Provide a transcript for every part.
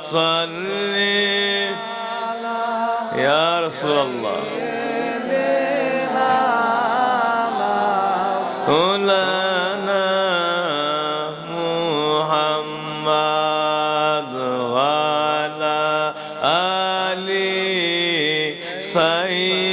সাল্লি ইয়া রাসূলুল্লাহ মাওলানা মুহাম্মদ ওয়া আলা আলি সাইয়্যিদিনা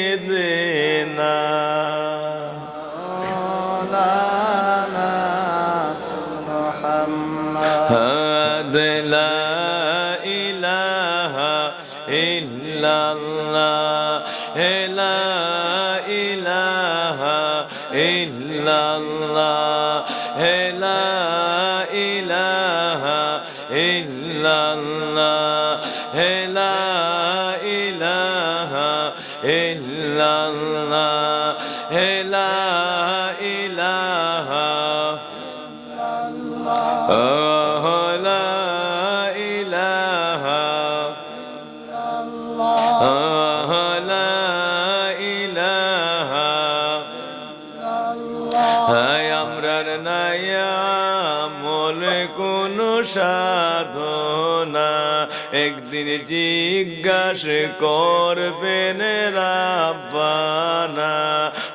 সাইয়্যিদিনা মাওলানা মুহাম্মদ লা ইলাহা ইল্লাল্লাহ লা ইলাহা ইল্লাল্লাহ লা ইলাহা ইল্লাল্লাহ লা ইলাহা ইল্লাল্লাহ লা ইলাহা লা ইলাহা লা ইলাহা হায় আমরার নাই আমল কোন সাধনা একদিন জিজ্ঞাসা করবেন রাব্বানা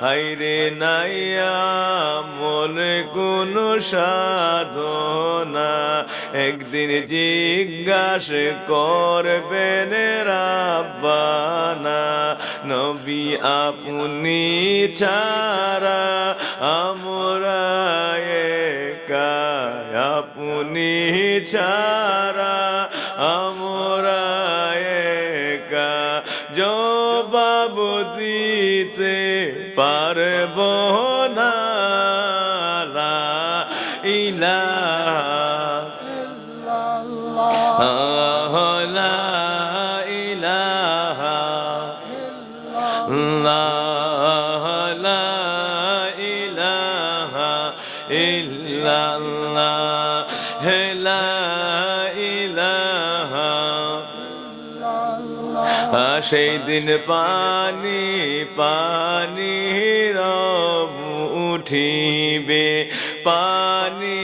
হায়রে নাই আমল কোন সাধনা একদিন জিজ্ঞাসা করবেন রাব্বানা নবী আপনি ছাড়া আমরা একা আপনি ছাড়া আমরা একা জবাব দিতে পারব না লা ইলাহা ইল্লাল্লাহ লা ইলাহা ইল্লাল্লাহ লা ইলাহা ইল্লাল্লাহ লা ইলাহা সেই দিন পানি পানি রব উঠিবে পানি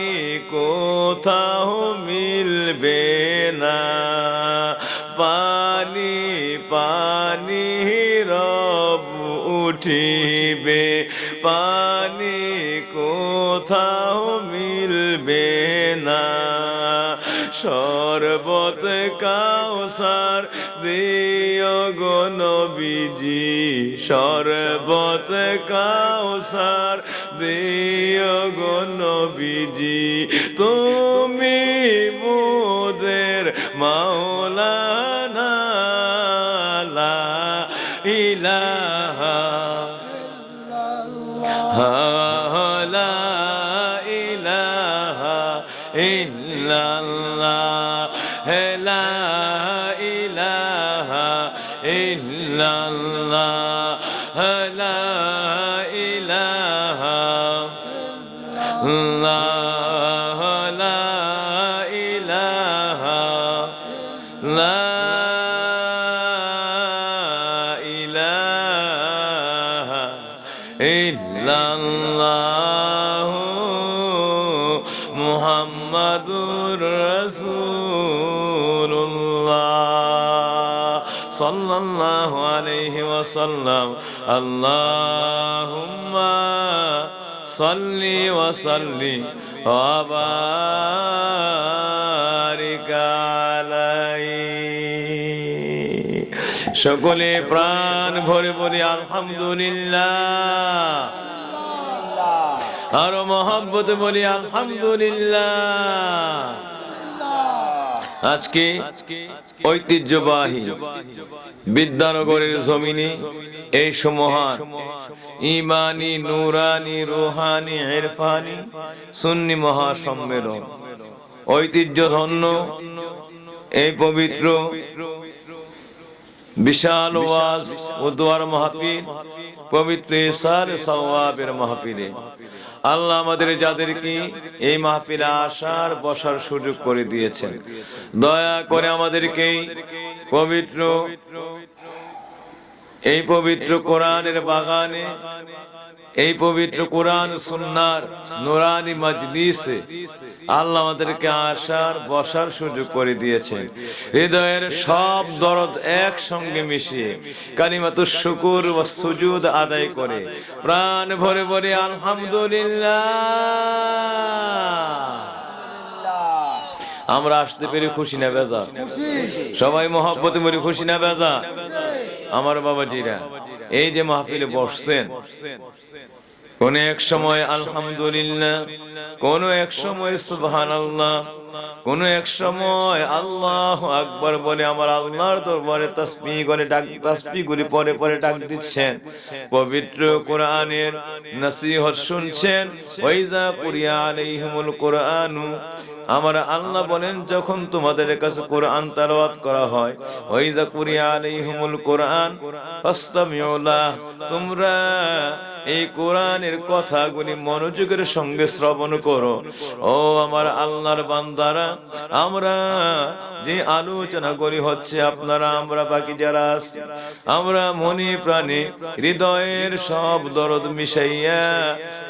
কোথাও মিলবে না পানি পানি রব উঠিবে পানি কোথাও মিলবে না শরবত কাউসার দিও গো নবীজি শরবত কাউসার দিও গো নবীজি তুমি মোদের মাওলানা লা ইলাহা লা ইলাহা ইল্লাল্লাহ লা ইলাহা ইল্লাল্লাহ লা ইলাহা ইল্লাল্লাহ লা ইলাহা লা ইলাহা ইল্লাল্লাহ মুহাম্মাদুর রাসূলুল্লাহ সাল্লাল্লাহু আলাইহি ওয়াসাল্লাম আল্লাহুম্মা সাল্লি ওয়া সাল্লিম ওয়া বারিক আলাইহি সকলে প্রাণ ভরে বলি আলহামদুলিল্লাহ আর মহব্বত বলি আলহামদুলিল্লাহ আজকে ঐতিহ্যবাহী বিদ্যানগরের জমিনে এই সমহান ইমানি নুরানি রুহানি ইরফানি সুন্নি মহাসম্মেলন ঐতিহ্যধন্য এই পবিত্র বিশাল ওয়াজ ও দোয়ার মাহফিল পবিত্র ইসার সওয়াবের মাহফিলে আল্লাহ আমাদের যাদেরকে এই মাহফিলে আসার বসার সুযোগ করে দিয়েছেন, দয়া করে আমাদেরকে এই পবিত্র কোরআনের বাগানে, এই পবিত্র কোরআন সুন্নাহর নূরানি মাজলিসে আল্লাহ আমাদেরকে আসার বসার সুযোগ করে দিয়েছেন। হৃদয়ের সব দরদ একসঙ্গে মিশিয়ে কালিমাতুশ শুকর ওয়া সুজুদ আদায় করে প্রাণ ভরে ভরে আলহামদুলিল্লাহ। আমরা আসতে পেরে খুশি না বেজার? সবাই মহব্বতে মরে খুশি না বেজার? আমার বাবাজিরা, এই যে মাহফিলে বসছেন, কোন এক সময় আলহামদুলিল্লাহ, কোন এক সময় সুবহানাল্লাহ, কোন এক সময় আল্লাহু আকবার বলে আমার আল্লাহর দরবারে তাসবিহ করে তাসবিহ করে পরে পরে ডাক দিচ্ছেন, পবিত্র কোরআনের নসিহত শুনছেন। ওয়াইজা কুরিয়া আলাইহিমুল কোরআনু, আমার আল্লাহ বলেন যখন তোমাদের কাছে কোরআন তেলাওয়াত করা হয়, ওয়াইজা কুরিয়া আলাইহিমুল কোরআন ফাসতামিউ লাহ, তোমরা এই কোরআনের কথাগুলি মনোযোগের সঙ্গে শ্রবণ করো। ও আমার আল্লাহর বান্দারা, আমরা যে আলোচনা করি হচ্ছে আপনারা আমরা বাকি যারা আছি, আমরা মনে প্রাণে হৃদয়ের সব দরদ মিশাইয়া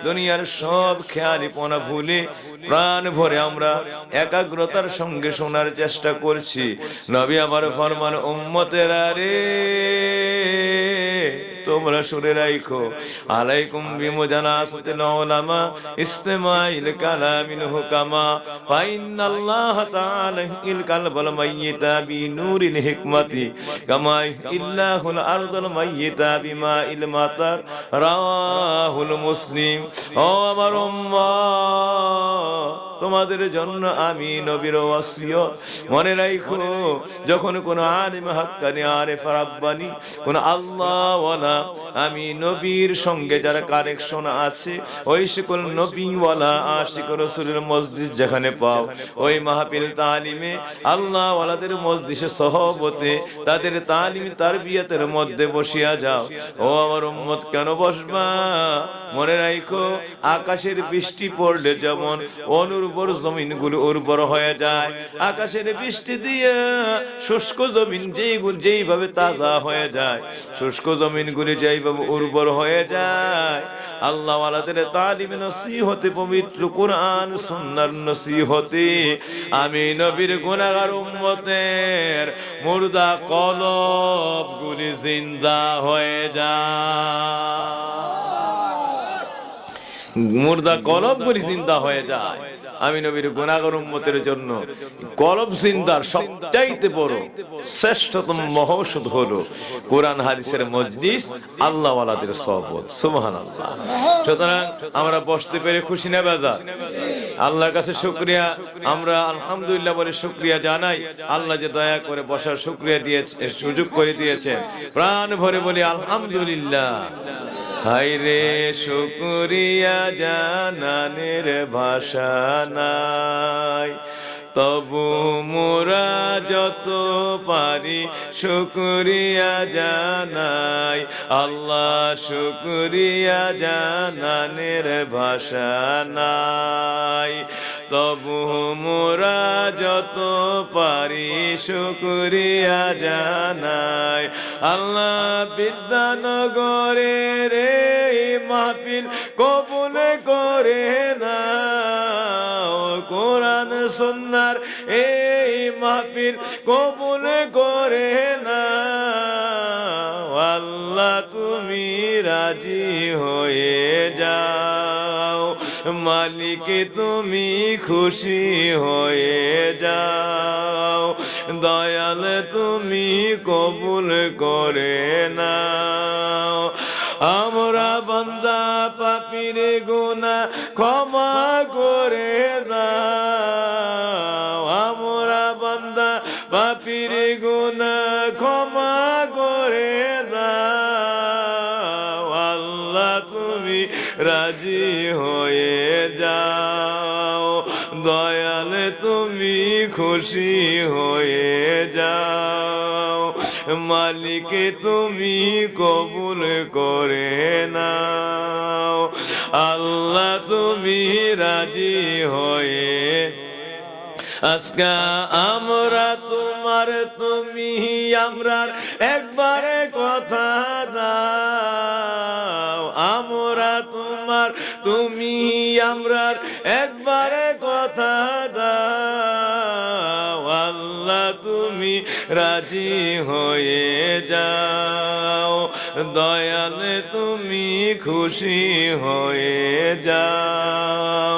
দুনিয়ার সব খেয়ালিপনা ভুলে প্রাণ ভরে আমরা একাগ্রতার সঙ্গে শোনার চেষ্টা করছি। নবী আমার ফরমান, উম্মতেরা রে তোমরা শুনে রাখো, আলাইকুম বিমুজানাসাতিল উলামা ইসতিমাইল কালামিল হুকামা ফাইনাল্লাহ তাআলা ইল কালবাল মাইয়িতা বিনুরিল হিকমাতি কামা ইল্লাহুল আরদুল মাইয়িতা বিমাইল মাতার, রাওয়াহুল মুসলিম। ও আমার উম্মাহ, তোমাদের জন্য আমি নবীর ওয়াসিয়ত মনে রাখো, যখন কোন আলিম হাক্কানি আরিফ রাব্বানি কোন আল্লাহ ওয়ালা আমি নবীর সঙ্গে যারা কানেকশন আছে, ওই সকল নবীওয়ালা আশিক রাসূলের মসজিদ যেখানে পাও, ওই মাহফিল তালিমে আল্লাহ ওয়ালাদের মজলিসে সহবতে তাদের তালিম তারবিয়াতের মধ্যে বসিয়া যাও। ও আমার উম্মত, কেন বসবা? মনে রাখো, আকাশের বৃষ্টি পড়লে যেমন অনুর্বর জমিনগুলো উর্বর হয়ে যায়, আকাশের বৃষ্টি দিয়ে শুষ্ক জমিন যেইভাবে তাজা হয়ে যায়, শুষ্ক জমিনগুলি যেইভাবে উর্বর হয়ে যায়, আল্লাহ ওয়ালাদের তালিম নসিহতে পবিত্র কোরআন সুন্নাহর নসিহতে আমি নবীর গুনাহগার উম্মতের মুর্দা কলবগুলি জিন্দা হয়ে যায়, মুর্দা কলবগুলি জিন্দা হয়ে যায়। আমি নবীর গুনাহগার উম্মতের জন্য কলব জিন্দার সবচাইতে বড় শ্রেষ্ঠতম মহৌষধ হলো কোরআন হাদিসের মজলিস, আল্লাহ ওয়ালাদের সহবত। সুবহানাল্লাহ। সুতরাং আমরা বসতে পেরে খুশি না বেজার? আল্লাহর কাছে শুকরিয়া, আমরা আলহামদুলিল্লাহ বলে শুকরিয়া জানাই। আল্লাহ যে দয়া করে বসার শুকরিয়া দিয়েছে, সুযোগ করে দিয়েছেন, প্রাণ ভরে বলি আলহামদুলিল্লাহ। হায়রে শুকরিয়া জানানের ভাষা নাই, তবু মোরা যত পারি শুকরিয়া জানাই। আল্লাহ শুকরিয়া জানানের ভাষা নাই, তবু মোরা যত পারি শুকরিয়া জানাই। আল্লাহ বিদ্যানগরের এই মাহফিল কবুল করে না, কোরআন সুন্নাহর এই মাহফিল কবুল করে না। আল্লাহ তুমি রাজি হয়ে যাও, মালিক তুমি খুশি হয়ে যাও, দয়াল তুমি কবুল করে নাও। আমরা বান্দা পাপীর গুনাহ ক্ষমা করে দাও, আমরা বান্দা পাপীর গুনাহ ক্ষমা করে দাও। আল্লাহ তুমি রাজি হয়ে যাও, দয়াল তুমি খুশি হয়ে যাও, মালিক তুমি কবুল করে নাও। আল্লাহ তুমি রাজি হয়ে আজকে আমরা তোমার, তুমি আমরার একবারে কথা দাও। আমরা তোমার, তুমি আমরার একবারে কথা দাও। আল্লাহ তুমি রাজি হয়ে যাও, দয়ালে তুমি খুশি হয়ে যাও।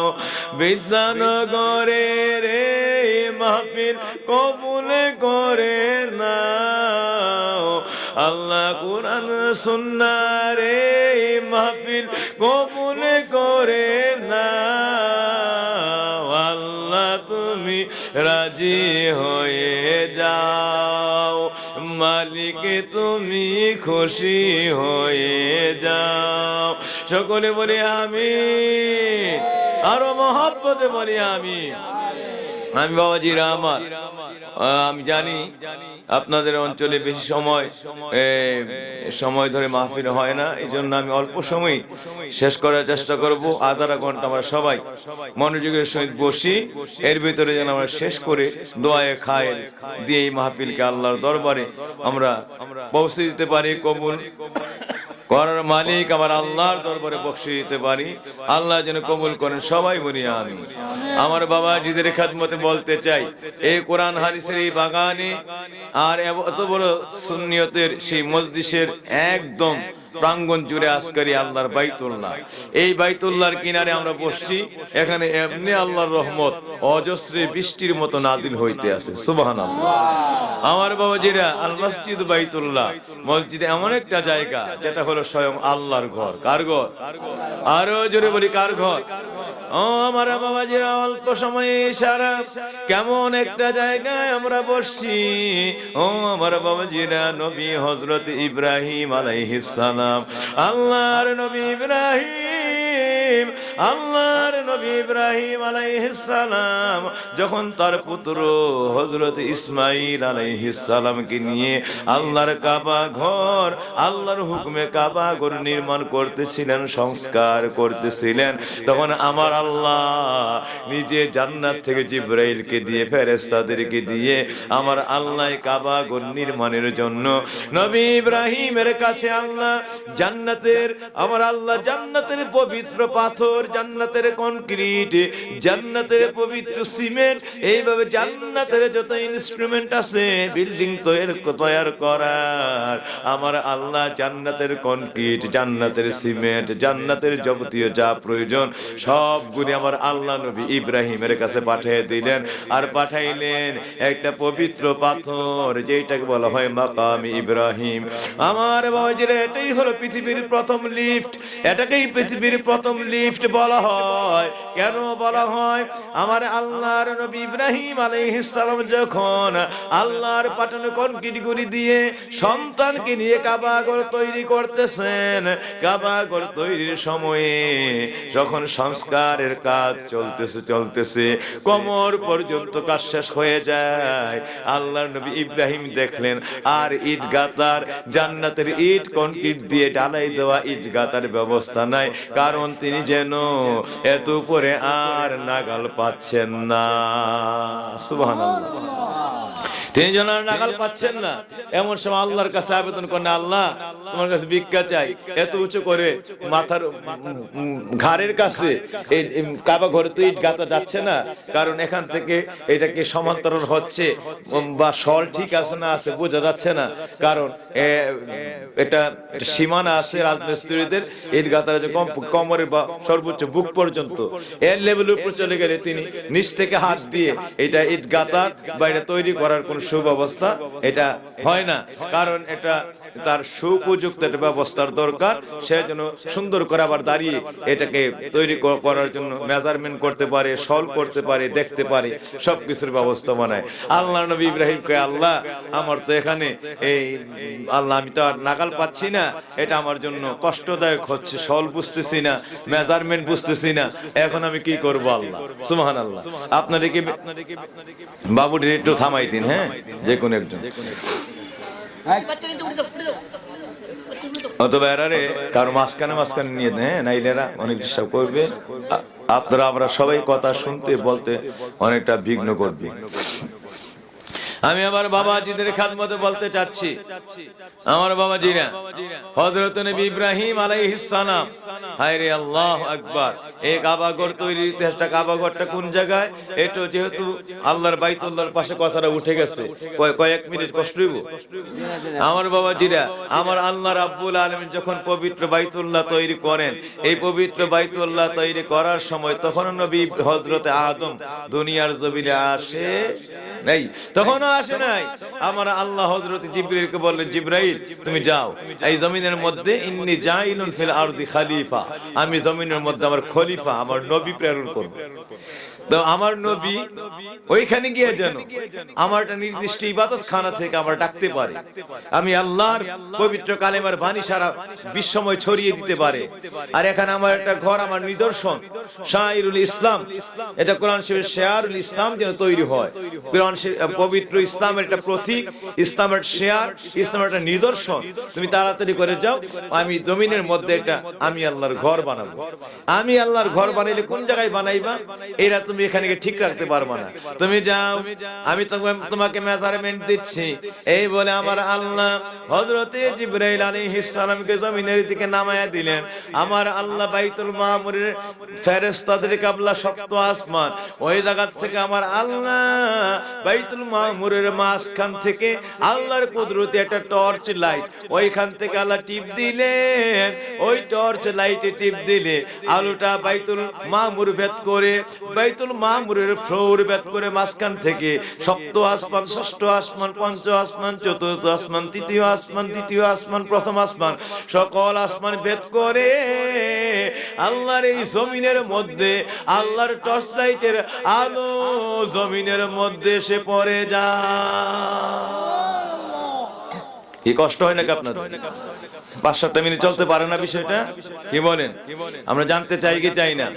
বিদ্যানগরের মাহফিল কবুল করে নাও। আল্লাহ কুরআন সুন্নাহর মাহফিল কবুল করে নাও। আল্লাহ তুমি রাজি হয়ে যাও, মালিক তুমি খুশি হয়ে যাও। সকলে বলি আমিন, আরো মহব্বতে বলি আমিন। আমি বাবাজিরা আমার, আমি জানি আপনাদের অঞ্চলে বেশি সময় ধরে মাহফিল হয় না, এই জন্য আমি অল্প সময় শেষ করার চেষ্টা করব। আধা ঘন্টা আমরা সবাই মনোযোগের সহিত বসি, এর ভিতরে যেন আমরা শেষ করে দোয়ায়ে খায়ের দিয়ে এই মাহফিলকে আল্লাহর দরবারে আমরা পৌঁছে দিতে পারি। কবুল করার মালিক আমার আল্লাহর দরবারে বকশিশ দিতে পারি। আল্লাহ যেন কবুল করেন, সবাই বলি আমিন। আমার বাবাজিদের খেদমতে বলতে চাই, এই কোরআন হাদিসের এই বাগানে আর এত বড় সুন্নিয়তের সেই মজলিসের একদম প্রাঙ্গণ জুড়ে আসকারি আল্লাহর বাইতুল্লাহ। এই বাইতুল্লাহর কিনারে আমরা বসছি, এখানে এমনি আল্লাহর রহমত অজস্রে বৃষ্টির মতো নাজিল হইতে আছে। সুবহানাল্লাহ। আমার বাবাজিরা, আল মসজিদ বাইতুল্লাহ, মসজিদ এমন একটা জায়গা যেটা হলো স্বয়ং আল্লাহর ঘর। কার ঘর? আরো জোরে বলি, কার ঘর? ও আমার বাবাজিরা, অল্প সময়ে সারা কেমন একটা জায়গায় আমরা বসছি। ও আমার বাবাজিরা, নবী হযরত ইব্রাহিম আলাইহিস সালাম, আল্লাহর নবী ইব্রাহিম, আল্লাহর নবী ইব্রাহিম আলাইহিস সালাম যখন তার পুত্র হযরত ইসমাঈল আলাইহিস সালামকে নিয়ে আল্লাহর কাবা ঘর, আল্লাহর হুকুমে কাবা ঘর নির্মাণ করতেছিলেন, সংস্কার করতেছিলেন, তখন আমার আল্লাহ নিজে জান্নাত থেকে জিবরাইলকে দিয়ে, ফেরেশতাদেরকে দিয়ে আমার আল্লাহ কাবা ঘর নির্মাণের জন্য নবী ইব্রাহিমের কাছে আল্লাহ জান্নাতের, আমার আল্লাহ জান্নাতের পবিত্র পাথর, জান্নাতের কনক্রিট, জান্নাতের পবিত্র সিমেন্ট, এইভাবে জান্নাতের যত ইনস্ট্রুমেন্ট আছে বিল্ডিং তৈরি করার, আমার আল্লাহ জান্নাতের কনক্রিট, জান্নাতের সিমেন্ট, জান্নাতের যাবতীয় যা প্রয়োজন সবগুলি আমার আল্লাহ নবী ইব্রাহিমের কাছে পাঠিয়ে দিলেন। আর পাঠাইলেন একটা পবিত্র পাথর, যেটাকে বলা হয় মাকাম ইব্রাহিম। আমার বাবাজিরা, এটাই হলো পৃথিবীর প্রথম লিফট, এটাকেই পৃথিবীর প্রথম লিফট বলা হয়। কেন বলা হয়? আমার আল্লাহর নবী ইব্রাহিম আলাইহিস সালাম যখন আল্লাহর পাঠানো কনক্রিট গুলি দিয়ে সন্তানকে নিয়ে কাবা ঘর তৈরি করতেছেন, কাবা ঘর তৈরির সময়ে যখন সংস্কারের কাজ চলতেছে কোমর পর্যন্ত কাজ শেষ হয়ে যায়, আল্লাহর নবী ইব্রাহিম দেখলেন আর ইট গাতার, জান্নাতের ইট কনক্রিট দিয়ে ঢালাই দেওয়া ইট গাতার ব্যবস্থা নাই, কারণ তিনি যেন এত উপরে আর নাগাল পাচ্ছেন না। সুবহানাল্লাহ। তিনি যেন নাগাল পাচ্ছেন না, এমন সময় আল্লাহর কাছে আবেদন করেন, আল্লাহ তোমার কাছে ভিক্ষা চাই, এত উঁচু করে মাথার ঘাড়ের কাছে এই কাবা ঘরে তো ইট গাঁথা যাচ্ছে না, কারণ এখান থেকে এটাকে সমান্তরাল হচ্ছে বা সল ঠিক আছে না আছে বোঝা যাচ্ছে না, কারণ এটা সীমানা আছে রাজমিস্ত্রিদের, ইট গাঁথার কোমরের বা সর্বোচ্চ বুক পর্যন্ত, এর লেভেলের উপর চলে গেলে তিনি নিচ থেকে হাত দিয়ে এটা ইট গাঁথা বা এটা তৈরি করার কোন সুব্যবস্থা এটা হয় না, কারণ এটা তার সুপযুক্ত একটা ব্যবস্থার দরকার। সে যেন সুন্দর করে আবার দাঁড়িয়ে এটাকে তৈরি করার জন্য মেজারমেন্ট করতে পারে, সল করতে পারে, দেখতে পারে, সবকিছুর ব্যবস্থা বানায়। আল্লাহ নবী ইব্রাহিমকে, আল্লাহ আমার তো এখানে এই আল্লাহ আমি তো আর নাগাল পাচ্ছি না, এটা আমার জন্য কষ্টদায়ক হচ্ছে, সল বুঝতেছি না, মেজারমেন্ট বুঝতেছি না, এখন আমি কি করব আল্লাহ? সুবহানাল্লাহ। আপনাদেরকে বাবুটির একটু থামাই দিন, হ্যাঁ, যে কোনো একজন। অথবা এরারে কারো মাঝখানে নিয়ে দেয়, হ্যাঁ, নাইলে এরা অনেক ডিস্টার্ব করবে, আপনারা আমরা সবাই কথা শুনতে বলতে অনেকটা বিঘ্ন করবে। আমি আমার বাবাজিদের খাদমতে বলতে চাচ্ছি, আমার বাবাজিরা হযরত নবী ইব্রাহিম আলাইহিস সালাম, হায়রে আল্লাহু আকবার, এই কাবা ঘর তৈরির ইতিহাসটা, কাবা ঘরটা কোন জায়গায়, এটা যেহেতু আল্লাহর বাইতুল্লাহর পাশে কথাটা উঠে গেছে, কয়েক মিনিট কষ্ট হইব। আমার বাবাজিরা, আমার আল্লাহ রাব্বুল আলামিন যখন পবিত্র বাইতুল্লাহ তৈরি করেন, এই পবিত্র বাইতুল্লাহ তৈরি করার সময় তখন নবী হযরত আদম দুনিয়ার জমিনে আসে নাই, তখন আসে নাই। আমার আল্লাহ হযরত জিবরাইলকে বললেন, জিবরাইল তুমি যাও এই জমিনের মধ্যে, ইন্নী জাইলুন ফিল আরদি খলিফা, আমি জমিনের মধ্যে আমার খলিফা, আমার নবী প্রেরণ করব। তো আমার নবী ওইখানে গিয়ে যেন আমার একটা নির্দিষ্ট ইবাদত খানা থেকে আমার ডাকতে পারে, আমি আল্লাহর পবিত্র কালেমার বাণী সারা বিশ্বময় ছড়িয়ে দিতে পারে। আর এখানে আমার একটা ঘর, আমার নিদর্শন শাইরুল ইসলাম, এটা কোরআন শরীফের শেয়ারুল ইসলাম যেন তৈরি হয়, কোরআন পবিত্র ইসলামের একটা প্রতীক, ইসলামের শেয়ার, ইসলামের একটা নিদর্শন। তুমি তাড়াতাড়ি করে যাও, আমি জমিনের মধ্যে এটা আমি আল্লাহর ঘর বানাবো। আমি আল্লাহর ঘর বানাইলে কোন জায়গায় বানাইবা, এরা তুমি এখানে ঠিক রাখতে পারবা না, তুমি যাও, আমি তোমাকে মেজারমেন্ট দিচ্ছি। এই বলে আমার আল্লাহ হযরতে জিবরাইল আলাইহিস সালামকে জমিনের দিকে নামায়া দিলেন। আমার আল্লাহ বাইতুল মামুরের ফেরেশতাদের কাবলা শক্ত আসমান, ওই জায়গা থেকে আমার আল্লাহ বাইতুল মামুরের মাঝখান থেকে আল্লাহর কুদরতে একটা টর্চ লাইট, ওইখান থেকে আল্লাহ টিপ দিলেন, ওই টর্চ লাইটে টিপ দিলে আলোটা বাইতুল মামুর ভেদ করে, বাইতুল মামুরের ফ্লোর ভেদ করে মাঝখান থেকে সপ্ত আসমান, ষষ্ঠ আসমান, পঞ্চ আসমান, চতুর্থ আসমান, তৃতীয় আসমান, দ্বিতীয় আসমান, প্রথম আসমান, সকল আসমান ভেদ করে আল্লাহর এই জমিনের মধ্যে আল্লাহর টর্চ লাইটের আলো জমিনের মধ্যে এসে পড়ে যায়। কি কষ্ট হয় নাকি আপনাদের? 5-7 মিনিট চলতে পারে না বিষয়টা, কি বলেন? আমরা জানতে চাই কি চাই না?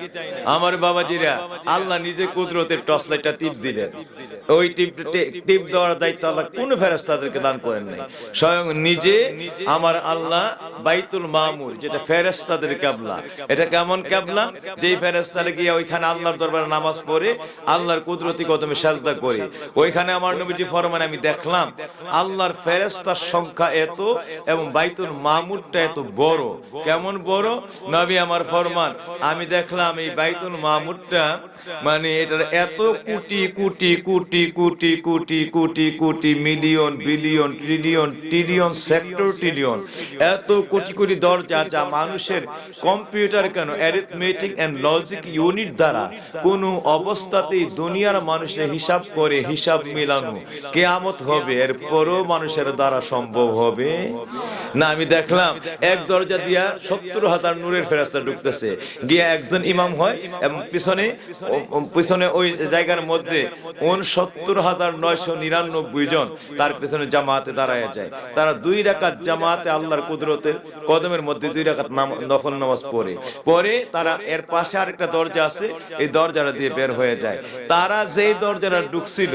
আমার বাবাজিরা, আল্লাহ নিজে কুদরতের টর্চ লাইটটা টিপ দিলেন, ওই টিপ দেওয়ার দায়িত্ব আল্লাহ কোন ফেরেশতাদেরকে দান করেন নাই, স্বয়ং নিজে আমার আল্লাহ বাইতুল মামুর, যেটা ফেরেশতাদের কিবলা, এটা কেমন কিবলা, যেই ফেরেশতারা গিয়ে ওইখানে আল্লাহর দরবারে নামাজ পড়ে আল্লাহর কুদরতি কদমে সাজদা করে, ওইখানে আমার নবীজি ফরমান, আমি দেখলাম আল্লাহর ফেরেশতার সংখ্যা এত এবং বাইতুল মামুরটা এত বড়। কেমন বড়? নবী আমার ফরমান, আমি দেখলাম এই বাইতুল মামুরটা, মানে এটার এত crore crore crore crore crore crore crore million billion trillion trillion sector trillion, এত কোটি কোটি দরজা, যা মানুষের কম্পিউটার কেন অ্যারিথমেটিক এন্ড লজিক ইউনিট দ্বারা কোনো অবস্থাতেই দুনিয়ার মানুষের হিসাব করে হিসাব মিলানো কিয়ামত হবে, এরপরও মানুষের দ্বারা সম্ভব হবে না। আমি দেখলাম এক দরজা দিয়া 70,000 নূরের ফেরেশতা ঢুকতেছে, গিয়ে একজন ইমাম হয় এবং পিছনে ওই জায়গার মধ্যে 69,999 জন তার পিছনে জামাতে দাঁড়ায় যায়। তারা 2 রাকাত জামাতে আল্লাহর কুদরতের কদমের মধ্যে 2 রাকাত নফল নামাজ পড়ে তারা এর পাশে আরেকটা দরজা আছে, এই দরজাটা দিয়ে বের হয়ে যায়। তারা যেই দরজাটা ঢুকছিল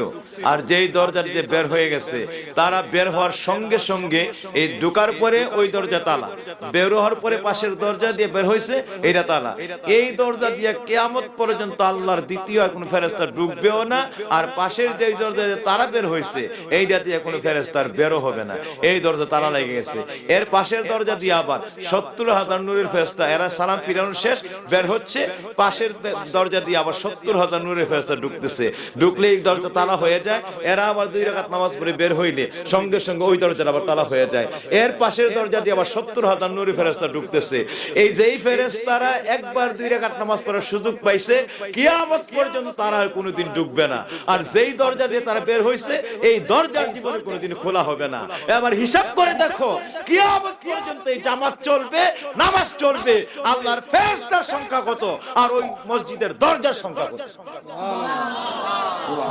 আর যেই দরজা দিয়ে বের হয়ে গেছে, তারা বের হওয়ার সঙ্গে সঙ্গে এই ঢোকার পরে ওই দরজা তালা, বের হওয়ার পরে পাশের দরজা দিয়ে বের হয়েছে, এটা তালা। এই দরজা দিয়ে কিয়ামত পর্যন্ত আল্লাহর দ্বিতীয় কোন ফেরেশতা ঢুকবেও না, আর পাশের যে দরজা দিয়ে তারা বের হয়েছে, এইটা দিয়ে কোনো ফেরেশতার বেরও হবে না, এই দরজা তালা লেগে গেছে। এর পাশের দরজা দিয়ে আবার 70,000 নূরের ফেরেশতা, এরা সালাম ফিরানো শেষ বের হচ্ছে, পাশের দরজা দিয়ে আবার 70,000 নূরের ফেরেশতা ঢুকতেছে, ঢুকলে এই দরজা তালা হয়ে যায়। এরা আবার 2 রাকাত নামাজ পড়ে বের হইলে সঙ্গে সঙ্গে ওই দরজা আবার তালা হয়ে যায়। এর পাশের দরজা দিয়ে আবার 70,000 নূরের ফেরেশতা ঢুকতেছে। এই যেই ফেরেশতারা একবার 2 রাকাত নামাজ পড়ার সুযোগ পাইছে, কিয়ামত পর্যন্ত তারা আর কোনোদিন ঢুকবে না। আর যেই দরজা দিয়ে তারা বের হইছে, এই দরজার জীবনে কোনোদিন খোলা হবে না। এবার হিসাব করে দেখো, কিয়ামত পর্যন্ত এই জামাত চলবে, নামাজ চলবে, আল্লাহর ফেরেশতার সংখ্যা কত আর ওই মসজিদের দরজার সংখ্যা কত?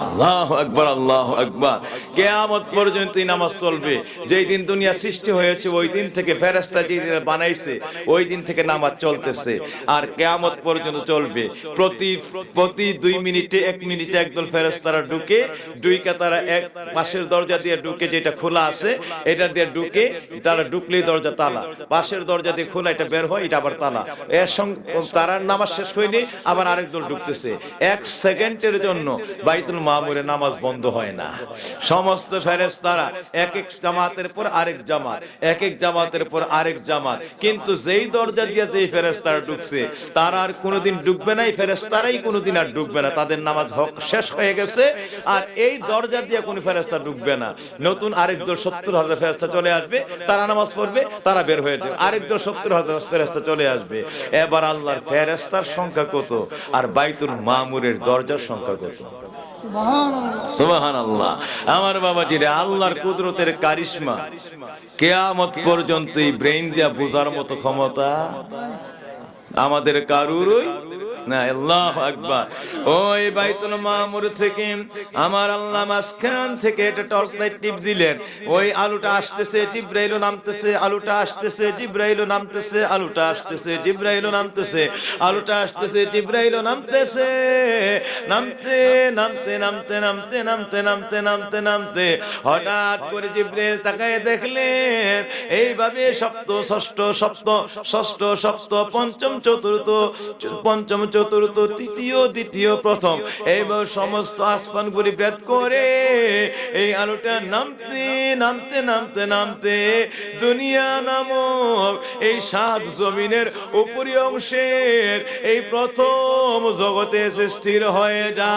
আল্লাহু আকবার, আল্লাহু আকবার। কিয়ামত পর্যন্ত এই নামাজ চলবে। যেই দিন দুনিয়া সৃষ্টি হয়েছে ওই দিন থেকে ফেরেশতা যে বানাইছে ওই দিন থেকে নামাজ চলতেছে আর কিয়ামত পর্যন্ত চলবে। প্রতি 2 মিনিটে 1 মিনিটে একদল ফেরেশতারা ঢুকে তারা এক পাশের দরজা দিয়ে ঢুকে, যেটা খোলা আছে এটা দিয়ে ঢুকে, তারা ঢুকলেই দরজা তালা, পাশের দরজা দিয়ে খোলা, এটা বের হয়, এটা আবার তালা। এর সঙ্গে তারা নামাজ শেষ হয়নি আবার আরেক দল ঢুকতেছে। 1 সেকেন্ডের জন্য বাইতুল মামুরে নামাজ বন্ধ হয় না। সমস্ত ফেরেশতারা এক এক জামাতের পর আরেক জামাত, এক এক জামাতের পর আরেক জামাত, কিন্তু যেই দরজা দিয়ে যেই ফেরেশতারা ঢুকছে তারা আর কোনোদিন ঢুকবে না, এই ফেরেশতারাই কোনোদিন আর ঢুকবে না, তাদের নামাজ শেষ হয়ে গেছে। আর এই দরজা দিয়ে কোনো ফেরেশতা ঢুকবে না। নতুন আরেক দল 70,000 ফেরেশতা চলে আসবে, তারা নামাজ পড়বে, তারা বের হয়ে যাবে, আরেক দল 70,000 ফেরেশতা চলে আসবে। এবার আল্লাহর ফেরেশতার সংখ্যা কত আর বাইতুল মামুরের দরজার সংখ্যা কত? সুবহানাল্লাহ। আমার বাবাজিরা, আল্লাহর কুদরতের কারিশমা কিয়ামত পর্যন্ত এই ব্রেইন দিয়া বোঝার মতো ক্ষমতা আমাদের কারুরই না। আল্লাহু আকবার। ওই বাইতুল মামুর থেকে আমার আল্লাহ মাঝখান থেকে একটা টর্চ লাইট টিপ দিলেন, ওই আলুটা আসতেছে, জিবরাইলও নামতেছে, আলুটা আসতেছে, জিবরাইলও নামতেছে, আলুটা আসতেছে, জিবরাইলও নামতেছে, আলুটা আসতেছে, জিবরাইলও নামতেছে। নামতে নামতে নামতে নামতে নামতে নামতে নামতে নামতে হঠাৎ করে জিবরাইল তাকায় দেখলেন এইভাবে সপ্ত ষষ্ঠ সপ্ত ষষ্ঠ সপ্ত পঞ্চম চতুর্থ পঞ্চম চতুর্থ তৃতীয় দ্বিতীয় প্রথম এইভাবে সমস্ত আসমানগুলি ভেদ করে এই আলোটা নামতে নামতে নামতে নামতে দুনিয়া নামক এই 7 জমিনের উপরি অংশের এই প্রথম জগতে এসে স্থির হয়ে যায়।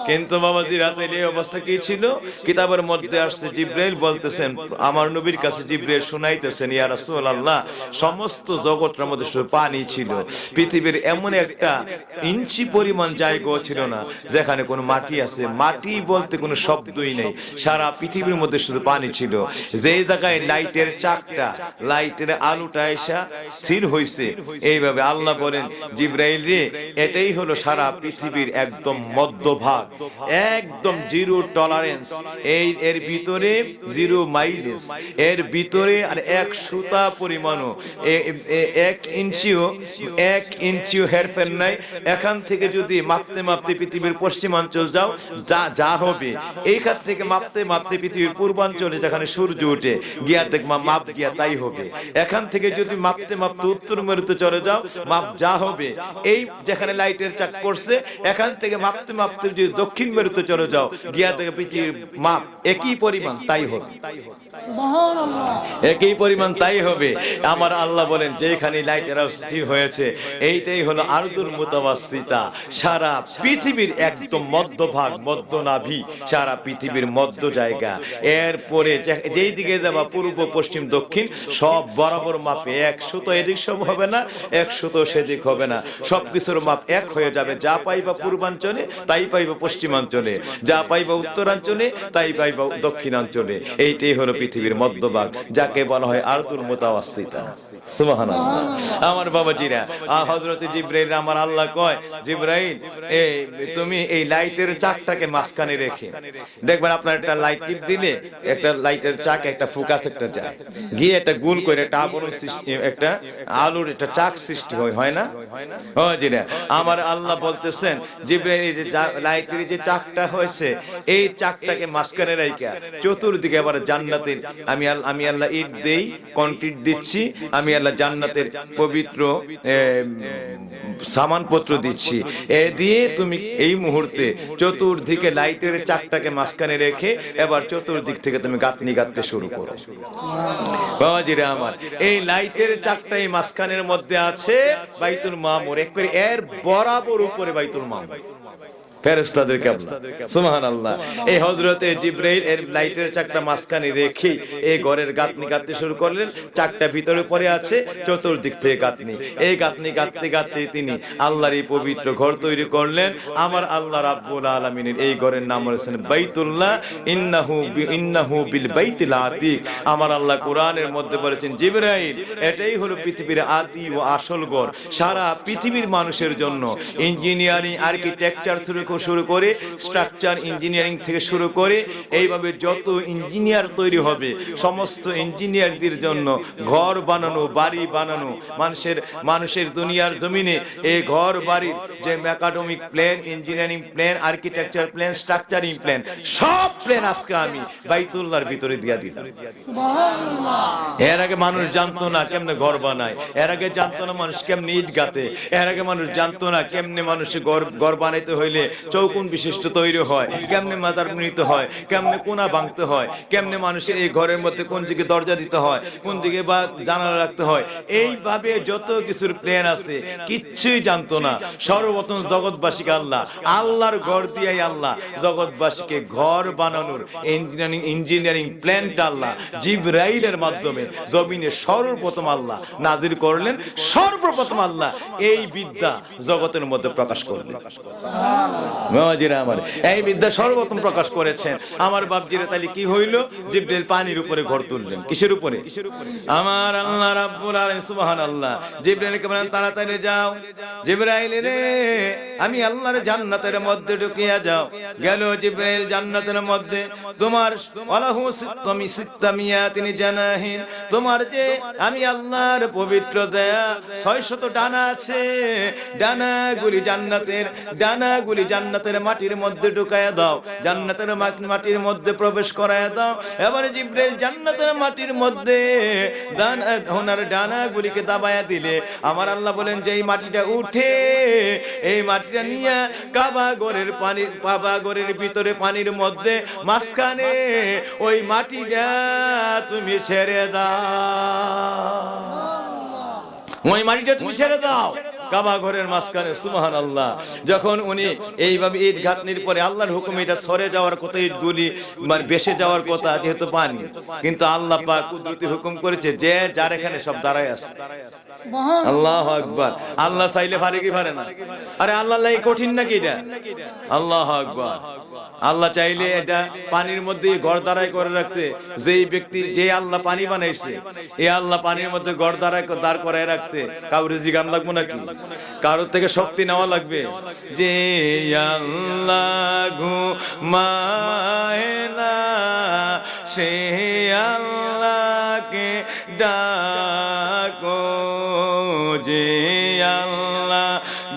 কিন্তু বাবাজি রাতের এই অবস্থা কি ছিল? কিতাবের মধ্যে আসছে, জিবরাইল বলতেছেন আমার নবীর কাছে, জিবরাইল শুনাইতেছেন, ইয়া রাসূলুল্লাহ, সমস্ত জগতের মধ্যে শুধু পানি ছিল, পৃথিবীর এমন একটা ইঞ্চি পরিমাণ জায়গা ছিল না যেখানে কোনো মাটি আছে, মাটি বলতে কোনো শব্দই নেই, সারা পৃথিবীর মধ্যে শুধু পানি ছিল। যেই জায়গায় লাইটের চাকটা, লাইটের আলোটা এসে স্থির হইছে, এইভাবে আল্লাহ বলেন, জিবরাইল রে, এটাই হলো সারা পৃথিবীর একদম মধ্যভাগ, একদম জিরো টলারেন্স, এর ভিতরে জিরো মাইলেজ, এর ভিতরে আর 1 সুতা পরিমাণও 1 ইঞ্চিও হেরফের নাই। এখান থেকে যদি মাপতে মাপতে পৃথিবীর পশ্চিমাঞ্চল যাও, যা হবে, এইখান থেকে মাপতে মাপতে পৃথিবীর পূর্বাঞ্চলে যেখানে সূর্য উঠে গিয়া দেখবা মাপ গিয়া তাই হবে। এখান থেকে যদি মাপতে মাপতে উত্তর মেরুতে চলে যাও, মাপ যা হবে, এই যেখানে লাইটের চাক পড়ছে এখান থেকে মাপতে মাপতে যদি দক্ষিণ মেরুতে চলে যাও, গিয়া থেকে পৃথিবীর মাপ একই পরিমাণ তাই হবে, সুবহানাল্লাহ, একই পরিমাণ তাই হবে। আমার আল্লাহ বলেন, যেখানে লাইটের স্থির হয়েছে এইটাই হলো আরদুল মুতাওয়াসসিতা, সারা পৃথিবীর একদম মধ্যভাগ, মধ্যনাভি, সারা পৃথিবীর মধ্য জায়গা। এরপরে যেই দিকে যাবা, পূর্ব পশ্চিম দক্ষিণ সব বরাবর মাপে, 1 সুতো এদিক সব হবে না, 1 সুতো সেদিক হবে না, সবকিছুর মাপ এক হয়ে যাবে। যা পাইবা পূর্বাঞ্চলে তাই পাইবা পশ্চিমাঞ্চলে, যা পাইবা উত্তরাঞ্চলে তাই পাইবা দক্ষিণাঞ্চলে। এইটাই হলো পৃথিবীর মধ্যভাগ, যাকে বলা হয় আরদুল মুতাওয়াসসিতা। সুবহানাল্লাহ। আমার বাবাজিরা, হযরত জিবরাইল, আমার আল্লাহ কয়, জিবরাইল, তুমি এই লাইটের চাকটাকে মাঝখানে রেখে দেখবেন, আপনার একটা লাইট টিপ দিলে একটা লাইটের চাক, একটা ফোকাস, একটা চাক গিয়ে একটা গোল করে একটা আবরণ সৃষ্টি, একটা আলোর একটা চাক সৃষ্টি হয় না? হ্যাঁ জি না। আমার আল্লাহ বলতেছেন, জিবরাইল, এই যে লাইটের যে চাকটা হয়েছে এই চাকটাকে মাঝখানে রাইখা চতুর্দিকে আবার জান্নাতের আমি আল্লাহ ইট দেই, কন্ক্রিট দিচ্ছি, আমি আল্লাহ জান্নাতের পবিত্র সামানপত্র দিচ্ছি, এ দিয়ে তুমি এই মুহূর্তে চতুর্দিকে লাইটের চাকটাকে মাঝখানে রেখে এবার চতুর্দিক থেকে তুমি গাঁথনি গাঁথতে শুরু করো। বাবাজিরা আমার, এই লাইটের চাকটাই মাঝখানের মধ্যে আছে বাইতুল মামুর, এর বরাবর উপরে বাইতুল মামুর, ফেরেশতাদের কিবলা। সুবহানাল্লাহ। এই হযরতে জিবরাইল এর লাইটের চাকটা মাঝখানে রেখে এই ঘরের গাঁথনি গাঁথতে শুরু করলেন। চাকটা ভিতরে পড়ে আছে, চতুর্দিক থেকে গাঁথনি, এই গাঁথনি গাঁথতে গাঁথতে তিনি আল্লাহর এই পবিত্র ঘর তৈরি করলেন। আমার আল্লাহ রাব্বুল আলামিনের এই ঘরের নাম হয়েছে বাইতুল্লাহ, ইন্নাহু বিল বাইতিল আতিক। আমার আল্লাহ কোরআনের মধ্যে বলেছেন, জিবরাইল, এটাই হলো পৃথিবীর আদি ও আসল ঘর, সারা পৃথিবীর মানুষের জন্য। ইঞ্জিনিয়ারিং, আর্কিটেকচার শুরু শুরু করে স্ট্রাকচার ইঞ্জিনিয়ারিং থেকে শুরু করে এইভাবে যত ইঞ্জিনিয়ার তৈরি হবে, সমস্ত ইঞ্জিনিয়ারদের জন্য ঘর বানানো, বাড়ি বানানো, মানুষের দুনিয়ার জমিনে এই ঘর বাড়ির যে academic plan, engineering plan, architecture plan, structuring plan, সব প্ল্যান আজকে আমি বাইতুল্লাহর ভিতরে দিয়া দিতাম। সুবহানাল্লাহ। এর আগে মানুষ জানতো না কেমনে ঘর বানায়, এর আগে জানতো না মানুষ কেমনে ইট গাঁথে, এর আগে মানুষ জানতো না কেমনে মানুষের ঘর বানাইতে হইলে চৌকুন বিশিষ্ট তৈরি হয়, কেমনে মাজার নিতে হয়, কেমনে কোনা ভাঙতে হয়, কেমনে মানুষের এই ঘরের মধ্যে কোন দিকে দরজা দিতে হয়, কোন দিকে বা জানালা রাখতে হয়, এইভাবে যত কিছুর প্ল্যান আছে কিচ্ছুই জানতো না। সর্বপ্রথম জগৎবাসীকে আল্লাহর ঘর দিয়াই আল্লাহ জগৎবাসীকে ঘর বানানোর ইঞ্জিনিয়ারিং প্ল্যানটা আল্লাহ জিবরাইলের মাধ্যমে জমিনে সর্বপ্রথম আল্লাহ নাজির করলেন। সর্বপ্রথম আল্লাহ এই বিদ্যা জগতের মধ্যে প্রকাশ করলেন। এই বিদ্যা সর্বপ্রথম প্রকাশ করেছেন আমার বাপজিরা। তাহলে কি হইল? জিবরাইল পানির উপরে ঘর তুললেন। কিসের উপরে? আমার আল্লাহ রাব্বুল আলামিন সুবহানাল্লাহ জিবরাইলকে বলেন, তাড়াতাড়ি যাও জিবরাইল রে, আমি আল্লাহর জান্নাতের মধ্যে ঢুকিয়া যাও। গেল জিবরাইল জান্নাতের মধ্যে। তোমার ওয়ালাহু সিত্তামিয়াতিন জানাহিন, তোমার যে আমি আল্লাহর পবিত্র দয়া 600 ডানা আছে, ডানাগুলি জান্নাতের মাটির মধ্যে ঢুকায়া দাও, জান্নাতের মাটির মধ্যে প্রবেশ করায়া দাও। এবারে জিবরাইল জান্নাতের মাটির মধ্যে ওনার ডানাগুলিকে দাবায়া দিলে আমার আল্লাহ বলেন যে এই মাটিটা উঠে, এই মাটিটা নিয়ে কাবা ঘরের ভিতরে পানির মধ্যে মাঝখানে ওই মাটিটা তুমি ছেড়ে দাও, ওই মাটিটা তুমি ছেড়ে দাও কাবা ঘরের মাঝখানে। সুবহানাল্লাহ। যখন উনি এইভাবে ইট গাঁথনির পরে আল্লাহর হুকুম এটা সরে যাওয়ার কথা, ইটগুলি মানে বেশে যাওয়ার কথা, যেহেতু পানি, কিন্তু আল্লাহ পাক কুদরতি হুকুম করেছে যে যার এখানে সব দাঁড়ায় আছে। আল্লাহু আকবার। আল্লাহ চাইলে পারে কি পারে না? আরে আল্লাহ লাই কঠিন নাকি এটা? আল্লাহু আকবার। আল্লাহ চাইলে এটা পানির মধ্যে ঘর দাঁড়ায় করে রাখতে, যেই ব্যক্তি যে আল্লাহ পানি বানাইছে এই আল্লাহ পানির মধ্যে ঘর দাঁড় করায় রাখতে কাউরে জিগান লাগবো নাকি? কারোর থেকে শক্তি নেওয়া লাগবে? যে আল্লাহ ঘুমায় না সে আল্লাহকে ডাকো, যে আল্লাহ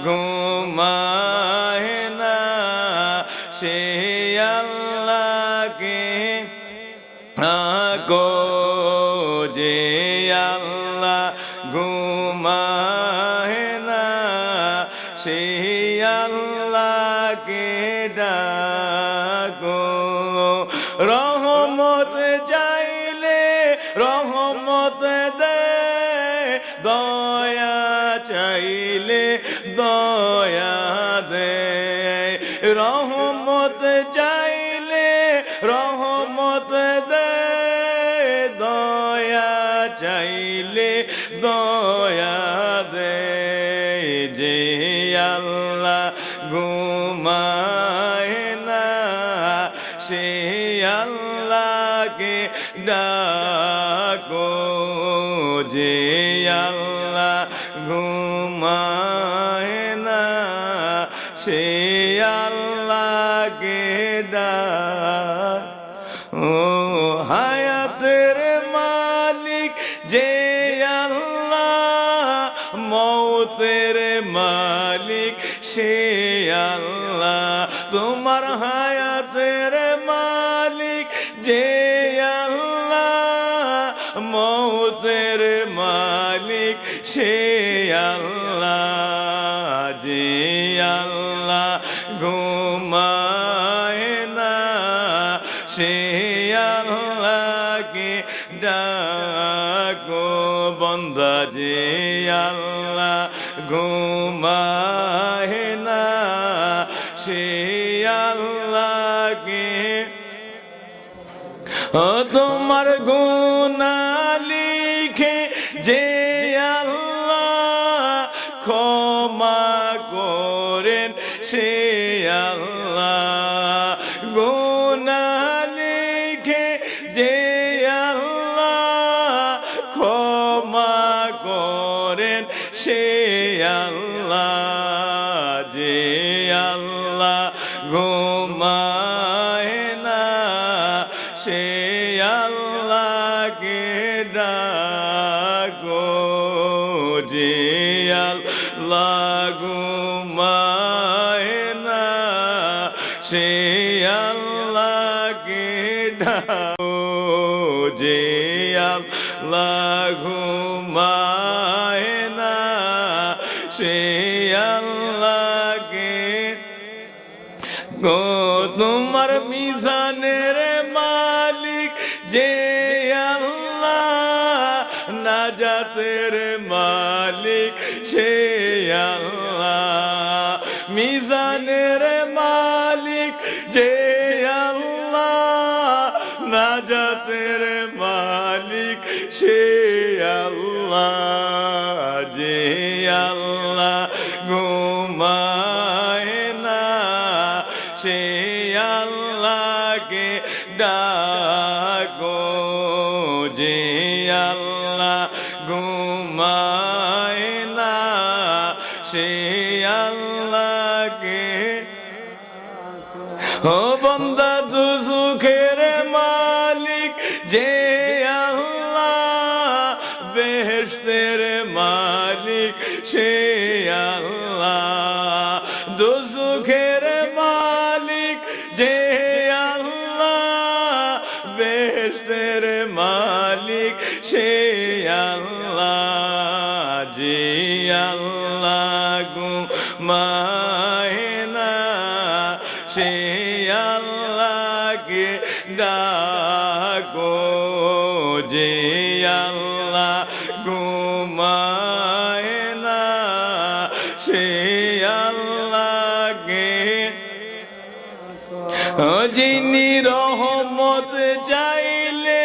ঘুমায় না সে আল্লাহকে ডাকো, যে আল্লাহ ঘুমায় না সে আল্লাহকে ডাকো। রহমত চাইলে রহমত দে, দয়া চাইলে দয়া দে, রহমত চাইলে রহমত দে, দয়া চাইলে দয়া দে, যে আল্লাহ ঘুমায় না সে আল্লাহকে ডাকো, যে আল্লাহ ঘুমায় না সে আল্লাহকে ডাকো। হায়াতের মালিক যে আল্লাহ, মৌতের মালিক সে আল্লাহ, তোমার হায়াতের মালিক যে আল্লাহ, মৌতের মালিক সে আল্লাহ, যে আল্লাহ ঘুমায় না সে আল্লাহকে ডাকো। বন্দা যে আল্লাহ ঘুমায় না সে আল্লাহকে, তোমার গুনাহ লিখে যে আল্লাহ ক্ষমা করেন সে আল্লাহ, গুনাহ লিখে যে আল্লাহ ক্ষমা করেন সে আল্লাহ, যে আল্লাহ ঘুমায় না, সে আল্লাহকে ডাকো, যে আল্লাহ ঘুমায় না, সে আল্লাহকে ডাকো, যে আল্লাহ ঘুমায় না, সে আল্লাহকে গো। তোমার মিজানের মালিক যে আল্লাহ, নাজাতের মালিক সে আল্লাহ, মিজানের মালিক যে আল্লাহ, নাজাতের মালিক সে আল্লাহ, যে আল্লাহ ঘুমায় না, সে আল্লাহকে ডাকো, যে আল্লাহ ঘুমায় না, সে আল্লাহকে। ও বান্দা দুজখের মালিক যে আল্লাহ, বেহেশতের মালিক সে আল্লাহ, দুজখের মালিক যে আল্লাহ, বেহেশতের মালিক সে আল্লাহ, যে আল্লাহ ঘুমায় না, সে আল্লাহকে ডাকো, যে আল্লাহ ঘুমায় না, সে আল্লাহকে। যিনি রহমত চাইলে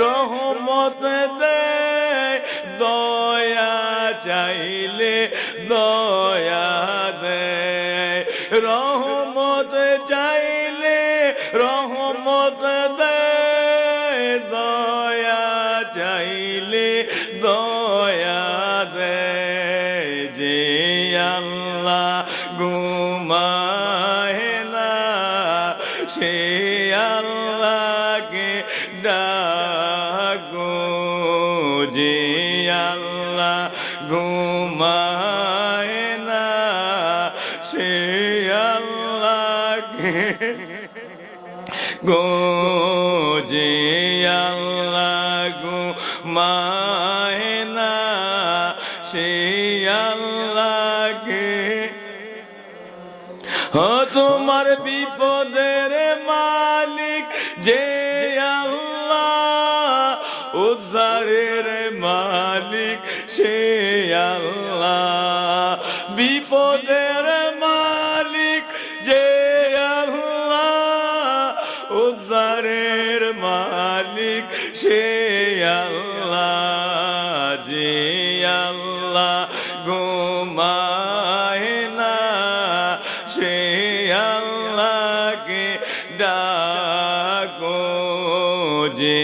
রহমত দেয়, দয়া চাইলে দয়া দেয়, রহমত চাইলে রহমত দেয়, দয়া চাইলে দয়া দেয়, যে আল্লাহ ঘুমায় না, সে আল্লাহকে ডাকো, যে আল্লাহ ঘুমায় না, সে আল্লাহকে গো, যে আল্লাহ ঘুমায় না, সে আল্লাহকে। ও তোমার বিপদের মালিক যে আল্লাহ, উদ্ধারের মালিক সে আল্লাহ, বিপদের মালিক যে আল্লাহ, উদ্ধারের মালিক সে আল্লাহ, যে আল্লাহ ঘুমায় না, সে আল্লাহকে ডাকো, যে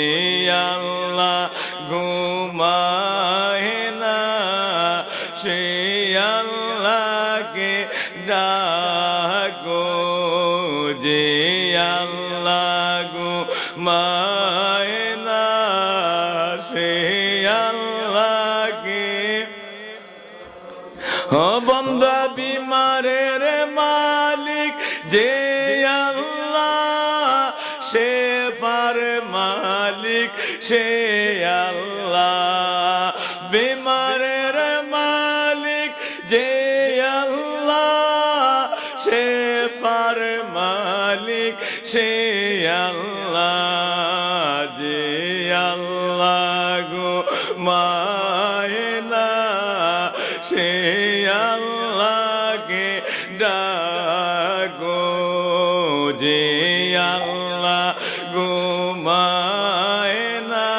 আল্লাহ ঘুমায় না, সে আল্লাহকে ডাকো, যে আল্লাহ ঘুমায় না, সে আল্লাহকে। ও বান্দা বিমারের মালিক যে আল্লাহ, সে পার মালিক সে আল্লাহ, বিমারের মালিক যে আল্লাহ, সে পার মালিক সে আল্লাহ, যে আল্লাহ ঘুমায় না, সে আল্লাহকে ডাকো, যে আল্লাহ ঘুমায় না,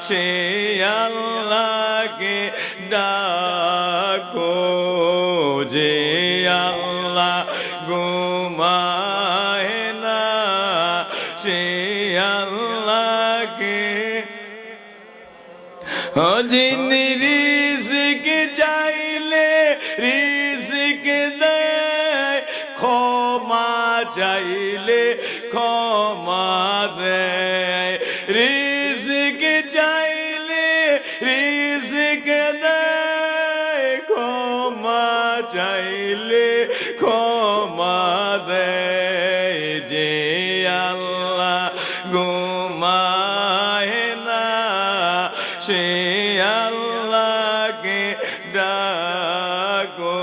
সে আল্লাহকে ডাকো, যে আল্লাহ ঘুমায় না, সে আল্লাহকে। যিনি রিজিক চাইলে রিজিক দেয়, চাইলে ক্ষমা দেয়, রিজিক চাইলে রিজিক দেয়, ক্ষমা চাইলে ক্ষমা দেয়। যে আল্লাহ ঘুমায় না সে আল্লাহকে ডাকো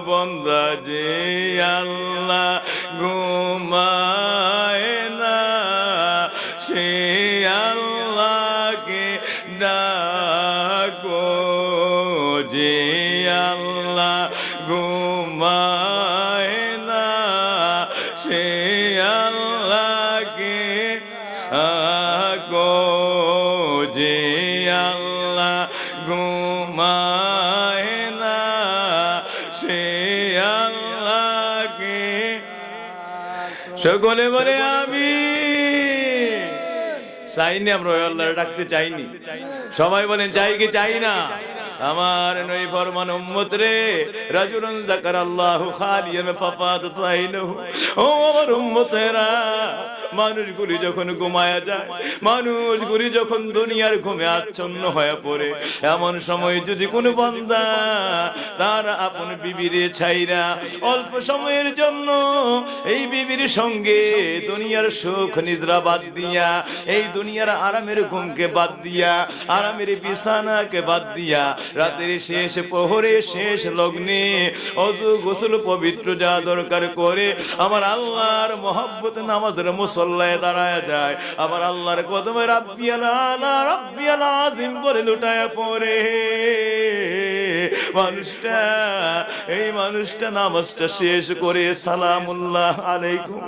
বান্দা, যে আল্লাহ ঘুমায় না সে আল্লাহকে ডাকো, যে আল্লাহ ঘুমায় না সে আল্লাহকে ডাকো, যে আল্লাহ ঘুমায় না সে আল্লাহকে। সকলে বলে আমি চাইনি, আমরা ওই আল্লাহ ডাকতে চাইনি। সবাই বলেন চাই কি চাই না? আমার নই ফরমান উম্মত রে, রাজুলুন যাকারাল্লাহু খালিয়ান ফাফাদাত আইনুহু। ও আমার উম্মতেরা, মানুষগুলি যখন ঘুমায়া যায়, মানুষগুলি যখন দুনিয়ার ঘুমে আচ্ছন্ন হয়ে পড়ে, এমন সময় যদি কোনো বান্দা তার আপন বিবিরে ছাইরা অল্প সময়ের জন্য এই বিবির সঙ্গে দুনিয়ার সুখ নিদ্রা বাদ দিয়া, এই দুনিয়ার আরামের ঘুমকে বাদ দিয়া, আরামের বিছানাকে বাদ দিয়া, রাতের শেষ প্রহরে শেষ লগ্নে অযু গোসল পবিত্র যা দরকার করে আমার আল্লাহর মহব্বত নামাজের মুসল্লায় দাঁড়ায় যায়, আমার আল্লাহর কদমে রাব্বিয়াল আলা রাব্বিয়াল আযীম বলে লুটায় পড়ে, মানুষটা এই মানুষটা নামাজটা শেষ করে সালামুল্লাহ আলাইকুম,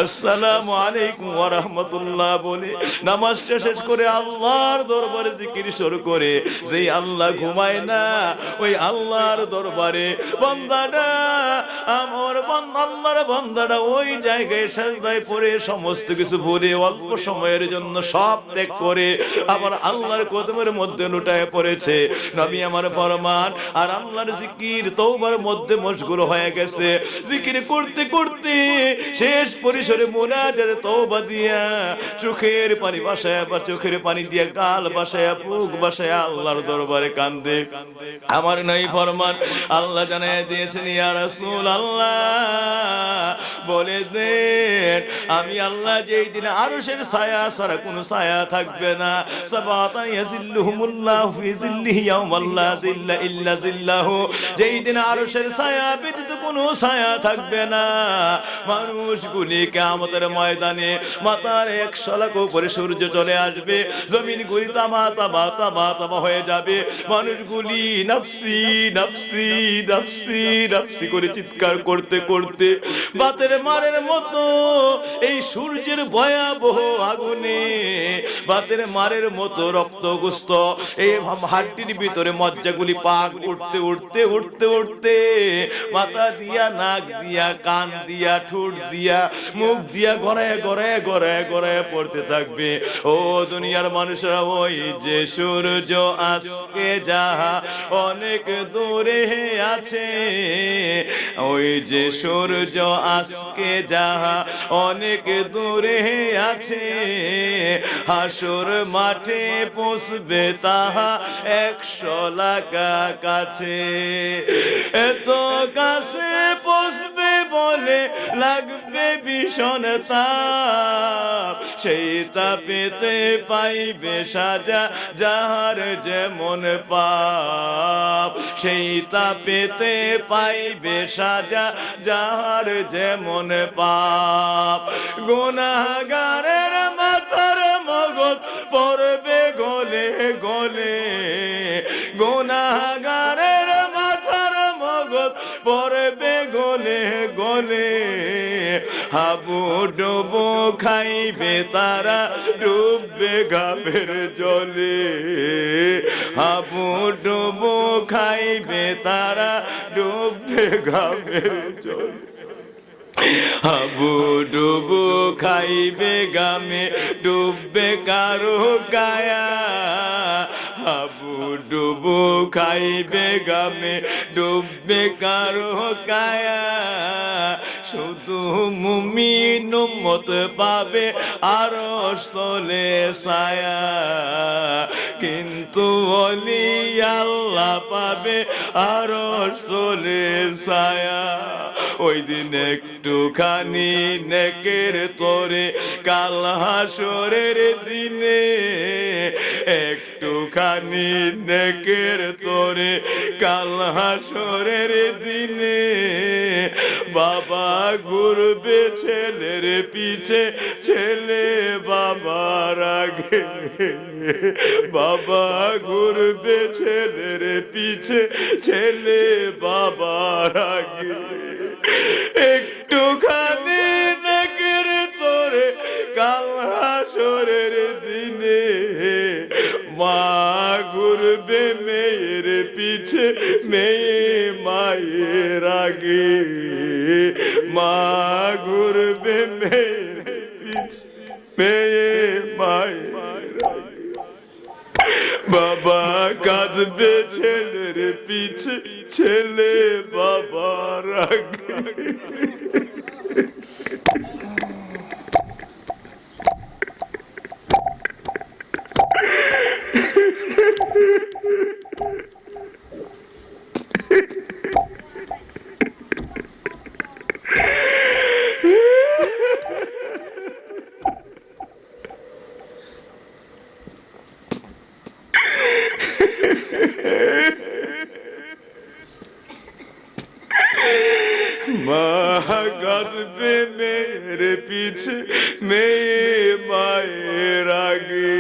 আসসালামু আলাইকুম ওয়া রাহমাতুল্লাহ বলে নামাজটা শেষ করে আল্লাহর দরবারে জিকির শুরু করে, যেই আল্লাহ ঘুমায় না ওই আল্লাহর দরবারে বান্দাটা, আমার আল্লাহর বান্দাটা ওই জায়গায় সাজদায় পড়ে সমস্ত কিছু ভুলে অল্প সময়ের জন্য সব ত্যাগ করে আমার আল্লাহর কদমের মধ্যে লুটায় পড়েছে। নবী আমার ফরমান আর আল্লাহর জিকির তওবার মধ্যে মশগুল হয়ে গেছে, জিকির করতে করতে শেষ পরিসরে মুনাজাতে তওবা দিয়া চোখের পানি বাসায় বা চোখের পানি দিয়া গাল বাসায় বুক বাসায় আল্লাহর দরবারে কান্দে। আমার নবী ফরমান আল্লাহ জানায় দিয়েছেন, ইয়া রাসূলুল্লাহ বলে দেন আমি আল্লাহ যেই দিন আরশের ছায়া ছাড়া কোনো ছায়া থাকবে না, সাবাতা ইয়াজিল্লুহুমুল্লাহু ফি জিল্লিহি ইয়াওমাল লা জিল্লা ইল্লা জিল্লাহু, যেই দিন আরশের ছায়া ব্যতীত কোনো ছায়া থাকবে না, মানুষগুলি কিয়ামতের ময়দানে মাথার এক শলাক উপরে সূর্য চলে আসবে, জমিনগুলি তামা তামা তামা তামা হয়ে যাবে, মানুষগুলি নফসি নফসি নফসি নফসি করে চিৎকার করতে করতে বাতের মারের মতো এই সূর্যের ভয়াবহ আগুনে বাতের মারের মতো রক্তগুস্ত এই হাড্ডির ভিতরে মজ্জাগুলি পাক উঠতে উঠতে উঠতে উঠতে মাথা দিয়া নাক দিয়া কান দিয়া ঠোঁট দিয়া মুখ দিয়া গড়ায় গড়ায় গড়ায় গড়ায় পড়তে থাকবে। ও দুনিয়ার মানুষরা, ওই যে সূর্য আজকে যাহা অনেক দূরে আছে, ওই যে সূর্য আজকে যাহা অনেক দূরে আছে, হাসর মাঠে পৌঁছবে তাহা 100 লাখা কাছে, এত কাছে পৌঁছবে বলে লাগবে ভীষণ তাপ, সেই তাপেতে পাইবে সাজা যাহার যেমন পাপ, সেই তাপেতে পাইবে সাজা যাহার যেমন পাপ, গুনাহগারের মাথার মগজ পড়বে গলে গলে, গুনাহগারের মাথার মগজ পড়বে গলে গলে, হাবু ডুবু খাইবে তারা ডুববে ঘামের জলে, হাবু ডুবু খাইবে তারা ডুববে ঘামের জলে, হাবু ডুবু খাইবে গামে ডুববে কারো গায়া, হাবু ডুবু খাইবে গামে ডুববে কারো গায়া, শুধু মুমিন উম্মত পাবে আরশ তলে ছায়া, কিন্তু ওলি আল্লাহ পাবে আরশ তলে ছায়া। ওই দিন একটুখানি নেকের তোরে কাল হাসরের দিনে, একটুখানি নেকের তোরে কাল হাসরের দিনে, বাবা ঘুরবে ছেলের পিছে, ছেলে বাবার আগে, বাবা ঘুরবে ছেলের পিছে, ছেলে বাবার আগে। একটুখানি নেকের তোরে কাল হাসরের দিনে, মা ঘুরবে মেয়ের পিছে, মেয়ে মায়ের আগে, মা ঘুরবে মেয়ের পিছে, মেয়ে মায়ের আগে। বাবা কাঁদবে ছেলের পিছে, ছেলে বাবার আগে। মা কাঁদবে মেয়ের পিছে, মেয়ে মায়ের আগে,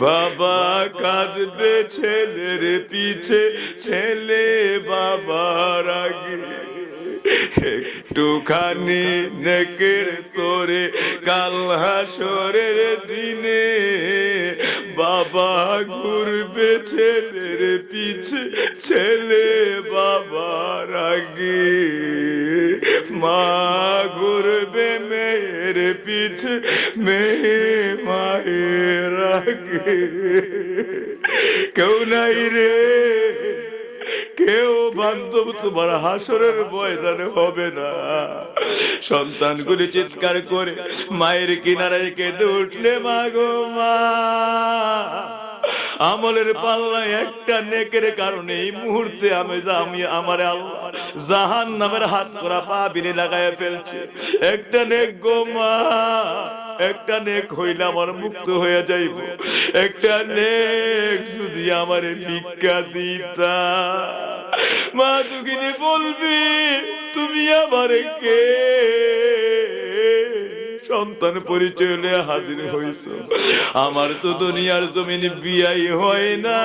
বাবা কাঁদবে ছেলের পিছে, ছেলে বাবার আগে। একটুখানি নেকের তোরে কাল হাসরের দিনে, বাবা ঘুরবে ছেলের পিছে, ছেলে বাবার আগে, মা ঘুরবে মেয়ের পিছে, মেয়ে মায়ের আগে। কেউ নাই রে, কেউ বান্ধব তোমার হাসরের ময়দানে হবে না। সন্তানগুলি চিৎকার করে মায়ের কিনারায় কেঁদে উঠলে, মা গো মা, আমলের পাল্লায় একটা নেকের কারণে এই মুহূর্তে আমি আমার আল্লাহ জাহান্নামের হাত করা পা বিনে লাগায় ফেলছে। একটা নেক গো মা, একটা নেক হইলে আমার মুক্ত হয়ে যাইব, একটা নেক যদি আমার ভিক্ষা দিতা। মা দুঃখিনী বলবি, তুমি আমার কে? সন্তান পরিচয় নিয়ে হাজির হইছ। আমার তো দুনিয়ার জমিন বিয়াই হয় না,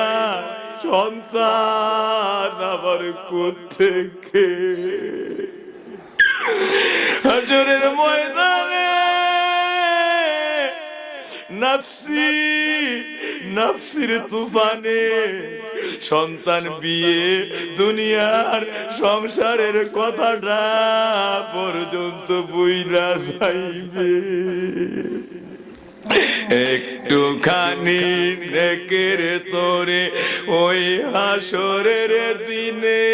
সন্তান আবার কোত্থেকে? হাজরের ময়দানে নাফসি নাফসির তুফানে সন্তান বিয়ে দুনিয়ার সংসারের কথাটা পর্যন্ত বুইলা যাইবে। একটুখানি নেকের তোরে ওই হাসরের দিনে,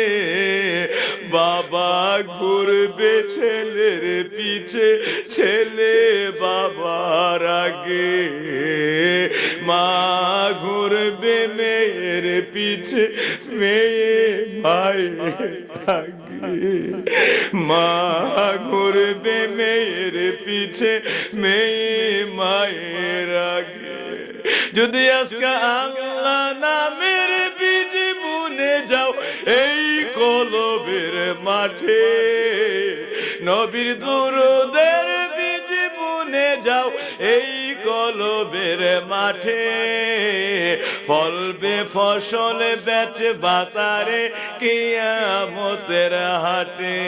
বাবা ঘুরবে ছেলের পিছে, ছেলে বাবার আগে, মা ঘুরবে মেয়ের পিছে, মেয়ে মায়ের আগে, মা ঘুরবে মেয়ের পিছে, মেয়ে মায়ের আগে। যদি আজকে আল্লাহ নামের বীজ বুনে যাও এই কলবের মাঠে, নবীর দুরূদের বীজ বুনে যাও এই কলবের মাঠে, ফলবে ফসল বেচে বাজারে কিয়ামতের হাটে,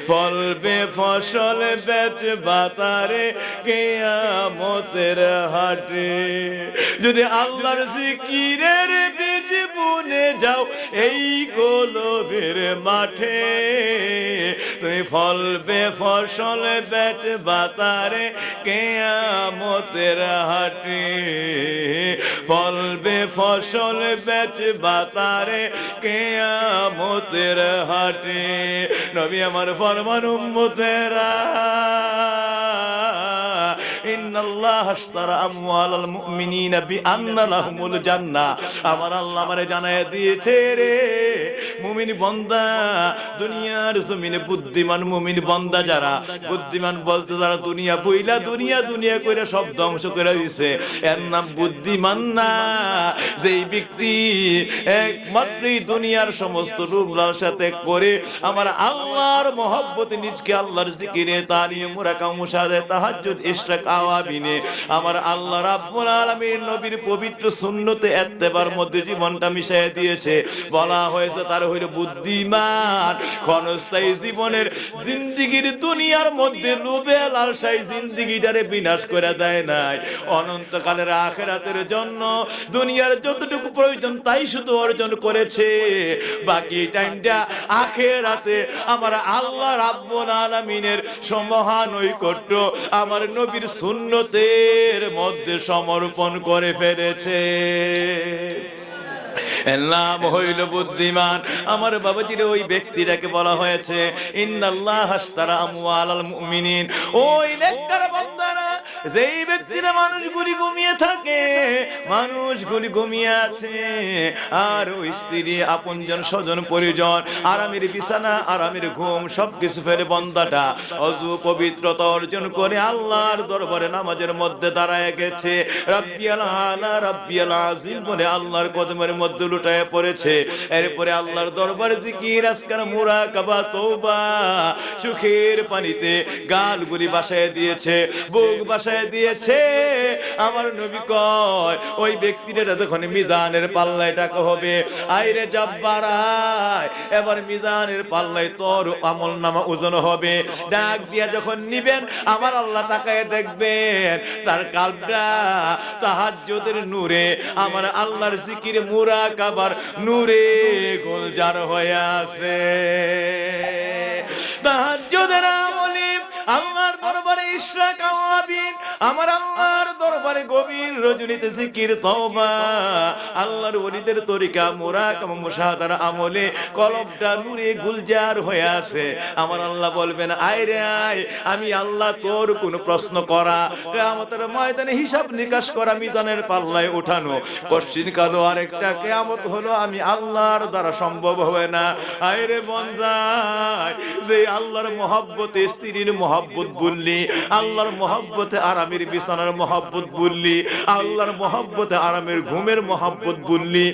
ফলবে ফসল বেচে বাজারে কিয়ামতের হাটে। যদি আল্লাহর জিকিরের বীজ বুনে যাও এই কলবের মাঠে, তুমি ফলবে ফসল বেচে বাজারে কিয়ামতের হাটে, ফলবে ফসল বেচে বাজারে কিয়ামতের হাটে। নবী আমার ফরমান উম্মতেরা ইন্নাল্লাহ আশতারা আমওয়ালাল মুমিনিনা বিআন্না লাহুমুল জান্নাহ। আমার আল্লাহ আমারে জানায় দিয়েছে রে মুমিন বান্দা, দুনিয়ার জমিনে বুদ্ধিমান মুমিন বান্দা যারা, বুদ্ধিমান বলতে যারা দুনিয়া বইলা দুনিয়া দুনিয়া কইরা সব ধ্বংস করে দিয়েছে, এর নাম বুদ্ধিমান না। যেই ব্যক্তি একমাত্র দুনিয়ার সমস্ত রূপ লালসাতে করে আমার আল্লাহর মহব্বতে নিজকে আল্লাহর জিকিরে তালিম মুরাকাম মুশাহাদা তাহাজ্জুদ ইশরাক আওয়াবিনে আমার আল্লাহ রাব্বুল আলামিন নবীর পবিত্র সুন্নতে ইত্তেবার মধ্যে জীবনটা মিশিয়ে দিয়েছে, বলা হয়েছে তার হইল বুদ্ধিমান। ক্ষণস্থায়ী জীবনের জিন্দেগির দুনিয়ার মধ্যে লোভে লালসায় জিন্দেগিটারে বিনাশ করে দেয় নাই, অনন্তকালের আখিরাতের জন্য দুনিয়ার যতটুকু প্রয়োজন তাই শুধু অর্জন করেছে, বাকি টাইমটা আখিরাতে আমার আল্লাহ রাব্বুল আলামিনের মহান ঐকট্য আমার নবীর সুন্নতের মধ্যে সমর্পণ করে ফেলেছে। এর নাম হইল বুদ্ধিমান। আমার বাবাজির ওই ব্যক্তিটাকে বলা হয়েছে ইন্নাল্লাহ আশতারা আমওয়ালাল মুমিনিন। ওই নেককার বান্দারা, যেই ব্যক্তিরা মানুষগুলি ঘুমিয়ে থাকে, মানুষগুলি ঘুমিয়ে আছে, আর ওই স্ত্রী আপনজন স্বজন পরিজন আরামের বিছানা আরামের ঘুম সবকিছু ফেলে বান্দাটা অযু পবিত্রতা অর্জন করে আল্লাহর দরবারে নামাজের মধ্যে দাঁড়ায় গেছে, রাব্বিয়াল আলা রাব্বিয়াল আযীম বলে আল্লাহর কদমের মধ্যে লুটায় পড়েছে। এরপরে আল্লাহর দরবারে জিকির আজকার মুরাকাবা তওবা সুখের পানিতে গালগুলি ভাসায় দিয়েছে, বুক ভাসায় দিয়েছে। আমার নবী কয় ওই ব্যক্তিটা যখন মিজানের পাল্লায় টাকা হবে, আইরে জব্বারায় এবার মিজানের পাল্লায় তোর আমলনামা ওজন হবে, ডাক দিয়া যখন নিবেন আমার আল্লাহ তাকায় দেখবেন তার কলবটা তাহাজ্জুদের নূরে আমার আল্লাহর জিকির মুরাকাবার নূরে গুলজার হয়ে আছে। তাহাজ্জুদের আমলে আল্লাহর দরবারে ইশরাক আওয়াবিন, আমার আল্লাহর দরবারে গভীর রজনীতে জিকির তওবা, আল্লাহর ওলিদের তরিকা মুরাকাবা মুশাহাদার আমলে কলবটা নূরে গুলজার হয়ে আছে। আমার আল্লাহ বলবেন আয় রে আয়, আমি আল্লাহ তোর কোন প্রশ্ন করা, কিয়ামতের ময়দানে হিসাব নিকাশ করা, মিজানের পাল্লায় ওঠানো, কঠিন কালো আরেকটা কিয়ামত হলো আমি আল্লাহর দ্বারা সম্ভব হবে না। আয় রে বান্দা, যে আল্লাহর মহব্বতে স্ত্রীর মহব্বত বললি, আল্লাহর মহব্বতে আরামের বিছানার মহব্বত বললি, আল্লাহর মহব্বতে আরামের ঘুমের মহব্বত বললি,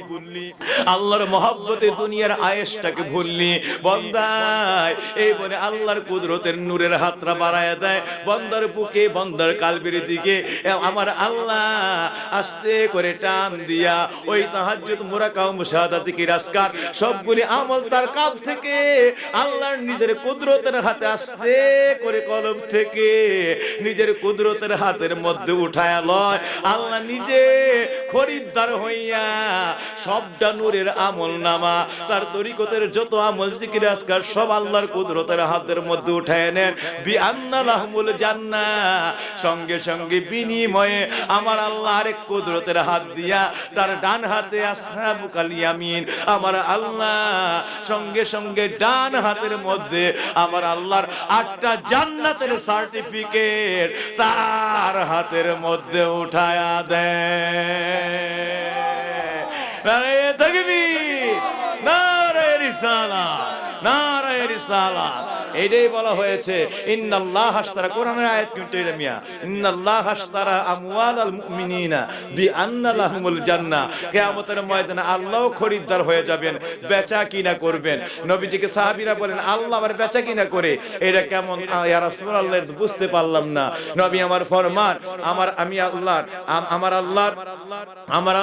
আল্লাহর মহব্বতে দুনিয়ার আয়েশটাকে ভুললি, বান্দায় এই বলে আল্লাহর কুদরতের নূরের হাতটা বাড়ায় দেয় বান্দার বুকে, বান্দার কালবের দিকে আমার আল্লাহ আস্তে করে টান দিয়া ওই তাহাজ্জুদ মুরাকাবা মুশাহাদা জিকির আজকার সবগুলি আমল তার কাল থেকে আল্লাহর নিজের কুদরতের হাতে আস্তে করে কলব থেকে নিজের কুদরতের হাতের মধ্যে উঠায়া লয়, আল্লাহ নিজে খরিদ্দার হইয়া সবটা নূরের আমল নামা তার তরিকতের যত আমল জিকির আজকার সব আল্লাহর কুদরতের হাতের মধ্যে উঠায় নেন। বিআন্না লাহুমুল জান্নাহ, সঙ্গে সঙ্গে বিনিময়ে আমার আল্লাহ আরেক কুদরতের হাত দিয়া তার ডান হাতে আসহাবুল ইয়ামিন, আমার আল্লাহ সঙ্গে সঙ্গে ডান হাতের মধ্যে আমার আল্লাহর 8টা জান্নাতের সার্টিফিকেট তার হাতের মধ্যে উঠায়া দেয়। নারে তাকবীর, নারে রিসালাত, নারে রিসালাত। এইটাই বলা হয়েছে ইন্নাল্লাহ আশতারা, কোরআনের আয়াত কিন্তু এটা মিয়া, ইন্নাল্লাহ আশতারা আমওয়ালাল মুমিনিনা বিআন্না লাহুমুল জান্নাহ। কিয়ামতের ময়দানে আল্লাহ খরিদ্দার হয়ে যাবেন, বেচা কিনা করবেন। নবীজিকে সাহাবীরা বলেন আল্লাহ আবার বেচা কিনা করে, এটা কেমন ইয়া রাসূলুল্লাহ, বুঝতে পারলাম না। নবী আমার ফরমান আমার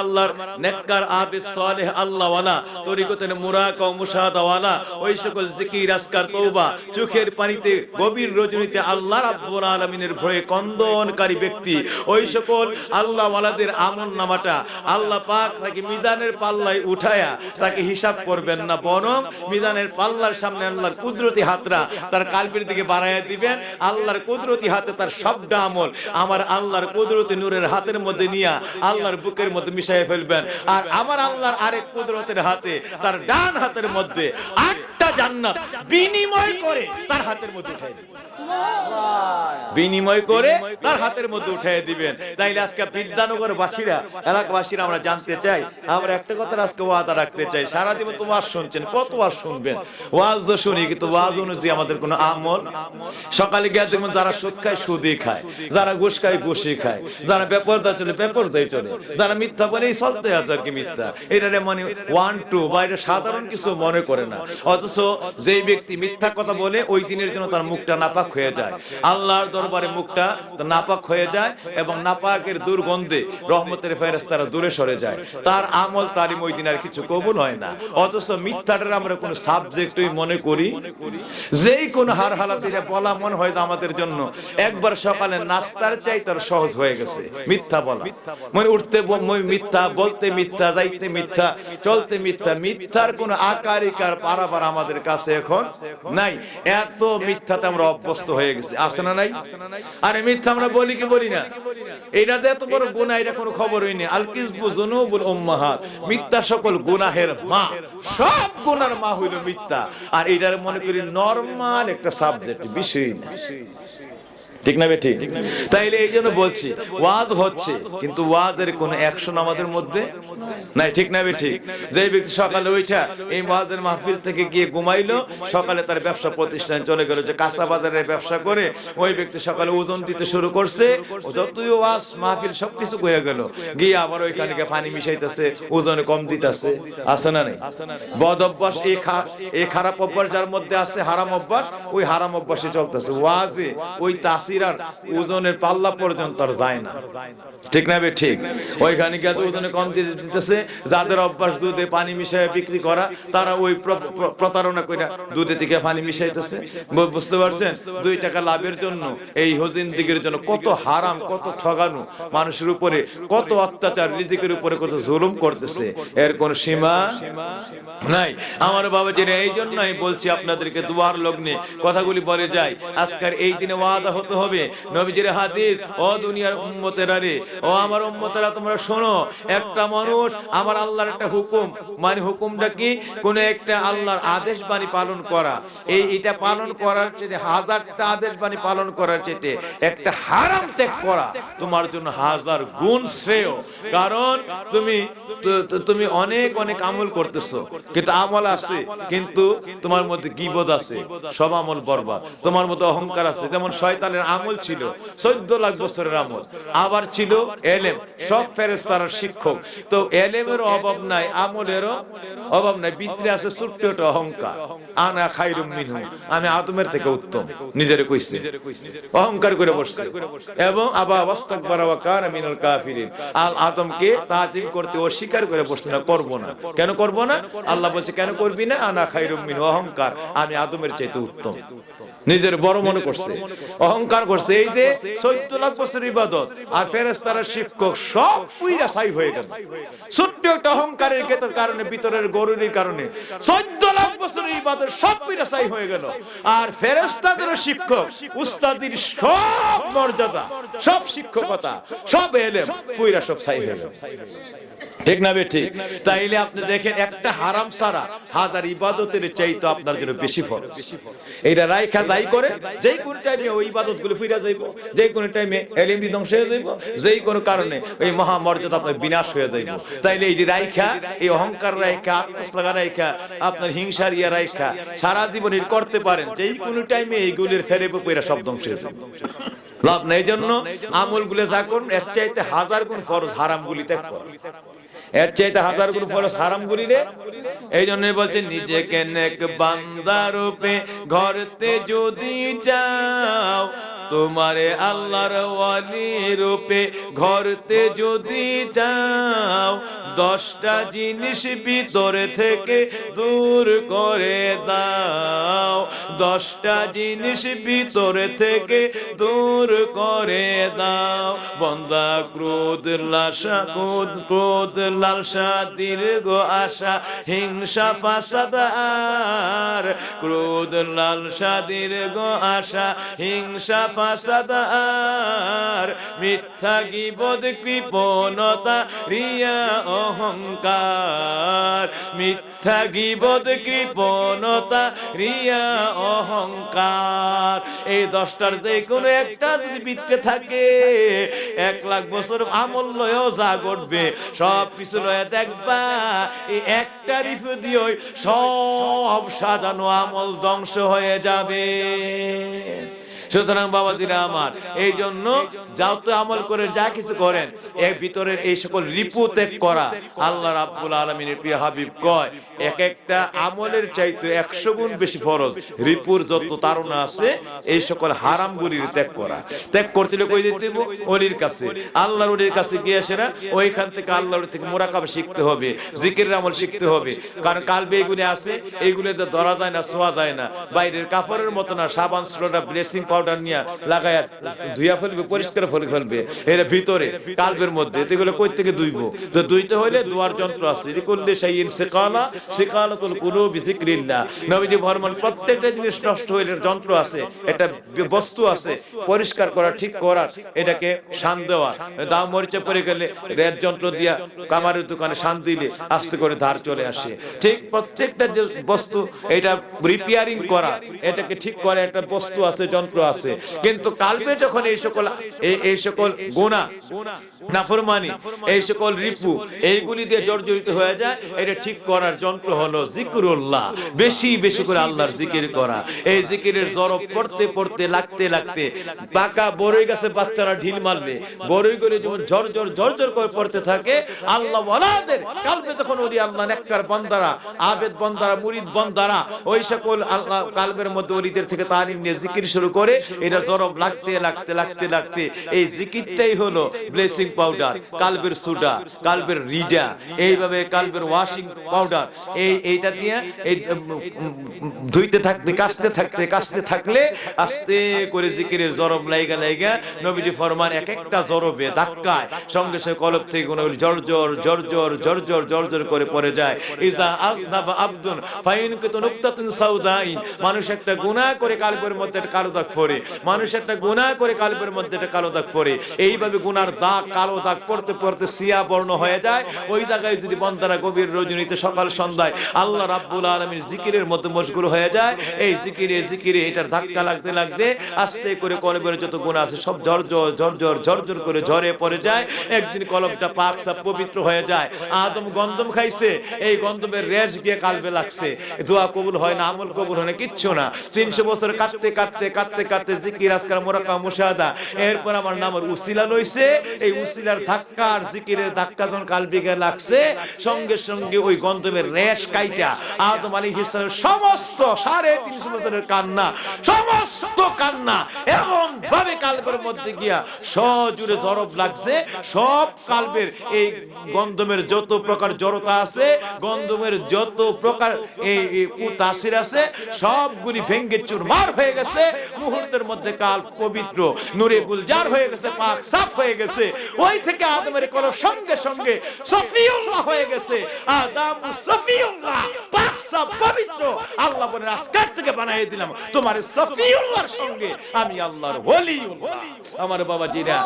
আল্লাহর নেককার আবিদ সালেহ আল্লাহওয়ালা তরিকতের মুরাকাবা মুশাহাদা ওয়ালা ওই সকল জিকির আজকার তওবা চোখের পানিতে গভীর রজনীতে আল্লাহ রাব্বুল আলামিনের ভয়ে কন্দনকারী ব্যক্তি, ওই সকল আল্লাহ ওয়ালাদের আমল নামাটা আল্লাহ পাক তাকে মিজানের পাল্লায় উঠায়া তাকে হিসাব করবেন না, বরং মিজানের পাল্লার সামনে আল্লাহর কুদরতি হাতরা তার কলবের দিকে বাড়ায়া দিবেন। আল্লাহর কুদরতি হাতে তার সবটা আমল আমার আল্লাহর কুদরতি নূরের হাতের মধ্যে নিয়া আল্লাহর বুকের মধ্যে মিশাইয়া ফেলবেন। আর আমার আল্লাহর আরেক কুদরতের হাতে তার ডান হাতের মধ্যে 8টা জান্নাত বিনিময় করে তার হাতের মধ্যে উঠাই দিবেন, বিনিময় করে তার হাতের মধ্যে উঠাই দিবেন। তাইলে আজকে বিদ্যানগরবাসীরা, এলাকাবাসীরা আমরা জানতে চাই, আমরা একটা কথা আজকে ওয়াদা রাখতে চাই। সারাদিন তো ওয়াজ শুনছেন, কত ওয়াজ শুনবেন? ওয়াজ তো শুনি, কিন্তু ওয়াজ অনুযায়ী আমাদের কোনো আমল। সকালে গিয়ে যেমন যারা সুদ খায় সুদই খায়, যারা ঘুষ খায় ঘুষই খায়, যারা বেপরদা চলে বেপরদাই চলে, যারা মিথ্যা বলেই চলতে আছে আর কি মিথ্যা, এটা মানে ওয়ান টু বা এটা সাধারণ কিছু মনে করে না। অথচ যেই ব্যক্তি মিথ্যা কথা বলে ওই দিনের জন্য তার মুখটা নাপাক হয়ে যায়, আল্লাহর দরবারে মুখটা নাপাক হয়ে যায় এবং নাপাকের দুর্গন্ধে রহমতের ফেরেশতারা দূরে সরে যায়, তার আমল তালিম ওই দিন আর কিছু কবুল হয় না। অথচ মিথ্যাটার আমরা কোনো সাবজেক্টই মনে করি, যেই কোন হার হালাতে বলা মনে হয় আমাদের জন্য একবার সকালে নাস্তার চাই তার সহজ হয়ে গেছে মিথ্যা বলা। মানে উঠতে মিথ্যা, বলতে মিথ্যা, যাইতে মিথ্যা, চলতে মিথ্যা। মিথ্যার কোন আকারিকার পারাবার আমাদের কাছে এখন নাই, এত মিথ্যাতে আমরা অভ্যস্ত হয়ে গেছি, আছে না নাই? আরে মিথ্যা আমরা বলি কি বলি না? এটা যে এত বড় গুনাহ, এটা কোনো খবরই নেই। আল কিযবু যুনুবুল উম্মাহাত, মিথ্যা সকল গুনাহের মা, সব গুনার মা হইল মিথ্যা। আর এটার মনে করি নরমাল একটা সাবজেক্ট, বিষয় না, ঠিক না বেঠিক? তাইলে এই জন্য বলছি ওয়াজ হচ্ছে, কিন্তু ওয়াজের কোন অ্যাকশন আমাদের মধ্যে নাই, ঠিক না বেঠিক? যে ব্যক্তি সকালে উঠা এই ওয়াজের মাহফিল থেকে গিয়ে ঘুমাইলো, সকালে তার ব্যবসা প্রতিষ্ঠান চলে গেল, যে কাঁচা বাজারে ব্যবসা করে ওই ব্যক্তি সকালে ওজন দিতে শুরু করছে, যতই ওয়াজ মাহফিল সবকিছু হয়ে গেল, গিয়ে আবার ওইখানে গিয়ে পানি মিশাইতেছে, ওজনে কম দিতেছে, আছে না নাই? বদ অভ্যাস, এই খারাপ অভ্যাস যার মধ্যে আছে, হারাম অভ্যাস, ওই হারাম অভ্যাসে চলতেছে। ওয়াজে ওই তাসির ওজনের পাল্লা পর্যন্ত আর যায় না, ঠিক না বে ঠিক? ওইখানে গিয়ে ওজনে কম দিতেছে। যাদের অভ্যাস দুধে পানি মিশিয়ে বিক্রি করা, তারা ওই প্রতারণা করে দুধে থেকে পানি মিশাইতেছে, বুঝতে পারছেন? 2 টাকা লাভের জন্য এই হজিন দিকের জন্য কত হারাম, কত ঠগানো মানুষের উপরে, কত অত্যাচার, রিজিকের উপরে কত জুলুম করতেছে, এর কোন সীমা নাই। আমার বাবা জেনে এই জন্যই বলছি আপনাদেরকে, দুয়ার লগ্নে কথাগুলি বলে যায়। আজকের এই দিনে ওয়াদা হতে হবে, নবীজির হাদিস, ও দুনিয়ার উম্মতেরা রে, ও আমার উম্মতেরা তোমরা শোনো, একটা মানুষ আমার আল্লাহর একটা হুকুম, মানে হুকুমটা কি? কোন একটা আল্লাহর আদেশ বাণী পালন করা, এইটা পালন করার চেয়ে 1000টা আদেশ বাণী পালন করার চেয়ে একটা হারাম ত্যাগ করা তোমার জন্য 1000 গুণ শ্রেয়। কারণ তুমি অনেক অনেক আমল করতেছো, কিন্তু আমল আছে, কিন্তু তোমার মধ্যে গীবত আছে, সব আমল বরবাদ। তোমার মধ্যে অহংকার আছে, যেমন শয়তানের আমল ছিল 14 লাখ বছরের আমল, আবার ছিল এলেম, সব ফেরেশতার শিক্ষক। তো এলেমের অভাব নাই, আমলেরও অভাব নাই, ভিতরে আছে ছোট্ট একটা অহংকার, আনা খায়রুম মিনহু, আমি আদমের থেকে উত্তম, নিজেরে কইছে, অহংকার করে বসছে। এবং আবা ওয়াস্তাকবারা ওয়া কানা মিনাল কাফিরিন, আল আদমকে তাজিম করতে অস্বীকার করে বসছে না, করব না। কেন করব না? আল্লাহ বলছে কেন করবি না? আনা খায়রুম মিনহু, অহংকার, আমি আদমের চাইতে উত্তম, নিজের বড় মনে করছে, অহংকার করছে। এই যে 14 লাখ বছর ইবাদত আর ফেরেশতারা শিক্ষক সব পুইরা ছাই হয়ে গেছে, ছোট্ট একটা অহংকারের কারণে, ভিতরের গরুরির কারণে 14 লাখ বছর ইবাদত সব পুইরা ছাই হয়ে গেল। আর ফেরেশতাদের শিক্ষক, উস্তাদির সব মর্যাদা, সব শিক্ষকতা, সব এলেম পুইরা সব ছাই হয়ে গেল, ঠিক না বে ঠিক? তাইলে আপনি দেখেন, একটা হারাম ছাড়া 1000 ইবাদতের চাইতে আপনার জন্য বেশি ফরজ। এইটা রাইখা যাই করে, যেই কোন টাইমে ওই ইবাদতগুলো ফিরে যাইব, যেই কোন টাইমে এলেম ধ্বংস হয়ে যাইব, যেই কোন কারণে ওই মহা মর্যাদা আপনার বিনাশ হয়ে যাইব। তাইলে এই যে রাইখা, এই অহংকার রাইখা, আত্মশ্লাঘা রাইখা, আপনার হিংসার ইয়া রাইখা সারা জীবনের করতে পারেন, যেই কোন টাইমে এইগুলির ফেরে পয়রা সব ধ্বংস হয়ে যাবে, লাভ নেই। জন্য আমলগুলো যা করুন, এর চাইতে 1000 গুণ ফরজ হারামগুলি ত্যাগ করুন, এর চাইতে 1000 গুণ ফরজ হারামগুলি রে। এই জন্য বলছে, নিজেকে নেক বান্দা রূপে গড়তে যদি চাও, তোমারে আল্লাহর ওয়ালি রূপে গড়তে যদি চাও, 10টা জিনিস ভিতরে থেকে দূর করে দাও, 10টা জিনিস ভিতরে থেকে দূর করে দাও। বন্দা ক্রোধ লালসা, ক্রোধ লালসা, দীর্ঘ আশা, হিংসা ফাসাদ, আর ক্রোধ লালসা, দীর্ঘ আশা, হিংসা ফাসাদ আর মিথ্যা গীবত কৃপণতা রিয়া অহংকার মিথ্যা গীবত কৃপণতা রিয়া অহংকার এই 10টার যে কোনো একটা যদি ভিতরে থাকে 1,00,000 বছর আমল লয়েও যা ঘটবে সব কিছু লয়ে দেখবা এই একটা রিফু দিয়ে সব সাজানো আমল ধ্বংস হয়ে যাবে। সুতরাং বাবাজিরা আমার এই জন্য যাও তো আমল করে যা কিছু করেন এর ভিতরের এই সকল রিপু ত্যাগ করা আল্লাহ রাব্বুল আলামিনের প্রিয় হাবিব কয় এক একটা আমলের চাইতে 100 গুণ বেশি ফরজ রিপুর যত তাড়না আছে এই সকল হারামগুলির ত্যাগ করা। ত্যাগ করতে কই দিতে ওলির কাছে আল্লাহর ওলির কাছে গিয়ে আসেনা ওইখান থেকে আল্লাহর থেকে মুরাকাবা শিখতে হবে জিকিরের আমল শিখতে হবে কারণ কালবে এগুলি আছে এইগুলিতে ধরা যায় না ছোঁয়া যায় না বাইরের কাপড়ের মতো না সাবান সোডা ব্লেসিং পাউডার নিয়ে লাগায়া ধুইয়া ফেলবে পরিষ্কার ফেলবে এর ভিতরে কালবের মধ্যে এগুলো কই থেকে ধুইবো তো ধুইতে হইলে দোয়ার যন্ত্র আছে লিকুল্লি শাইইন সিকালা সিকালাতুল কুলুবি যিকরিল্লাহ নবীজি ফরমান প্রত্যেকটা জিনিস নষ্ট হইলে যন্ত্র আছে একটা বস্তু আছে পরিষ্কার করা ঠিক করা এটাকে শান দেওয়া দাও মরিচে পড়ে গেলে রেড যন্ত্র দিয়া কামারের দোকানে শান দিলে আস্তে করে ধার চলে আসে ঠিক প্রত্যেকটা যে বস্তু এটা রিপেয়ারিং করা এটাকে ঠিক করা একটা বস্তু আছে যন্ত্র আছে কিন্তু কালবে যখন এই সকল গুনাহ নাফরমানি এই সকল রিপু এইগুলি দিয়ে জর্জরিত হয়ে যায় এটা ঠিক করার যন্ত্র হলো জিকরুল্লাহ বেশি বেশি করে আল্লাহর জিকির করা এই জিকিরের জরব পড়তে পড়তে লাগতে লাগতে পাকা বড়ই গাছে বাচ্চারা ঢিল মারলে বড়ই করে যেমন ঝরঝর করে পড়তে থাকে আল্লাহ ওয়ালাদের কালবে যখন ওলি আল্লাহ নেককার বান্দারা আবেদ বান্দারা মুরিদ বান্দারা ওই সকল আল্লাহ কালবের মধ্যে ওলিদের থেকে তালিম নিয়ে জিকির শুরু করে এটা জরব লাগতে লাগতে লাগতে লাগতে এই জিকিরটাই হলো ব্লেসিং পাউডার কালবের সুডা কালবের রিডা এইভাবে কালবের ওয়াশিং পাউডার এইটা দিয়ে এই ধুইতে থাকতে কাশতে থাকলে আস্তে করে জিকিরের জরব লাইগা নবীজি ফরমান এক একটা জরবে ধাক্কায় সঙ্গে সঙ্গে কলব থেকে কোন জর্জর করে পড়ে যায় ইজা আযনাবা আবদুন ফাইনকাতু নুকতাতুন সাউদাইন মানুষ একটা গুনাহ করে কালবের মধ্যে কালো দাগ পড়ে মানুষ একটা গুনাহ করে কালবের মধ্যে একটা কালো দাগ পড়ে এইভাবে গুনার দাগ কালো দাগ পড়তে পড়তে সিয়া বর্ণ হয়ে যায় ওই জায়গায় যদি বান্দারা গভীর রজনীতে সকাল সন্ধ্যায় আল্লাহ রাব্বুল আলামিন জিকিরের মধ্যে মশগুল হয়ে যায় এই জিকিরে এটার ধাক্কা লাগতে লাগতে আস্তে করে কলবের যত গুনাহ আছে সব জর্জর করে ঝরে পড়ে যায় একদিন কলবটা পাক সাফ পবিত্র হয়ে যায় আদম গন্ধম খাইছে এই গন্ধমের রেশ গিয়ে কালবে লাগছে দোয়া কবুল হয় না আমল কবুল হয় না কিচ্ছু না 300 বছর কাটতে জিকির আজকার মুরাকাবা মুশাহাদা এরপর আমার নামের উসিলা লইছে এই উসিলার ধাক্কার জিকিরের ধাক্কা যখন কালবিকে লাগছে সঙ্গে সঙ্গে ওই গন্ধমের রেশ কাইটা আদম আলাইহিস সালামের সমস্ত 350 বছরের কান্না সমস্ত কান্না এমন ভাবে কালবের মধ্যে গিয়া সজুরে জরব লাগছে সব কালবের এই গন্ধমের যত প্রকার জড়তা আছে গন্ধমের যত প্রকার এই তাসির আছে সবগুলি ভেঙ্গে চুরমার হয়ে গেছে মুহূর্তের মধ্যে কাল পবিত্র নূরে গুলজার হয়ে গেছে পাক সাফ হয়ে গেছে ওই থেকে আদমের কলব সঙ্গে সঙ্গে সফিউল্লাহ হয়ে গেছে আদম সফিউল্লাহ পাক সাফ পবিত্র আল্লাহ বলেন আজকের থেকে বানিয়ে দিলাম তোমার সফিউল্লাহর সঙ্গে আমি আল্লাহর ওলিউল্লাহ আমার বাবাজিরা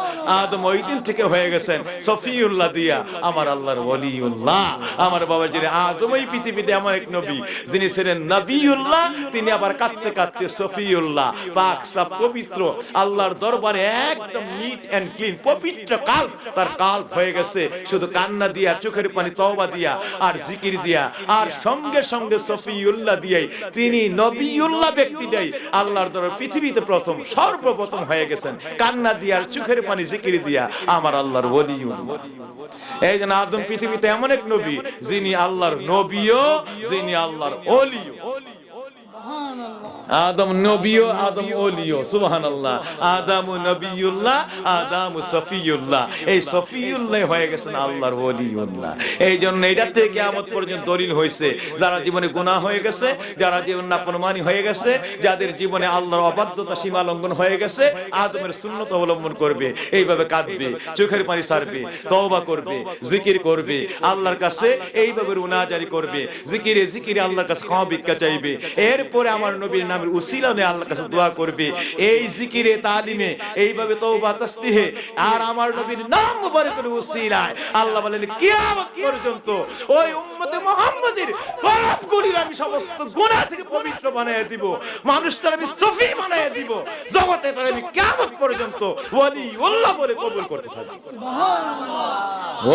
আদম ওই দিন থেকে হয়ে গেছেন সফিউল্লাহ দিয়া আমার আল্লাহর ওলিউল্লাহ আমার বাবাজিরা আদম এই পৃথিবীতে এমন এক নবী যিনি ছিলেন নবিউল্লাহ তিনি আবার কাঁদতে সফিউল্লাহ পাক সাফ পবিত্র আল্লাহর দরবারে একদম নিট এন্ড ক্লিন পবিত্র কাল তার কাল হয়ে গেছে শুধু কান্না দিয়া চোখের পানি তওবা দিয়া আর জিকির দিয়া আর সঙ্গে সঙ্গে সফিউল্লাহ দিয়াই তিনি নবিউল্লাহ ব্যক্তিটাই আল্লাহর দরবারে পৃথিবীতে সর্বপ্রথম হয়ে গেছেন কান্না দিয়া আর চোখের পানি জিকির দিয়া আমার আল্লাহর ওলিউল্লাহ এই যে আদম পৃথিবীতে এমন এক নবী যিনি আল্লাহর নবীও যিনি আল্লাহর ওলিও আদম নবীও আদম ওলিও সুবহানাল্লাহ আদম নবিয়ুল্লাহ আদম সফিউল্লাহ এই সফিউল্লাহ হয়ে গেছেন আল্লাহর ওলিউল্লাহ এই জন্য এটা থেকে কিয়ামত পর্যন্ত দলিল হইছে যারা জীবনে গুনাহ হয়ে গেছে যারা জীবনে নাফরমানি হয়ে গেছে যাদের জীবনে আল্লাহর অবাধ্যতা সীমা লঙ্ঘন হয়ে গেছে আদমের সুন্নাত অবলম্বন করবে এইভাবে কাঁদবে চোখের পানি ছাড়বে তওবা করবে জিকির করবে আল্লাহর কাছে এইভাবে রুনা জারি করবে জিকিরে আল্লাহর কাছে ক্ষমা ভিক্ষা চাইবে এরপরে আমার নবীর নাম নামের উসিলা নিয়ে আল্লাহর কাছে দোয়া করবে। এই জিকিরে তালিমে এইভাবে তওবা তাসবিহে আর আমার নবীর নাম মুবারকের উসিলায় আল্লাহ বলেন কিয়ামত পর্যন্ত ওই উম্মতে মুহাম্মাদের কলবগুলির আমি সমস্ত গুনাহ থেকে পবিত্র বানিয়ে দিব, মানুষটার আমি সফি বানিয়ে দিব, জগতে তার আমি কিয়ামত পর্যন্ত ওলিউল্লাহ বলে কবুল করতে থাকব। সুবহানাল্লাহ,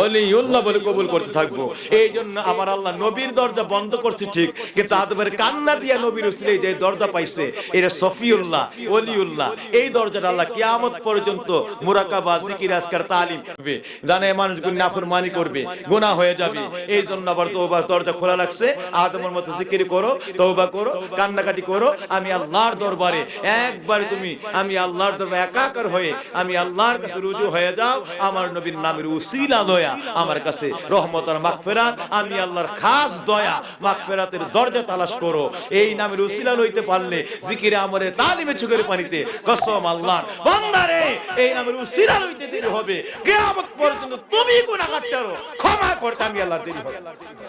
ওলিউল্লাহ বলে কবুল করতে থাকব। এই জন্য আমার আল্লাহ নবীর দরজা বন্ধ করছে ঠিক, কিন্তু আদমের কান্না দিয়া নবীর উসিলায় যে দরজা পাইছে এর সফিউল্লাহ ওলিউল্লাহ, এই দরজাটা আল্লাহ কিয়ামত পর্যন্ত মুরাকাবা জিকির আজকার তালিম হবে। জানে মানুষগুলো নাফরমানি করবে, গুনাহ হয়ে যাবে, এই জন্য আবার তওবা দরজা খোলা রাখছে। আদমের মতো জিকির করো, তওবা করো, কান্নাকাটি করো, আমি আল্লাহর দরবারে একবার তুমি আমি আল্লাহর দরবারে একাকার হয়ে আমি আল্লাহর কাছে রুজু হয়ে যাও। আমার নবীর নামের উসিলা লয়া আমার কাছে রহমত আর মাগফিরাত, আমি আল্লাহর খাস দয়া মাগফিরাতের দরজা তালাশ করো। এই নামের উসিলা লইতে পারলে জিকিরে আমলে তালিমে চোখের পানিতে কসম আল্লাহ বান্দারে এই নামের উসিলা লইতে দেরি হবে, কিয়ামত পর্যন্ত তুমি গুনাহগারটারও ক্ষমা করতে আমি আল্লাহর দেরি হবে।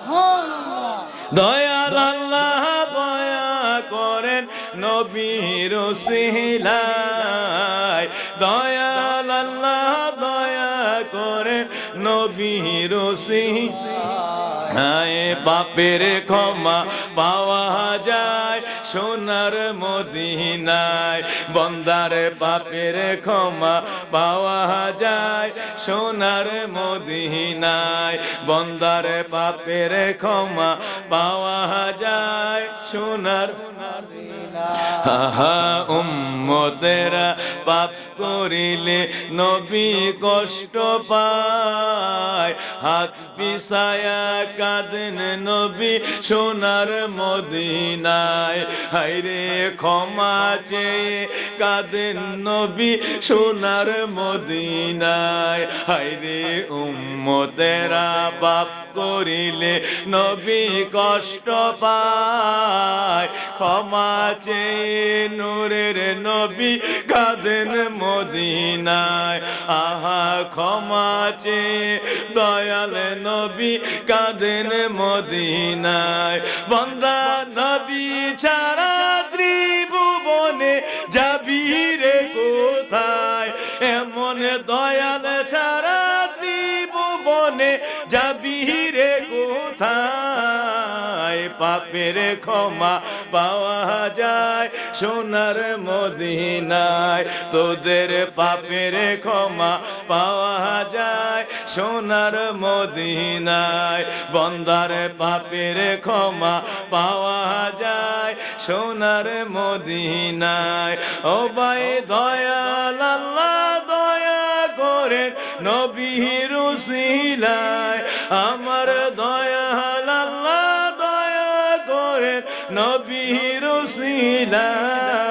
সুবহানাল্লাহ, দয়াল আল্লাহ দয়া করেন নবীর উসিলায়, দয়াল আল্লাহ দয়া করেন নবীর উসিলায়, পাপের ক্ষমা পাওয়া যায় সোনার মদিনায়, বন্দার পাপের ক্ষমা পাওয়া যায় সোনার মদিনায়, বন্দার পাপের ক্ষমা পাওয়া যায় সোনার আহা উম্মতেরা পাপ করিলে নবী কষ্ট পায়, হাত পিছায়া কাঁদেন নবী সোনার মদিনায়, হায়রে ক্ষমা চেয়ে কাঁদেন নবী সোনার মদিনায়, হায়রে উম্মতেরা পাপ করিলে নবী কষ্ট পায়, ক্ষমা চেয়ে নূরের নবী কাঁদেন মদিনায়, আহা ক্ষমা চেয়ে দয়াল নবী কাঁদেন মদিনায়, বান্দা নবী ছাড়া ত্রিভুবনে যাবি রে কোথায়, এমন দয়াল ছাড়া ত্রিভুবনে যাবি রে কোথায়, পাপের ক্ষমা পাওয়া যায় সোনার মদিনায়, তোদের পাপের ক্ষমা পাওয়া যায় সোনার মদিনায়, বন্দার পাপের ক্ষমা পাওয়া যায় সোনার মদিনায়, ও ভাই দয়াল আল্লাহ দয়া করেন নবীর উসিলায়, আমার দয়াল আল্লাহ দয়া করেন নবীর উসিলায়,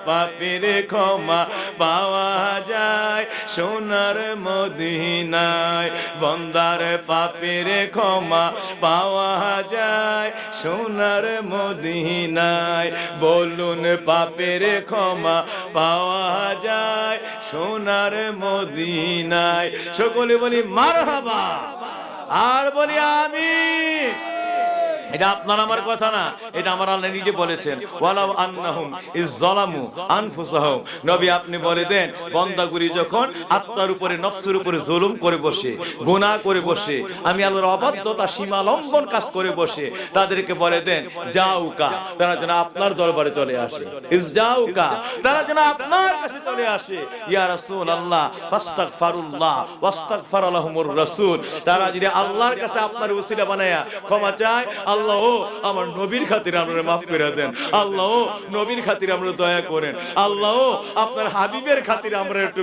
পাপের ক্ষমা পাওয়া যায় সোনার মদিনায়, বন্দার পাপের ক্ষমা পাওয়া যায় সোনার মদিনায়, বলুন পাপের ক্ষমা পাওয়া যায় সোনার মদিনায়, সকলে বলি মারহাবা আর বলি আমিন। এটা আপনার আমার কথা না, এটা আমার আল্লাহ নিজে বলেছেন, ওয়ালাউ আন্নাহুম ইযলামু আনফুসাহুম, নবী আপনি বলে দেন বান্দাগুলি যখন আত্মার উপরে নফসের উপরে জুলুম করে বসে, গুনাহ করে বসে, আমি আল্লাহর অবাধ্যতা সীমা লঙ্ঘন কাজ করে বসে, তাদেরকে বলে দেন যাউকা, তারা যেন আপনার দরবারে চলে আসে, ইসজাউকা, তারা যেন আপনার কাছে চলে আসে, ইয়া রাসূলুল্লাহ ফাস্তাগফিরুল্লাহ ওয়াস্তাগফার লাহুমুর রাসূল, তারা যদি আল্লাহর কাছে আপনার ওসিলা বানায়া ক্ষমা চায়, আল্লাহ আমার নবীর খাতিরে আমরা মাফ করে দেন, আল্লাহ নবীর খাতিরে আমরা দয়া করেন, আল্লাহ আপনার হাবিবের খাতিরে আমরা একটু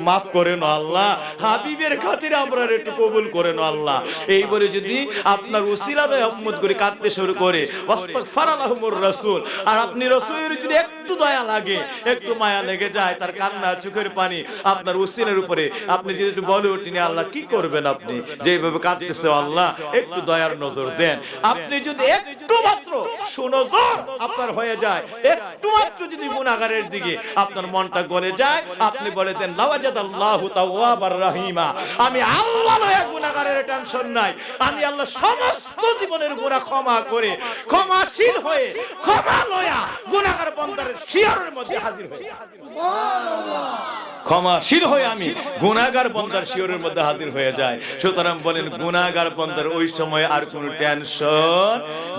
মাফ করেন, আল্লাহ হাবিবের খাতিরে আমরা একটু কবুল করেন আল্লাহ, এই বলে যদি আপনার উসিলা দয়া উম্মত করে কাঁদতে শুরু করে ওয়াস্তাগফার লাহুমুর রাসূল, আর আপনি রাসূলের যদি একটু দয়া লাগে, একটু মায়া লেগে যায়, তার কান্না চোখের পানি আপনার উসিলার উপরে আপনি যদি একটু বলে উঠিনি আল্লাহ কি করবেন, আপনি যেভাবে কাঁদতেছে আল্লাহ একটু দয়ার নজর দেন। আপনি যদি একটু মাত্র সুনজর আপনার হয়ে যায়, একটু মাত্র যদি গুনাহগারের দিকে আপনার মনটা গলে যায়, আপনি বলে দেন লাওয়াজাদাল্লাহু তাওয়াবার রাহিমা, আমি আল্লাহ লয়া গুনাহগারের টেনশন নাই, আমি আল্লাহ সমস্ত জীবনের গুনাহ ক্ষমা করে ক্ষমাশীল হয়ে ক্ষমা লয়া গুনাহগার বান্দার শিয়রের মধ্যে হাজির হয়ে সুবহানাল্লাহ, ক্ষমাশীল হয়ে আমি গুনাহগার বান্দার শিয়রের মধ্যে হাজির হয়ে যায়। সুতরাং বলেন গুনাহগার বান্দার ওই সময় আর কোনো টেনশন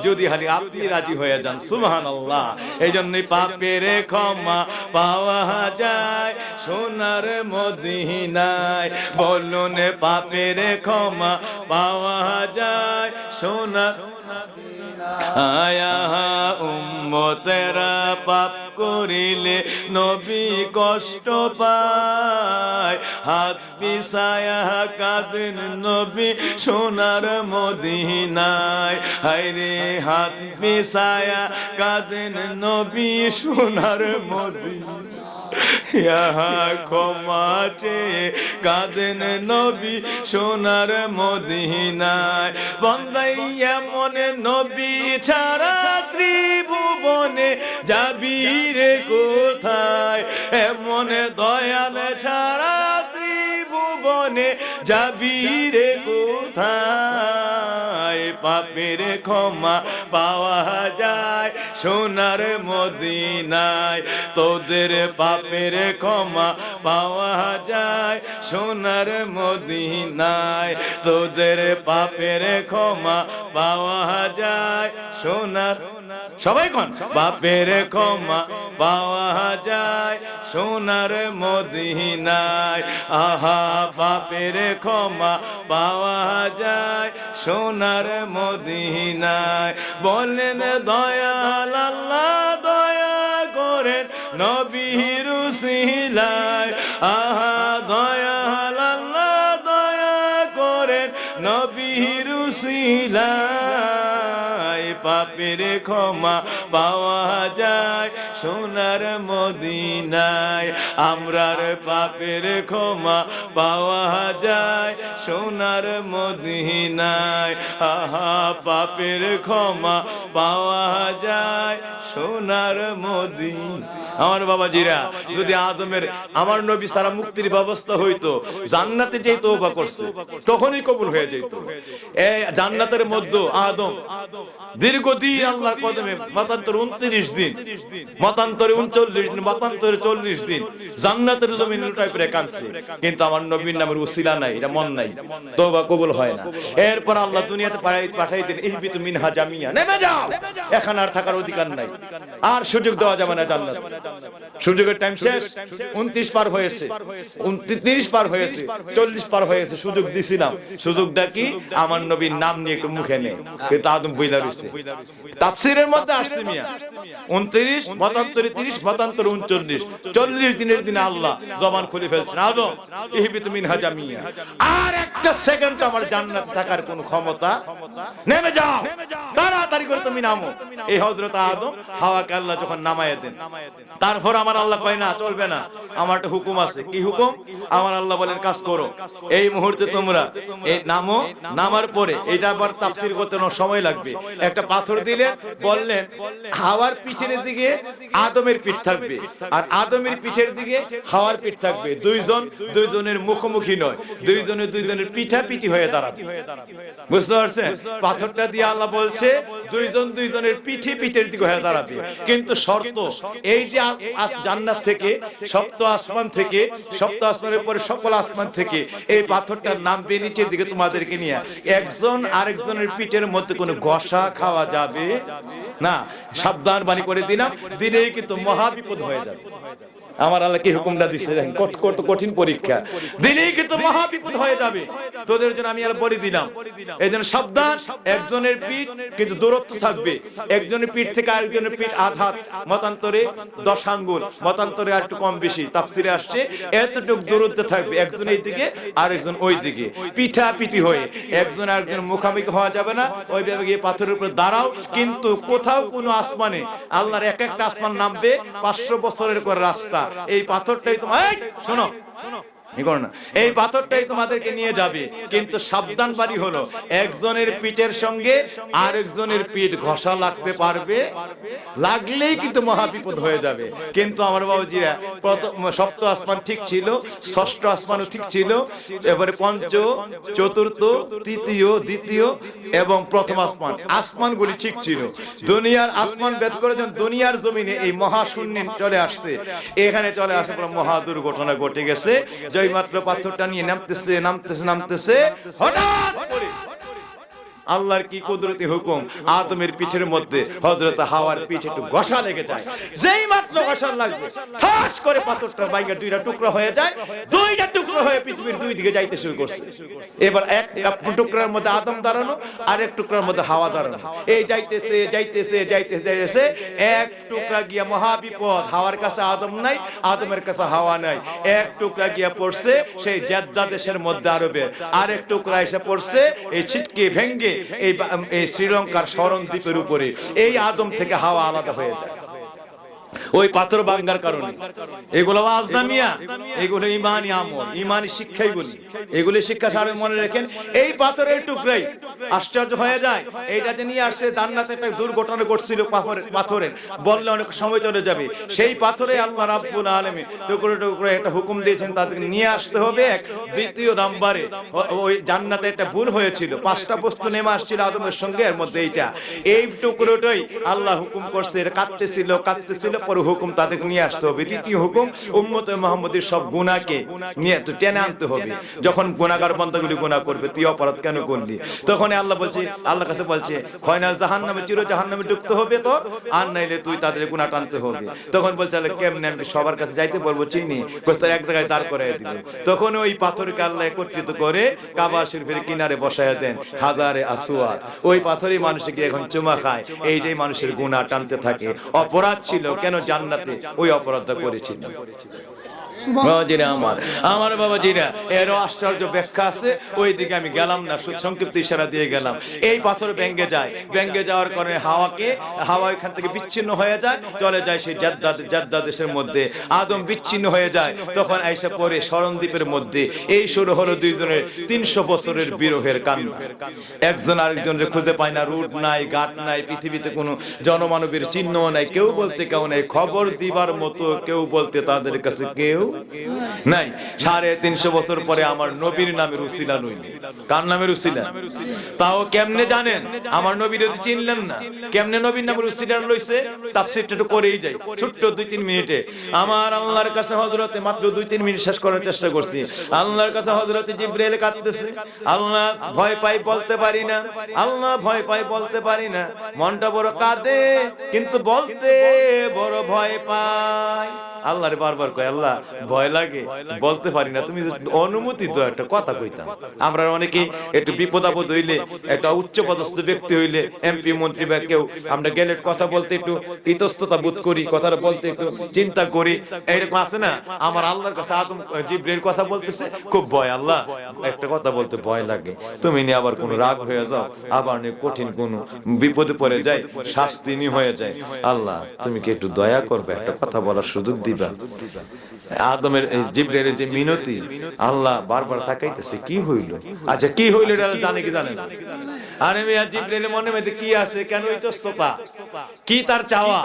যদি খালি আপনি রাজি হয়ে যান, সুবহানাল্লাহ। এইজন্যই পাপের ক্ষমা পাওয়া যায় সোনার মদিনায়, বলুন পাপের ক্ষমা পাওয়া যায় সোনার আয়া উম্মতেরা পাপ করিলে নবী কষ্ট পায়, হাত পিছায়া কাঁদেন নবী সোনার মদিনায়, হায়রে হাত পিছায়া কাঁদেন নবী সোনার মদিনায়, ক্ষমা চেয়ে কাঁদেন নবী সোনার মদিনায়, বান্দাইয়া মনে নবী ছাড়া ত্রিভুবনে যাবি রে কোথায়, এমন দয়াল ছাড়া ত্রিভুবনে যাবি রে কোথায়, পাপের ক্ষমা পাওয়া যায় সোনার মদিনায়, তোদের পাপের ক্ষমা পাওয়া যায় সোনার মদিনায়, তোদের পাপের ক্ষমা পাওয়া যায় সোনার, সবাই কোন পাপের ক্ষমা পাওয়া যায় সোনার মদিনায়, আহা পাপের ক্ষমা পাওয়া যায় সোনার মদিনায়, বলেন দয়াল আল্লাহ দয়া করেন নবীর উসিলায়, আহা দয়াল আল্লাহ দয়া করেন নবীর উসিলায়, পাপের ক্ষমা পাওয়া যায় সোনার মদিনায়, আমরার পাপের ক্ষমা পাওয়া যায় সোনার মদিনায়, আহা পাপের ক্ষমা পাওয়া যায় সোনার মদিনায়। আমার বাবাজিরা, যদি আদমের আমার নবী সারা মুক্তির ব্যবস্থা হইতো, জান্নাতে যেই তওবা করছে তখনই কবুল হয়ে যেত। এই জান্নাতের মধ্যে আদম দীর্ঘদিন আল্লাহর কদমে মতান্তরে 29 দিন, মতান্তরে 39 দিন, মতান্তরে 40 দিন জান্নাতের জমিন লুটায় পড়ে কাঁদছে, কিন্তু আমার নবীর নামের উসিলা নাই, এটা মন নাই, তওবা কবুল হয় না। এরপর আল্লাহ দুনিয়াতে পাঠাই দেন ইহবিতু মিনহা জামিয়া, নেমে যাও, এখানে আর থাকার অধিকার নাই, আর সুযোগ দেওয়া যাবে না জান্নাত। সুযোগের টাইম শেষ, 29 পার হয়েছে, 30 পার হয়েছে, 40 পার হয়েছে, সুযোগ দিছিলাম, সুযোগটা কি আমার নবীর নাম নিয়ে একটু মুখে নেই, কিন্তু আদম বুইলা রইছে। তাফসীরের মধ্যে আসছে মিয়া 29 মতান্তরে 30 মতান্তরে 39, 40 দিনের দিনে আল্লাহ জবান খুলে ফেলছেন, আদম ইহবিতু মিনহা জামিয়া, আর একটা সেকেন্ড আমার জান্নাতে থাকার কোনো ক্ষমতা, নেমে যাও, তাড়াতাড়ি করে তুমি নামো। এই হযরত আদম হাওয়াকে আল্লাহ যখন নামায়ে দেন, তারপর আমার আল্লাহ কয় না চলবে না, আমার একটা হুকুম আছে। কি হুকুম? আমার আল্লাহ বলেন কাজ করো, এই মুহূর্তে তোমরা এই নামো, নামার পরে এটা আবার তাফসীর করতে সময় লাগবে, একটা পাথর দিলেন, বললেন হাওয়ার পিছের দিকে আদমের পিঠ থাকবে আর আদমের পিঠের দিকে হাওয়ার পিঠ থাকবে, দুইজনের মুখোমুখি নয়, দুইজনের পিঠাপিঠি হয়ে দাঁড়াবে। বুঝতে পারছেন? পাথরটা দিয়ে আল্লাহ বলছে দুইজনের পিঠের দিকে হয়ে দাঁড়াবে, কিন্তু শর্ত এই যে জান্নাত থেকে সপ্ত আসমান থেকে, সপ্ত আসমানের পরে সকল আসমান থেকে এই পাথরটার নামবে নিচের দিকে তোমাদেরকে নিয়ে, একজন আরেকজনের পিঠের মধ্যে কোনো ঘষা খাওয়া যাবে না, সাবধান বাণী করে দিলাম, দিলেই কিন্তু মহা বিপদ হয়ে যাবে। আমার আল্লাহ কি হুকুমটা দিচ্ছে দেখেন, কত কঠিন পরীক্ষা, দিলেই কিন্তু মহা বিপদ হয়ে যাবে, তোদের জন্য আমি আর বলে দিলাম। এইজন্য সাবধান, একজনের পিঠ কিন্তু দূরত্ব থাকবে, একজনের পিঠ থেকে আরেকজনের পিঠ আধ হাত, মতান্তরে 10 আঙ্গুল, মতান্তরে আর একটু কম বেশি, তাফসিরে আসছে এতটুক দূরত্বে থাকবে, একজন এই দিকে আর একজন ওই দিকে, পিঠা পিঠি হয়ে একজন আরেকজন মুখামুখি হওয়া যাবে না, ওইভাবে গিয়ে পাথরের উপর দাঁড়াও। কিন্তু কোথাও কোনো আসমানে আল্লাহর এক একটা আসমান নামবে 500 বছরের করে রাস্তা, এই পাথরটাই তোমার শোনো এই পাথরটাই তোমাদেরকে নিয়ে যাবে। কিন্তু সাবধান বাড়ি হলো, একজনের পিঠের সঙ্গে আরেকজনের পিঠ ঘষা লাগতে পারবে, লাগলেই কিন্তু মহাবিপদ হয়ে যাবে। কিন্তু আমার বাবুজিরা সপ্ত আসমান ঠিক ছিল, ষষ্ঠ আসমানও ঠিক ছিল, এবারে পঞ্চম, চতুর্থ, তৃতীয়, দ্বিতীয় এবং প্রথম আসমানগুলি ঠিক ছিল। দুনিয়ার আসমান ভেদ করে যখন দুনিয়ার জমিনে এই মহাশূন্যে চলে আসছে, এখানে চলে আসার পর মহা দুর্ঘটনা ঘটে গেছে। মাত্র পাথরটা নিয়ে নামতেছে হঠাৎ করে আল্লাহর কি কুদরতি হুকুম, আদমের পিঠের মধ্যে হযরত হাওয়ার পিঠে একটু ঘষা লেগে যায়। যেই মাত্র ঘষা লাগবে ঠাস করে পাথরটা বাইরে দুইটা টুকরা হয়ে যায়, দুইটা টুকরা হয়ে পৃথিবীর দুই দিকে যাইতে শুরু করছে। এবার এক টুকরার মধ্যে আদম দাঁড়ানো, আর এক টুকরার মধ্যে হাওয়া দাঁড়ানো, এই যাইতেছে এক টুকরা গিয়া মহাবিপদ, হাওয়ার কাছে আদম নাই, আদমের কাছে হাওয়া নাই। এক টুকরা গিয়া পড়ছে সেই জেদ্দা দেশের মধ্যে আরবে, আর এক টুকরা এসে পড়ছে এই ছিটকে ভেঙ্গে এই শ্রীলঙ্কার শরণ দ্বীপের উপরে। এই আদম থেকে হাওয়া আলাদা হয়ে যায় ওই পাথর ভাঙার কারণে। এগুলো ওয়াজ না মিয়া, এগুলো ইমানি আমল, ইমানি শিক্ষাই বলি। এগুলি শিক্ষা সারে মনে রাখেন। এই পাথরের টুকরাই আশ্চর্য হয়ে যায়, এইটা যে নিয়ে আসছে জান্নাতে একটা দুর্ঘটনা ঘটছিল পাথরের, বললে অনেক সময় চলে যাবে। সেই পাথরে আল্লাহ রাব্বুল আলামিন টুকরো টুকরো একটা হুকুম দিয়েছেন, তাদেরকে নিয়ে আসতে হবে। এক দ্বিতীয় নাম্বারে ওই জান্নাতে একটা ভুল হয়েছিল, 5টা বস্তু নেমে আসছিল আদমের সঙ্গে, এর মধ্যে এই টুকরোটাই আল্লাহ হুকুম করছে, এটা কাঁদতেছিল পরে হুকুম তাদেরকে নিয়ে আসতে হবে। তৃতীয় হুকুম উম্মতে মুহাম্মদের সব গুনাহকে নিয়ে তো টেনে আনতে হবে। যখন গুনাহগার বান্দাগুলি গুনাহ করবে, তুই অপরাধ কেন করলি, তখন আল্লাহ বলছে, আল্লাহর কাছে বলছে ফাইনাল জাহান্নামে, চির জাহান্নামে ঢুকতে হবে তো, আর নাইলে তুই তাদের গুনাহ টানতে হবে। তখন বলছে আল্লাহ কেমনে আমি সবার কাছে যাইতে পারবো, চিনি কোস্তার এক জায়গায় দাঁড় করাই দিল। তখন ওই পাথরকে আল্লাহ একত্রিত করে কাবা শরীফের কিনারে বসায় দেন হাজারে আসওয়াদ। ওই পাথরই মানুষকে এখন চুমা খায়, এইটাই মানুষের গুনাহ টানতে থাকে। অপরাধ ছিল কেন জান্নাতে ওই অপরাধটা করেছিল। আমার বাবাজিরা এরও আশ্চর্য ব্যাখ্যা আছে, ওই দিকে আমি গেলাম না, সংক্ষিপ্ত ইশারা দিয়ে গেলাম। এই পাথর ভেঙে যায়, ভেঙে যাওয়ার কারণে হাওয়া এখান থেকে বিচ্ছিন্ন হয়ে যায়, চলে যায় সেই জাদ্দা দেশের মধ্যে। আদম বিচ্ছিন্ন হয়ে যায়, তখন আইসা পরে শরণদ্বীপের মধ্যে। এই শুরু হলো দুইজনের 300 বছরের বিরহের কান্না। একজন আরেকজনের খুঁজে পায় না, রুট নাই, ঘাট নাই, পৃথিবীতে কোনো জনমানবের চিহ্ন নাই, কেউ বলতে কেউ নাই, খবর দিবার মতো কেউ বলতে তাদের কাছে কেউ নাই। 350 বছর পরে আমার নবীর নামের উসিলা নইল। কার নামের উসিলা? তাও কেমনে জানেন? আমার নবীর চিনলেন না, কেমনে নবীর নামের উসিলা লইছে? তাফসীরটা একটু করেই যাই ছোট্ট 2-3 মিনিটে। আমার আল্লাহর কাছে হযরতে মাত্র 2-3 মিনিট শেষ করার চেষ্টা করছি। আল্লাহর কাছে হযরতে জিবরাইল কাঁদতেছে, আল্লাহ ভয় পাই বলতে পারি না, আল্লাহ ভয় পাই বলতে পারি না, মনটা বড় কাঁদে কিন্তু বলতে বড় ভয় পাই। আল্লাহরে বারবার কয়, আল্লাহ ভয় লাগে বলতে পারি না, তুমি অনুমতি তো একটা কথা কইতাম। আমরা অনেকে একটু বিপদ আপদ হইলে, একটা উচ্চ পদস্থ ব্যক্তি হইলে, এমপি মন্ত্রী বা কেউ, আমরা গেলে কথা বলতে একটু ইতস্ততা বোধ করি, কথাটা বলতে একটু চিন্তা করি, এইরকম আছে না? আমার আল্লাহর কাছে আদম জিবরাইল কথা বলতেছে, খুব ভয়, আল্লাহ একটা কথা বলতে ভয় লাগে, তুমি নিয়ে আবার কোনো রাগ হয়ে যাও, আবার নিয়ে কঠিন কোনো বিপদে পড়ে যায়, শাস্তি নি হয়ে যায়, আল্লাহ তুমি কি একটু দয়া করবে, একটা কথা বলার সুযোগ দিবা। আদমের জিবরাইলের যে মিনতি, আল্লাহ বারবার তাকাইতেছে, কি হইল? আচ্ছা কি হইল এটা জানে কি জানে না? আরে মিয়া জিবরাইলের মনে মধ্যে কি আছে, কেন ইতস্ততা, কি তার চাওয়া,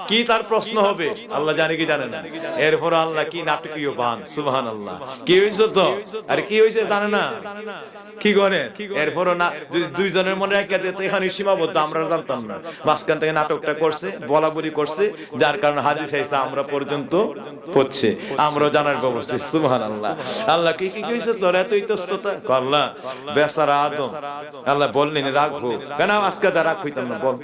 কি তার প্রশ্ন হবে, আল্লাহ জানে কি জানে না? এরপর আল্লাহ কি নাটকীয় বান, সুবহানাল্লাহ, কি হইছে তো, আরে কি হইছে জানে না, কি করে? এরপর না যদি দুইজনের মনে রাখিয়া দিত, এখানে সীমাবদ্ধ, আমরা জানতাম না, মাঝখান থেকে নাটকটা করছে, বলা বলি করছে, যার কারণে হাদিস আইছে আমরা পর্যন্ত পড়ছে, আমরা জানার ব্যবস্থা। সুবহানাল্লাহ, আল্লাহ কি কি কইছে তোর এত ইতস্ততা? আল্লাহ বেচারা আদম, আল্লাহ বললে বললেন রাগ হোক কেন, আজকে যা রাগ হইতাম না বল।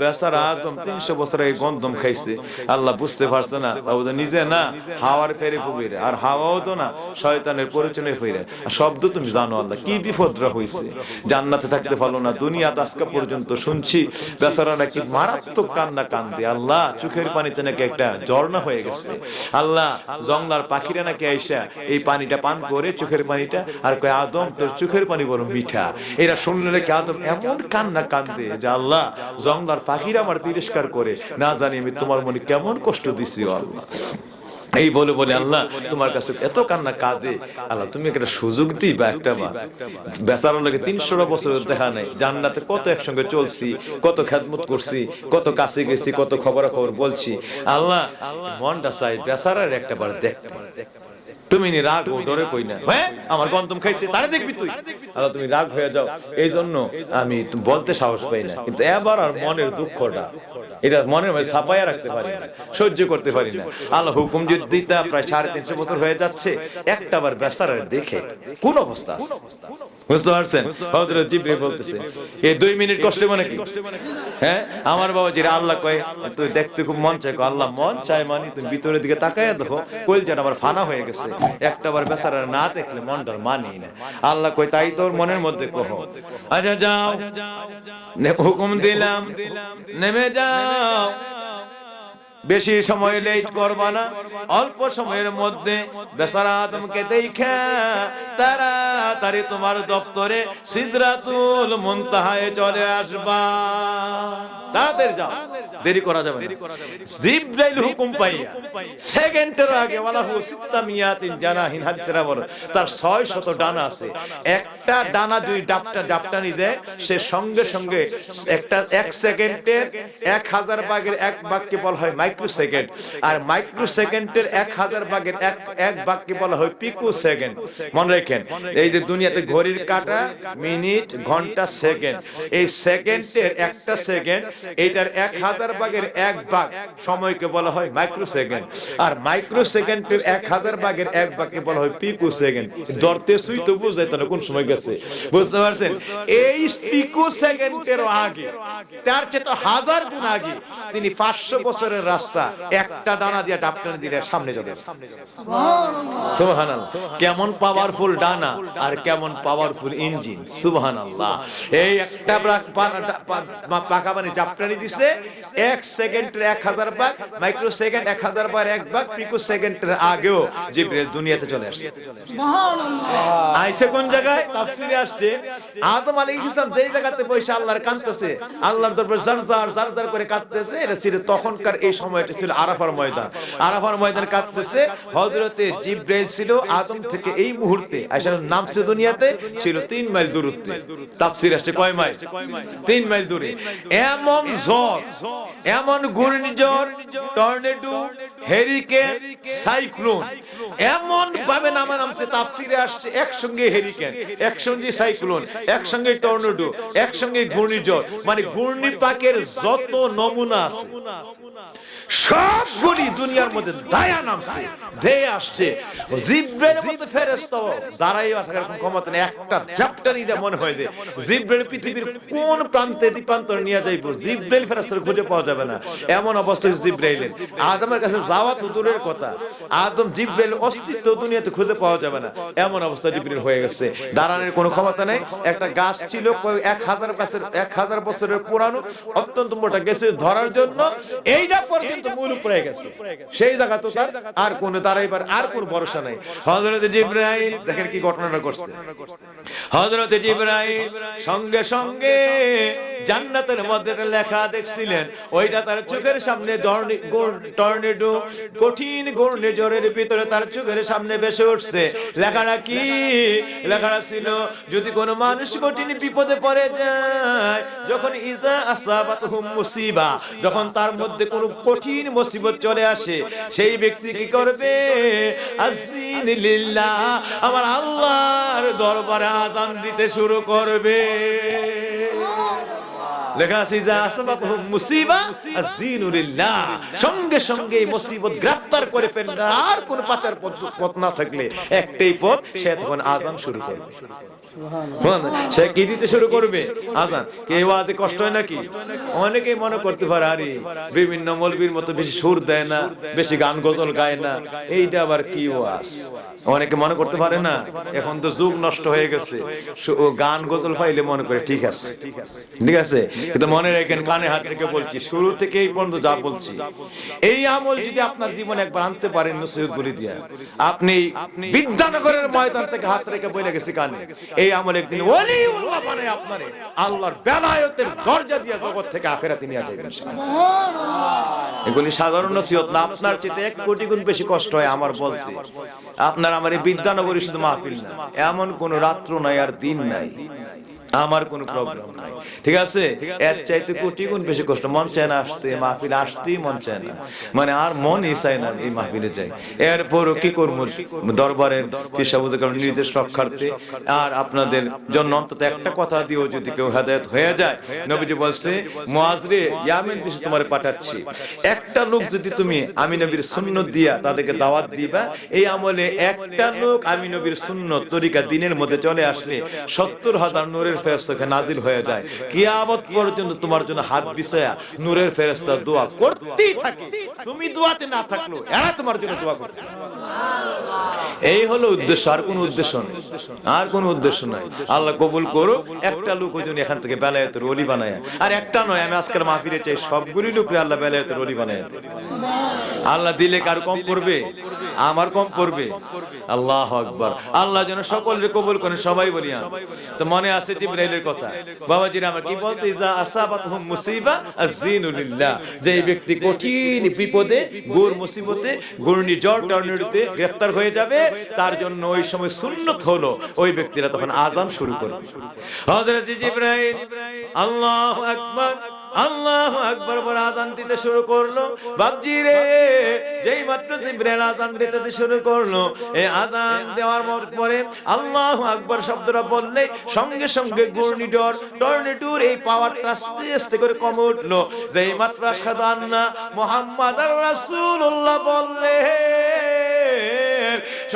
বেচারা আদম 300 বছর এই গন্ধম খাইছে, আল্লাহ বুঝতে পারছে না, ও তো নিজে না হাওয়ার ফেরে ফুবিরে, আর হাওয়াও তো না শয়তানের পরিচয় ফিরে। শব্দ তুমি জানো আল্লাহ কি বিপদরা হইছে, জান্নাতে থাকতে পারলো না, দুনিয়াতে আজকে পর্যন্ত শুনছি বেচারা নাকি মারাত্মক কান্না কান্দে, আল্লাহ চোখের পানিতে নাকি একটা ঝর্ণা হয়ে গেছে, আল্লাহ জংলার পাখিরা নাকি আইসা এই পানিটা পান করে চোখের পানিটা, আর কয় আদম তোর চোখের পানি বড় মিঠা। এরা শুনলে নাকি আদম এমন কান্না কান্দে যে আল্লাহ জংলার পাখিরা আমার তিরস্কার করে, না জানি আমি তোমার মনে কেমন কষ্ট দিছি আল্লাহ। এই বলে বলে আল্লাহ তোমার কাছে এত কান্না কাঁদে, আল্লাহ তুমি একটা সুযোগ দিবা একটা বার। বেচারা লাগে 300 বছর দেখা নাই, জান্নাতে কত একসঙ্গে চলছি, কত খেদমত করছি, কত কাছে গেছি, কত খবরাখবর বলছি, আল্লাহ মনটা চাই বেচারার একটা বার দেখতে। তুমি নি রাগ ও ডরে কই না, হ্যাঁ আমার গন্তম খাইছে তারে দেখবি তুই, আল্লাহ তুমি রাগ হয়ে যাও, এই জন্য আমি বলতে সাহস পাই না। কিন্তু এবার আর মনের দুঃখটা এটা মনের মধ্যে ছাপাইয়া রাখতে পারি না, সহ্য করতে পারি না। আল্লাহ হুকুম যদি দিতা, প্রায় 350 বছর হয়ে যাচ্ছে, একটা বার বেচারার দেখে কোন অবস্থা আছে বুঝতে পারছেন? হযরত জিবরীল বলতেছে এই 2 মিনিট কষ্ট মানে কি, হ্যাঁ আমার বাবা যেটা আল্লাহ কয় তুই দেখতে খুব মন চায়, আল্লাহ মন চায় মানে তুমি ভিতরের দিকে তাকায়া দেখো, কলজাটা আমার ফানা হয়ে গেছে, একটা বার বেচারার না দেখলে মনটার মানি না। আল্লাহ কয় তাই তোর মনের মধ্যে কহ, আচ্ছা যাও হুকুম দিলাম নেমে যাও, বেশি সময় লেট করবা না, অল্প সময়ের মধ্যে বেচারা আদমকে দেখা তাড়াতাড়ি তোমার দপ্তরে সিদরাতুল মুনতাহায় চলে আসবা, তাড়াতাড়ি যাও, দেরি করা যাবে না। জিবরাইল হুকুম পাইয়া সেকেন্ডের আগে ওয়ালাহু সিত্তামিয়াতিন জানাহিন, হাদিসের বড় তার 600 ডানা আছে, একটা ডানা দুই জাপটানি দেয়, সে সঙ্গে সঙ্গে একটা 1 সেকেন্ডের 1000 ভাগের 1 ভাগকে বলা হয় মাইক্রো সেকেন্ড, আর মাইক্রো সেকেন্ডের 1000 ভাগের 1 ভাগকে বলা হয় পিকো সেকেন্ড। মনে রাখেন এই যে দুনিয়াতে ঘড়ির কাঁটা, মিনিট, ঘন্টা, সেকেন্ড, এই সেকেন্ডের একটা সেকেন্ড এইটার 1000 ভাগের 1 ভাগ সময়কে বলা হয় মাইক্রো সেকেন্ড, আর মাইক্রো সেকেন্ডের 1000 ভাগের 1 ভাগকে বলা হয় পিকো সেকেন্ড। ধরতে সুই তো বুঝাই তাহলে কোন সময় গেছে, বুঝতে পারছেন? এই পিকো সেকেন্ডের আগে, তার চেয়ে তো 1000 গুণ আগে তিনি 500 বছরের রাস্তা একটা ডানা দিয়ে ডাপটানি দিলে সামনে যাবে। সুবহানাল্লাহ, কেমন পাওয়ারফুল ডানা আর কেমন পাওয়ারফুল ইঞ্জিন, সুবহানাল্লাহ। এই একটা পাকা মানে ডাপটানি দিছে 1 সেকেন্ডের 1000 ভাগ, মাইক্রো সেকেন্ড 1000 ভাগ 1 ভাগ, পিকো সেকেন্ডের আগেও জিবরাইল দুনিয়াতে চলে আসে। সুবহানাল্লাহ। আইসে কোন জায়গায়? তাফসীরে আসছে আদম আলাইহিস সালাম যেই জায়গাতে বসে আল্লাহর কাঁদতেছে, আল্লাহর দরবারে জারজার করে কাঁদতেছে, এটা ছিল তখনকার এই সময়টা ছিল আরাফার ময়দান। আরাফার ময়দানে কাঁদতেছে, হযরতে জিবরাইল ছিল আদম থেকে এই মুহূর্তে আয়েশার নামছে দুনিয়াতে ছিল 3 মাইল দূরত্বে। তাফসীর আসছে কয় মাইল? 3 মাইল দূরে। এমন ঝড়, এমন ঘূর্ণিঝড়, টর্নেডো, হেরিকেন, সাইক্লোন এমন ভাবে নামছে, তাফসীরে আসছে একসঙ্গে হেরিকেন, একসঙ্গে সাইক্লোন, একসঙ্গে টর্নেডো, একসঙ্গে ঘূর্ণিঝড়, মানে ঘূর্ণিপাকের যত নমুনা আছে সবগুলি দুনিয়ার মধ্যে দায়া নামছে, ধেয়ে আসছে। জিবরাইলের মতো ফেরেশতা দাঁড়াইয়া থাকার কোনো ক্ষমতা নেই, একটা ঝাপটানি দিয়ে মনে হয় যে জিবরাইল পৃথিবীর কোন প্রান্তে দ্বীপান্তর নিয়ে যাইব, জিবরাইল ফেরেশতার খুঁজে পাওয়া যাবে না, এমন অবস্থা জিবরাইলের। আদমের কাছে যাওয়া তো দূরের কথা, আদম জিবরাইল অস্তিত্ব দুনিয়াতে খুঁজে পাওয়া যাবে না, এমন অবস্থা জিবরাইল হয়ে গেছে। দাঁড়ানোর কোনো ক্ষমতা নেই। একটা গাছ ছিল 1000 বছরের পুরানো, অত্যন্ত মোটা, গেছে ধরার জন্য এইটা পর্যন্ত মূল উপরে গেছে, সেই জায়গা তো আর কোন দাঁড়াইবার আর কোন ভরসা নাই। হযরত জিবরাইল দেখেন কি ঘটনাটা করছে। হযরত জিবরাইল সঙ্গে সঙ্গে জান্নাতের মধ্যে লেখা দেখছিলেন, ওইটা তার চোখের সামনে টর্নেডো, কঠিন ঘূর্ণিঝড়ের ভিতরে তার চোখের সামনে ভেসে উঠছে। লেখাটা কি? লেখাটা ছিল যদি কোনো মানুষ কঠিন বিপদে পড়ে যায়, যখন ইজা আসাবাতহুম মুসিবা, যখন তার মধ্যে কোনো কঠিন মুসিবত চলে আসে, সেই ব্যক্তি কি করবে? আযিন লিল্লাহ, আমার আল্লাহর দরবারে আযান দিতে শুরু করবে। লেখা আছে যা আসাবাতুহুম মুসিবা আযীনু লিল্লাহ, সঙ্গে সঙ্গে মুসিবত গ্রেফতার করে ফেললে আর কোন পাচার পথ না থাকলে একটাই পথ, সে তখন আযান শুরু করবে। সে কি দিতে শুরু করবে? আযান। কেউ আজে কষ্ট হয় নাকি? অনেকেই মনে করতে পারে আরে বিভিন্ন মৌলবীর মতো বেশি সুর দেয় না, বেশি গান গজল গায় না, এইটা আবার কি ওয়াজ? অনেকে মনে করতে পারে না, এখন তো যুগ নষ্ট হয়ে গেছে, গান গজল পাইলে মনে করে ঠিক আছে, ঠিক আছে। কিন্তু মনে রাখেন, কানে হাত রেখে বলছি, শুরু থেকে এই পর্যন্ত যা বলছি, এই আমল যদি আপনার জীবনে একবার আনতে পারেন নসিহত বলে দিয়া, আপনি বিদ্যানগরের ময়দান থেকে হাত রেখে বলে গেছি কানে, এই আমল একদিন ওলিউল্লাহ বানায় আপনারে আল্লাহর বেলায়েতের দরজা দিয়ে জগৎ থেকে আখিরাতে নিয়ে যাবেন ইনশাআল্লাহ। এগুলি সাধারণ নসিহত না, আপনার চেয়ে 1 কোটি গুণ বেশি কষ্ট হয় আমার বলতে। আপনার আমার এই বিদ্যানগরী শুধু মাহফিল না, এমন কোন রাত্র নাই আর দিন নাই আমার কোনো প্রবলেম নাই, ঠিক আছে? এর চাইতে কোটি গুণ বেশি কষ্ট, মন চায় না আসতে, মাহফিল আসতেই মন চায় না, মানে আর মনই চায় না এই মাহফিলে যাই। এরপরও কি করবো, দরবারের পেশাবুদের কারণে নির্দেশ রক্ষার্থে আর আপনাদের জন্য অন্তত একটা কথা দিও, যদি কেউ হেদায়েত হয়ে যায়, নবীজি বলছে মুআজ রে, ইয়ামেন দেশে তোমারে পাঠাচ্ছি, একটা লোক যদি তুমি আমি নবীর সুন্নত দিয়া তাদেরকে দাওয়াত দিবা, এই আমলে একটা লোক আমি নবীর সুন্নত তরিকা দিনের মধ্যে চলে আসলে 70,000 নূরের ফেরেশতা নাজিল হয়ে যায়। কিয়ামত পর্যন্ত তোমার জন্য হাত বিছায়া নূরের ফেরেশতা দোয়া করতেই থাকে, তুমি দোয়াতে না থাকলো এরা তোমার জন্য দোয়া করবে। এই হলো উদ্দেশ্য, আর কোনো উদ্দেশ্য নেই, আর কোনো উদ্দেশ্য নাই। আল্লাহ কবুল করুক, একটা লোক ওই জন্য এখান থেকে বেলায়েতের ওলি বানায়, আর একটা নয়, আমি আজকাল মাহফিলে চাই সবগুলি লোকরে আল্লাহ বেলায়েতের ওলি বানায় দেয়। আল্লাহ দিলে কার কম পড়বে? আমার কম পড়বে। আল্লাহু আকবার। আল্লাহ যেন সকলের কবুল করেন, সবাই বলি আমি। তো মনে আছে জিবরাইলের কথা, বাবাজিরা আমার কি বলতে, ইজা আসাবাতহুম মুসিবা আযীনু লিল্লাহ, যে এই ব্যক্তি কঠিন বিপদে, ঘোর মুসিবতে, ঘূর্ণিঝড় টর্নেডোতে গ্রেফতার হয়ে যাবে, তার জন্য ওই সময় সুন্নত হলো ওই ব্যক্তিরা তখন আযান শুরু করবে। হযরত জিবরাইল আল্লাহু আকবার আল্লাহু আকবার বলে আযান দিতে শুরু করলো। বাপজি রে, যেই মাত্র জিবরাইল আযান দিতে শুরু করলো, এই আযান দেওয়ার পরে আল্লাহু আকবার শব্দটা বললে সঙ্গে সঙ্গে ঘূর্ণিঝড় টর্নেডোর এই পাওয়ারটা আস্তে আস্তে করে কমে উঠলো। যেই মাত্র আশহাদু আন্না মুহাম্মাদুর রাসূলুল্লাহ বললে,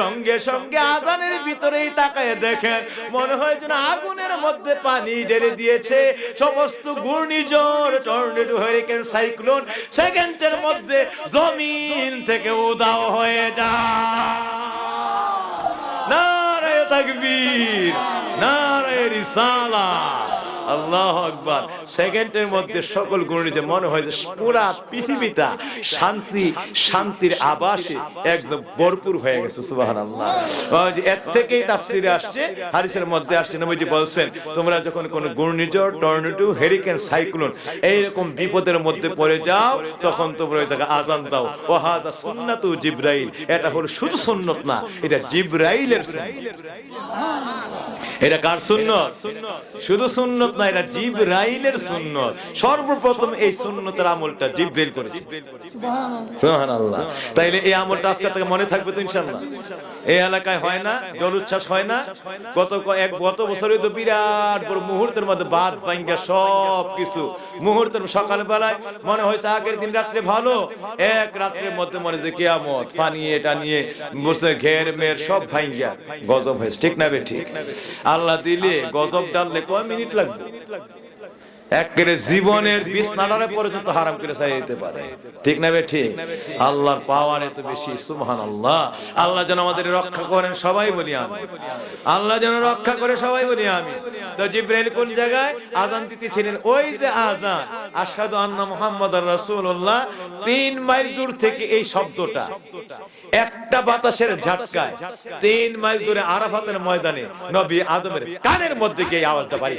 সঙ্গে সঙ্গে আযানের ভিতরেই তাকায় দেখেন, মনে হয় যেন আগুনের মধ্যে পানি ঢেলে দিয়েছে। সমস্ত ঘূর্ণিঝড় টর্নেডো হারিকেন সাইক্লোন সেকেন্ডের মধ্যে জমিন থেকে উধাও হয়ে যায়। নারে তাকবীর, নারে রিসালাত, আল্লাহু আকবার। সেকেন্ডের মধ্যে সকল ঘূর্ণিঝড় মনে হয় যে পুরা পৃথিবীটা শান্তির আবাসে একদম ভরপুর হয়ে গেছে। সুবহানাল্লাহ। এর থেকেই তাফসিরে আসছে, হাদিসের মধ্যে আসছে, নবীজি বলেন তোমরা যখন কোনো ঘূর্ণিঝড় টর্নেডো হারিকেন সাইক্লোন এইরকম বিপদের মধ্যে পড়ে যাও, তখন তোমরা ওই জায়গায় আযান দাও। ওয়া হাযা সুন্নাতু জিবরাইল, এটা হলো শুধু সুন্নাত না, এটা জিবরাইলের সুন্নাত। এটা কার সুন্নত? শুধু সুন্নত না, এটা জিবরাইলের সুন্নত। সর্বপ্রথম এই সুন্নতের আমলটা জিবরাইল করেছে। সুবহানাল্লাহ। তাইলে এই আমলটা আজকে থেকে মনে থাকবে তো ইনশাআল্লাহ। এই এলাকায় হয় না, জল উচ্ছ্বাস হয় না, গত বছরে তো বিরাট বড় মুহূর্তের মধ্যে বাদ ভাঙ্গা সব কিছু মুহূর্তের সকাল বেলায় মনে হয়েছে আগের দিন রাত্রে ভালো, এক রাত্রের মধ্যে মনে যে কিয়ামত, পানি এটা নিয়ে বসে ঘের মের সব ভাঙ্গা গজব হয়েছে। ঠিক না বে? ঠিক। আল্লাহ দিলে গজব ডাললে কয় মিনিট লাগবে? একেবারে জীবনের বিছনাটারে পর্যন্ত হারাম করে ছাড়িয়ে দিতে পারে। ঠিক না বে? ঠিক। আল্লাহর পাওয়ার এত বেশি। সুবহানাল্লাহ। আল্লাহ যেন আমাদের রক্ষা করেন, সবাই বলি আমি। আল্লাহ যেন রক্ষা করে, সবাই বলি আমি। তো জিবরাইল কোন জায়গায় আযান দিতেছিলেন? ওই যে আযান আশহাদু আন্না মুহাম্মাদুর রাসূলুল্লাহ, 3 মাইল দূর থেকে এই শব্দটা একটা বাতাসের ঝটকায় 3 মাইল দূরে আরাফাতের ময়দানে নবী আদমের কানের মধ্যে গিয়ে আওয়াজটা বাড়ি।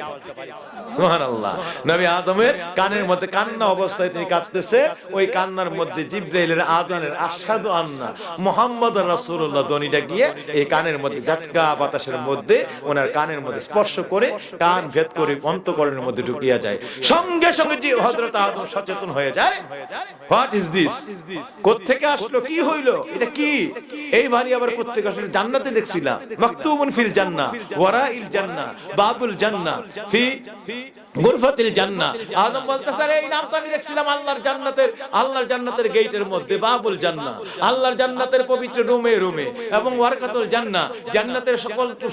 সুবহানাল্লাহ। নবী আদমের কানের মধ্যে কান্না অবস্থায় তিনি কাঁদতেছে, ওই কান্নার মধ্যে জিবরাইলের আযানের আশহাদু আন্না মুহাম্মাদুর রাসূলুল্লাহ ধ্বনিটা গিয়ে এই কানের মধ্যে ঝটকা বাতাসের মধ্যে ওনার কানের মধ্যে স্পর্শ করে কান ভেদ করে অন্তঃকরণের মধ্যে ঢুকিয়া যায়। সঙ্গে সঙ্গে যে হযরত আদম সচেতন হয়ে যায়, হোয়াট ইজ দিস? কোত্থেকে আসলো, কি হইলো, এটা কি? এই বাড়ি আবার কোত্থেকে আসলো? জান্নাতে দেখছিলাম, মাকতুবুন ফিল জান্নাহ ওয়ারাইল জান্নাহ বাবুল জান্নাহ ফি গুরফাতিল জান্নাহ। আদম বলতেছে আরে এই নামটা আমি দেখছিলাম আল্লাহর জান্নাতের গেটের মধ্যে, বাবুল জান্নাহ, আল্লাহর জান্নাতের পবিত্র রুমে রুমে, এবং ওয়ারকাতুল জান্নাহ, জান্নাতের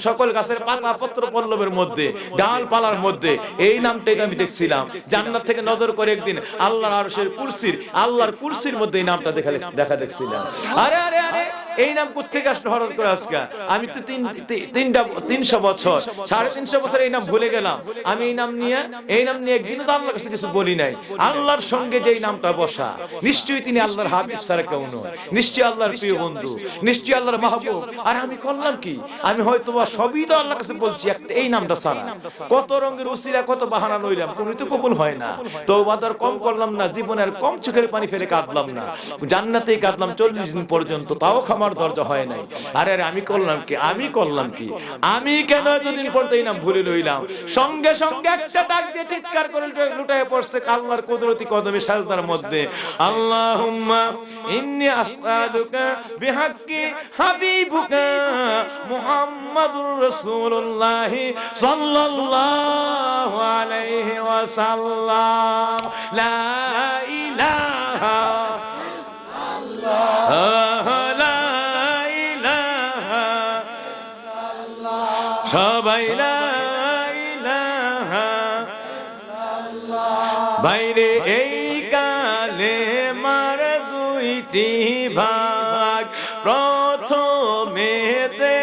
সকল গাছের পাতা পত্র পল্লবের মধ্যে, ডালপালার মধ্যে এই নামটাই আমি দেখছিলাম। জান্নাত থেকে নজর করে একদিন আল্লাহর কুরসির মধ্যে এই নামটা দেখা দেখছিলাম। আরে আরে আরে এই নাম কোথেকে আসলো হঠাৎ করে আজকে? আমি তো 300 বছর 350 বছর এই নাম ভুলে গেলাম। আমি এই নাম নিয়ে একদিনও তো আল্লাহর কাছে কিছু বলি নাই। আল্লাহর সঙ্গে যেই নামটা বসা, নিশ্চয়ই তিনি আল্লাহর হাবিব ছাড়া কেউ নয়, নিশ্চয়ই আল্লাহর প্রিয় বন্ধু, নিশ্চয়ই আল্লাহর মাহবুব। আর আমি করলাম কি? আমি হয়তো সবই তো আল্লাহর কাছে বলছি, একটা এই নামটা ছাড়া কত রঙের উসিলা, কত বাহানা লইলাম, কোনো তো কবুল হয় না। তওবা তো কম করলাম না, জীবনের কম চোখের পানি ফেলে কাঁদলাম না, জান্নাতেই কাঁদলাম 40 দিন পর্যন্ত, তাও ক্ষমার দরজা হয় নাই। আরে আরে আমি করলাম কি? আমি কেন এতদিন পর্যন্ত এই নাম ভুলে লইলাম? সঙ্গে সঙ্গে একটা ডাক দিয়ে চিৎকার করে লুটায় পড়ছে আল্লাহর কুদরতি কদমে সাজদার মধ্যে, আল্লাহুম্মা ইন্নী আসআলুকা বিহাক্কি হাবিবুকা মুহাম্মাদুর রাসূলুল্লাহ সাল্লাল্লাহু আলাইহি ওয়াসাল্লাম, লা ইলাহা ইল্লাল্লাহ, লা ইলাহা ইল্লাল্লাহ, সবাই লা ইলাহা ইল্লাল্লাহ। বাইরে এই কালেমার দুইটি ভাগ, প্রথমেতে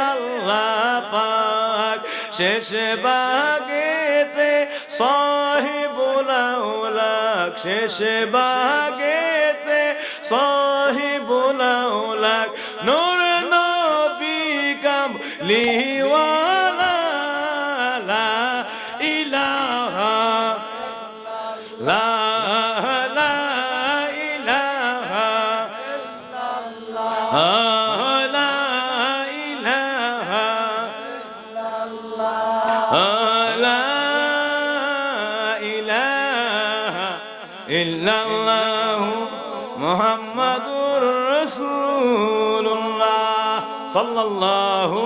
আল্লাহ পাক, শেষ ভাগেতে সাহিবুল আউলাক, শেষ ভাগেতে সাহিবুল আউলাক, নূর নবী কামলিওয়ালা, লা ইলাহা লা লা ইলাহা ইল্লাল্লাহ, লা ইলাহা ইল্লাল্লাহ, লা ইলাহা ইল্লাল্লাহ মুহাম্মাদুর রাসূলুল্লাহ সাল্লাল্লাহু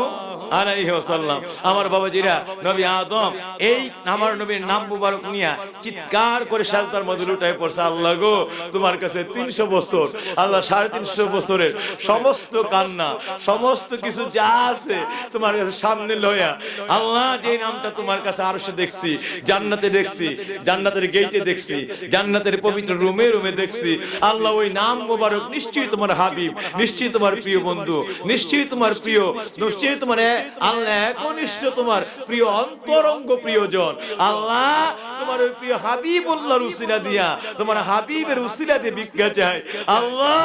আলাইহি ওয়াসাল্লাম। আমার বাবাজিরা, নবী আদম এই আমার নবীর নাম মুবারক নিয়ে চিৎকার করে সাজদার মধ্যে লুটায় পড়ছে, আল্লাহ গো তোমার কাছে 300 বছর, আল্লাহ 350 বছরের সমস্ত কান্না, সমস্ত কিছু যা আছে তোমার কাছে সামনে লয়া, আল্লাহ যে নামটা তোমার কাছে আরশে দেখছি, জান্নাতে দেখছি, জান্নাতের গেটে দেখছি, জান্নাতের পবিত্র রুমে রুমে দেখছি, আল্লাহ ওই নাম মুবারক নিশ্চয়ই তোমার হাবিব, নিশ্চয়ই তোমার প্রিয় বন্ধু, নিশ্চয়ই তোমার প্রিয়, নিশ্চয়ই তোমার আল্লাহ একনিষ্ঠ তোমার প্রিয় অন্তরঙ্গ প্রিয়জন। আল্লাহ তোমার ওই প্রিয় হাবিবুল্লাহর উসিলা দিয়া, তোমার হাবিবের উসিলা দিয়ে ভিক্ষা চাই। আল্লাহ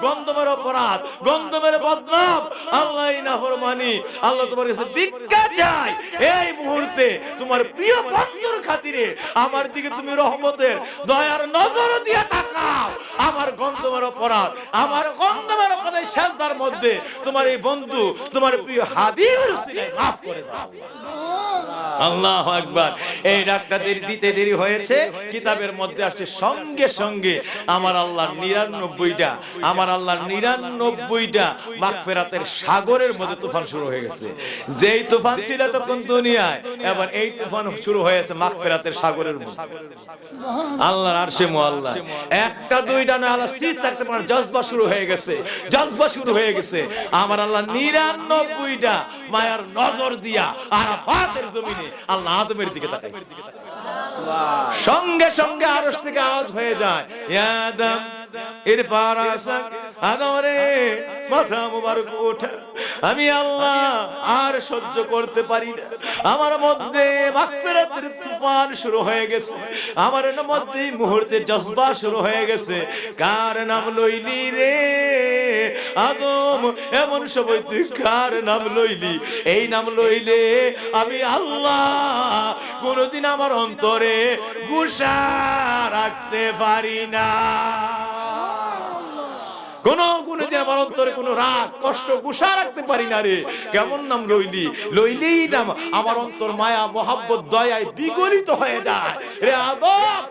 গন্ধমের অপরাধ, গন্ধমের বদনাম, আল্লাহ এই নাফরমানি, আল্লাহ তোমার কাছে ভিক্ষা চাই। এই মুহূর্তে তোমার প্রিয় বন্ধুর খাতিরে আমার দিকে তুমি রহমতের দয়ার নজর দিয়ে তাকাও। আমার গন্ধমের অপরাধ, আমার গন্ধমের অপরাধের সাজদার মধ্যে তোমার এই বন্ধু, তোমার প্রিয় হাবিবের উসিলায় মাফ করে দাও। আল্লাহু আকবার। এই ডাকটা দিতে দেরি হয়েছে, কিতাবের মধ্যে আসছে সঙ্গে সঙ্গে আমার আল্লাহর 99টা, আমার আল্লাহর 99টা মাগফিরাতের সাগরের মধ্যে তুফান শুরু হয়ে গেছে। যেই তুফান ছিল তখন দুনিয়ায়, এবার এই তুফান শুরু হয়েছে মাগফিরাতের সাগরের মধ্যে। আল্লাহর আরশে মুআল্লা, একটা দুইটা না, আল্লাহর চিন্তা একটা জজবা শুরু হয়ে গেছে, জজবা শুরু হয়ে গেছে। আমার আল্লাহ 99টা মায়ার নজর দিয়া আরাফাতের জমিনে আল্লাহ আদমের দিকে তাকাইছে। সঙ্গে সঙ্গে আরশ থেকে আওয়াজ হয়ে যায়, ইয়া আদম ইরফা রাসাক, আদমরে মাথা মুবারক ওঠা, আমি আল্লাহ আর সহ্য করতে পারি না, আমার মধ্যে মাগফিরাতের তুফান শুরু হয়ে গেছে, আমার মধ্যে মুহূর্তে জজবা শুরু হয়ে গেছে। কার নাম লইলি রে আদম, এমন সময় তুই কার নাম লইলি? এই নাম লইলে আমি আল্লাহ কোনদিন আমার অন্তরে গুসা রাখতে পারি না, কোন দিন আমার অন্তরে কোন রাগ কষ্ট গুসা রাখতে পারি না রে। কেমন নাম লইলি? লইলেই নাম আমার অন্তর মায়া মোহাব্বত দয়ায় বিগলিত হয়ে যায় রে আদম।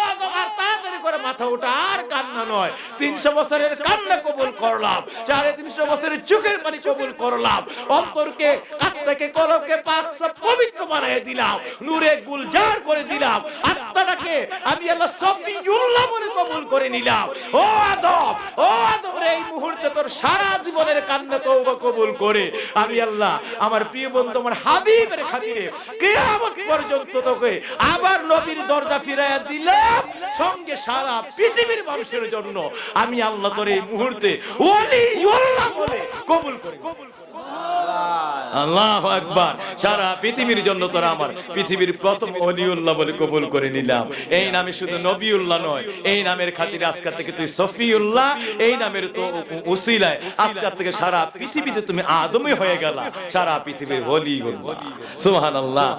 আদম আর তাড়াতাড়ি করে মাথা ওঠা, আর কান্না নয়। 300 বছরের কান্না কবুল করলাম, 350 বছরের চোখের পানি কবুল করলাম, অন্তরকে কাঁদতে আত্মাকে কলকে পাক সব পবিত্র বানিয়ে দিলাম, নূরে গুলজার করে দিলাম, আত্মাটাকে আমি আল্লাহ সফিউল্লাহ বলে কবুল করে নিলাম। ও আদম এই মুহূর্তে তোর সারা জীবনের কান্না তওবা কবুল করে আমি আল্লাহ আমার প্রিয় বন্ধু আমার হাবিবের খাতিরে কিয়ামত পর্যন্ত তোকে আবার নবীর দরজা ফিরাইয়া দিলাম, সঙ্গে সারা পৃথিবীর মানুষের জন্য আমি আল্লাহ তোর এই মুহূর্তে ওলিউল্লাহ বলে কবুল করে। আল্লাহু আকবার। সারা পৃথিবীর জন্য তোরা আমার পৃথিবীর প্রথম ওলিউল্লাহ বলে কবুল করে নিলাম। এই নামে শুধু নবিউল্লাহ নয়, এই নামের খাতিরে আজকে থেকে তুই সফিউল্লাহ, এই নামের তো উসিলায় আজকে থেকে সারা পৃথিবীতে তুমি আদমই হয়ে গেলা, সারা পৃথিবীর ওলিউল্লাহ। সুবহানাল্লাহ।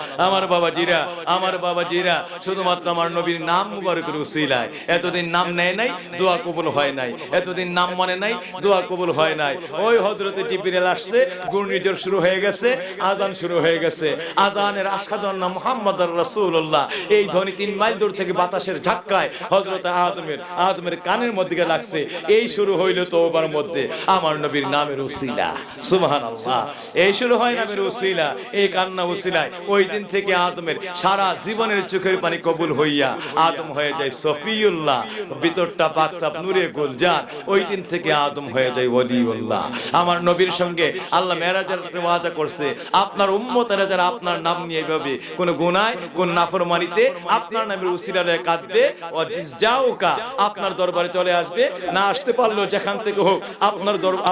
আমার বাবাজিরা শুধুমাত্র আমার নবীর নাম মুবারকের উসিলায় এতদিন নাম নেয় নাই, দোয়া কবুল হয় নাই, এতদিন নাম মানে নাই, দোয়া কবুল হয় নাই। ওই হযরতে জিবরিল আসছে, ঘূর্ণিঝড় শুরু হয়ে গেছে, আজান শুরু হয়ে গেছে, আজানের আশহাদু আন্না মুহাম্মাদুর রাসূলুল্লাহ এই ধ্বনি 3 মাইল দূর থেকে বাতাসের ঝাক্কায় হযরত আদমের কানের মধ্যে লাগছে। এই শুরু হইল তওবার মধ্যে আমার নবীর নামের উসিলা। সুবহানাল্লাহ। এই শুরু হয় নামের উসিলা, এই কান্না উসিলায় ওই দিন থেকে আদমের সারা জীবনের চোখের পানি কবুল হইয়া আদম হয়ে যায় সফিউল্লাহ, ভিতরটা পাক সাফ নূরে গুলজার। ওই দিন থেকে আদম হয়ে যায় ওলিউল্লাহ। আমার নবীর সঙ্গে আল্লাহ মেরাজের ওয়াদা করছে, আপনার উম্মতেরা যারা আপনার নাম নিয়ে এভাবে কোন গুনাহ কোন নাফরমানিতে আপনার নামের উসিলায় কাঁদবে, ওয়াজিজাউকা আপনার দরবারে চলে আসবে, না আসতে পারলো যেখান থেকে হোক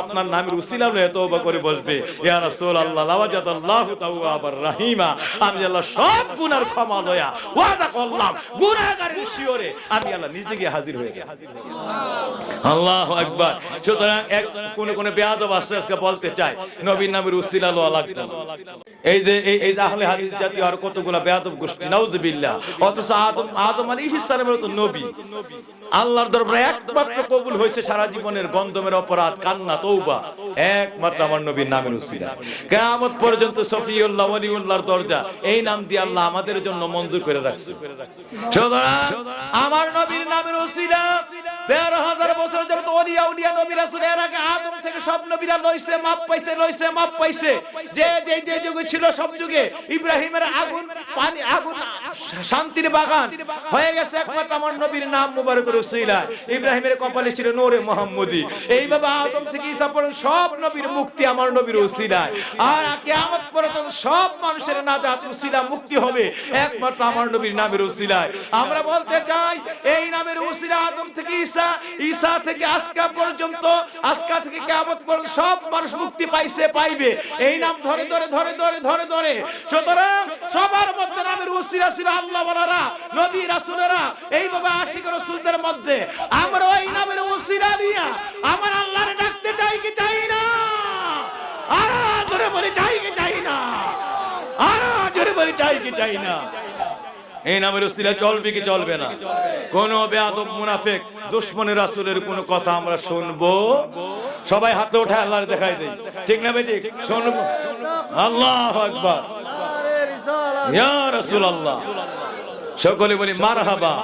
আপনার নামের উসিলায় তওবা করে বসবে, ইয়া রাসূলুল্লাহ লাওয়াজাদাল্লাহু তাওয়াবার রাহিমা। আমি আল্লাহ সব গুনার ক্ষমা লয়া ওয়াদা করলাম, গুনাহগারের শিওরে আমি আল্লাহ নিজে গিয়ে হাজির হয়ে যাব। আল্লাহু আকবার। সুতরাং কোন বেয়াদব আজকে বলতে চায় নবীর নামের উসিলা লওয়া লাগবে না। এই যে আহলে হাদিস জাতীয় আর কতগুলা বেয়াদব গোষ্ঠী, নাউজুবিল্লাহ। অথচ আদম আলাইহিস সালামের তো নবী, আল্লাহর দরবারে একমাত্র কবুল হয়েছে সারা জীবনের গন্ধমের অপরাধ কান্না তওবা একমাত্র আমার নবীর নামের উসিলা। কিয়ামত পর্যন্ত সফিউল্লাহ ওলিউল্লাহর দরজা এই নাম দিয়ে আল্লাহ আমাদের জন্য মঞ্জুর করে রাখছে। সুতরাং আমার নবীর নামের উসিলা ১৩,০০০ বছর যাবত ওলিয়া নবী রাসূল এর আগে আদম থেকে সব নবীরা লইছে মাপ পাইছে। যে যুগে ছিল সব যুগে ইব্রাহিমের আগুন পানি আগুন শান্তির বাগান হয়ে গেছে একমাত্র আমার নবীর নাম মুবারকের উসিলা। ইব্রাহিমের কপালে ছিল নূরে মুহাম্মদী। এইভাবে আদম থেকে ঈসা পর্যন্ত সব নবীর মুক্তি আমার নবীর উসিলায়। আর কিয়ামত পর্যন্ত সব মানুষের নাজাত উসিলা মুক্তি হবে একমাত্র আমার নবীর নামের উসিলায়। আমরা বলতে চাই এই নামের উসিলা আদম থেকে ঈসা থেকে আজকা পর্যন্ত, আজকা থেকে কিয়ামত পর্যন্ত সব মানুষ মুক্তি পাইবে এই নাম ধরে ধরে। সুতরাং সবার মধ্যে নামের উসিলা ছিল আল্লাহ ওয়ালারা নবী রাসূলেরা। এইভাবে আশিক রাসূলদের মধ্যে আমরা ওই নামের উসিলা দিয়া আমার আল্লাহরে ডাকতে চাই কি চাই না? আর জোরে বলে চাই কি চাই না? আর জোরে বলে চাই কি চাই না? এই নামের উসিলা চলবে কি চলবে না? কোন বেয়াদব মুনাফিক দুশমনের রাসূলের কোন কথা আমরা শুনবো? সবাই হাতে উঠে আল্লাহর দেখাই দেই, ঠিক না বেঠিক? শুনবো? আল্লাহু আকবার, ইয়া রাসূলুল্লাহ। সকলে বলি মারহাবা,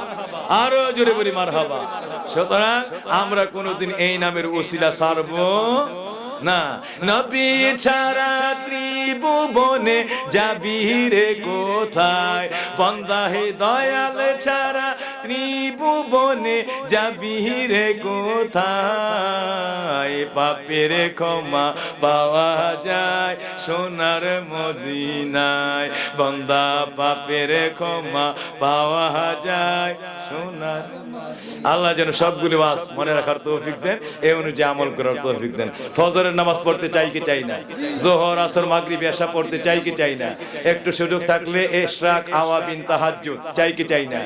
আরো জোরে বলি মারহাবা। সুতরাং আমরা কোনদিন এই নামের উসিলা ছাড়বো না। নবী ছাড়া ত্রিভুবনে যাবি রে কোথায়? বান্দা হে দয়াল ছাড়া ত্রিভুবনে যাবি রে কোথায়? পাপের ক্ষমা পাওয়া যায় সোনার মদিনায়। বান্দা পাপের ক্ষমা পাওয়া যায় সোনার। আল্লাহ যেন সবগুলি ওয়াজ মনে রাখার তৌফিক দেন, এই অনুযায়ী আমল করার তৌফিক দেন। ফজরের নামাজ পড়তে চাই কি চাই না? যোহর আসর মাগরিব এশা পড়তে চাই কি চাই না? একটু সুযোগ থাকলে ইশরাক আওয়াবিন তাহাজ্জুদ চাই কি চাই না?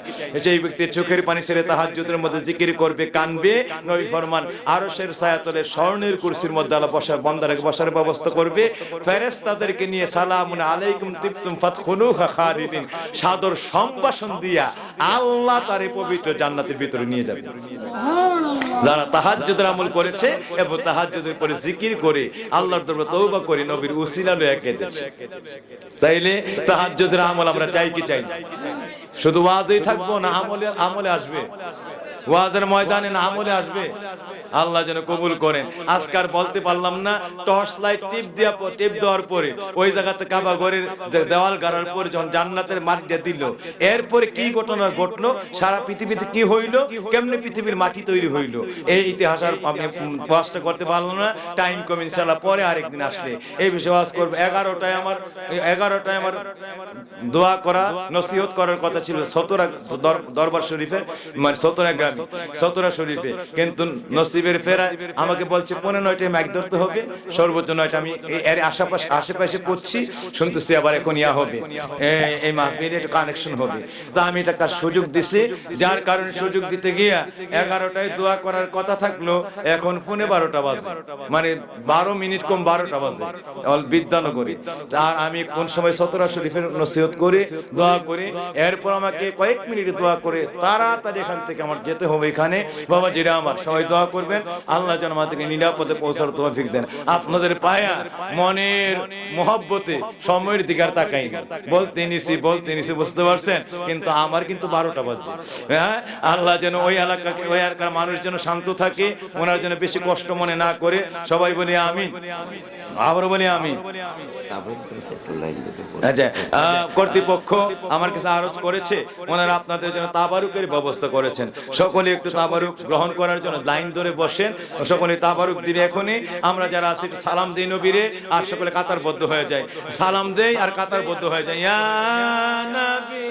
সেই ব্যক্তি চোখের পানি ছেড়ে তাহাজ্জুদের মধ্যে জিকির করবে, কানবে। নবী ফরমান আরশের ছায়াতলে স্বর্ণের কুরসির মধ্যে আল্লাহ বসার বান্দাকে বসার ব্যবস্থা করবে। ফেরেশতাদেরকে নিয়ে সালামুন আলাইকুম তিবতুম ফাদখুলুহা খালিদিন সাদর সম্ভাষণ দিয়া আল্লাহ তারে পবিত্র জান্নাতের ভিতরে নিয়ে যাবে। যারা তাহাজ্জুদের আমল করেছে এবং তাহাজ্জুদের পরে জিকির করে আল্লাহর দরবারে তওবা করে নবীর উসিলা লয়ে কেঁদেছে। তাইলে তাহাজ্জুদের আমল আমরা চাই কি চাই না? শুধু ওয়াজই থাকবো না, আমলে আসবে। ওয়াজের ময়দানে না আমলে আসবে। আল্লাহ যেন কবুল করেন। আজকার বলতে পারলাম না, টর্চ লাইট টিপ দেওয়ার পরে ওই জায়গাতে কাবা ঘরের দেওয়াল গাড়ার পরে যখন জান্নাতের মাটিটা দিল, এরপরে কি ঘটনা ঘটলো, সারা পৃথিবীতে কি হইলো, কেমনে পৃথিবীর মাটি তৈরি হইলো, এই ইতিহাস আর আমি ওয়াজটা করতে পারলাম না, টাইম কম, ইনশাআল্লাহ পরে আরেকদিন আসলে এই বিষয়ে ওয়াজ করব। 11টায় আমার দোয়া করা নসিহত করার কথা ছিল সতরা দরবার শরীফে, মানে সতরা গ্রামে সতরা শরীফে, কিন্তু নসিবের ফেরায় আমাকে বলছে 15-9টায় মাইক ধরতে হবে, সর্বোচ্চ 9টা। আমি এর আশেপাশে পড়ছি, শুনতেছি আবার এখন ইয়া হবে, এই মাহফিলে একটা কানেকশন হবে। তো আমি এটা একটা সুযোগ দিছি, যার কারণে সুযোগ দিতে গিয়া 11টায় দোয়া করার কথা থাকলো, এখন 12:15 বাজে, মানে 12 মিনিট কম 12টা বাজে বিদ্যানগরী। আর আমি কোন সময় সতরা শরীফের নসিহত করে দোয়া করে এরপর আমাকে কয়েক মিনিট দোয়া করে তাড়াতাড়ি এখান থেকে আমার যেতে হবে এখানে। বাবা জিরা আমার সবাই দোয়া করবেন, আল্লাহ যেন আমাদেরকে নিরাপদে পৌঁছার তৌফিক দেন। আপনাদের পায়া মনের মহব্বতে সময়ের দিকে আর তাকাই না, বলতে নিছি বুঝতে পারছেন, কিন্তু আমার কিন্তু 12টা বাজে। হ্যাঁ, আল্লাহ যেন ওই এলাকার মানুষ যেন শান্ত থাকে, ওনার জন্য বেশি কষ্ট মনে না করে, সবাই বলি আমিন, আবারও বলি আমিন। কর্তৃপক্ষ আমার কাছে আরজ করেছে, ওনারা আপনাদের জন্য তাবারুকের ব্যবস্থা করেছেন, সকলে একটু তাবারুক গ্রহণ করার জন্য লাইন ধরে বসেন, সকলে তাবারুক দিবে। এখনই আমরা যারা আছি সালাম দেই নবীরে, আর সকলে কাতারবদ্ধ হয়ে যায়, সালাম দেই আর কাতারবদ্ধ হয়ে যায়। ইয়া নবী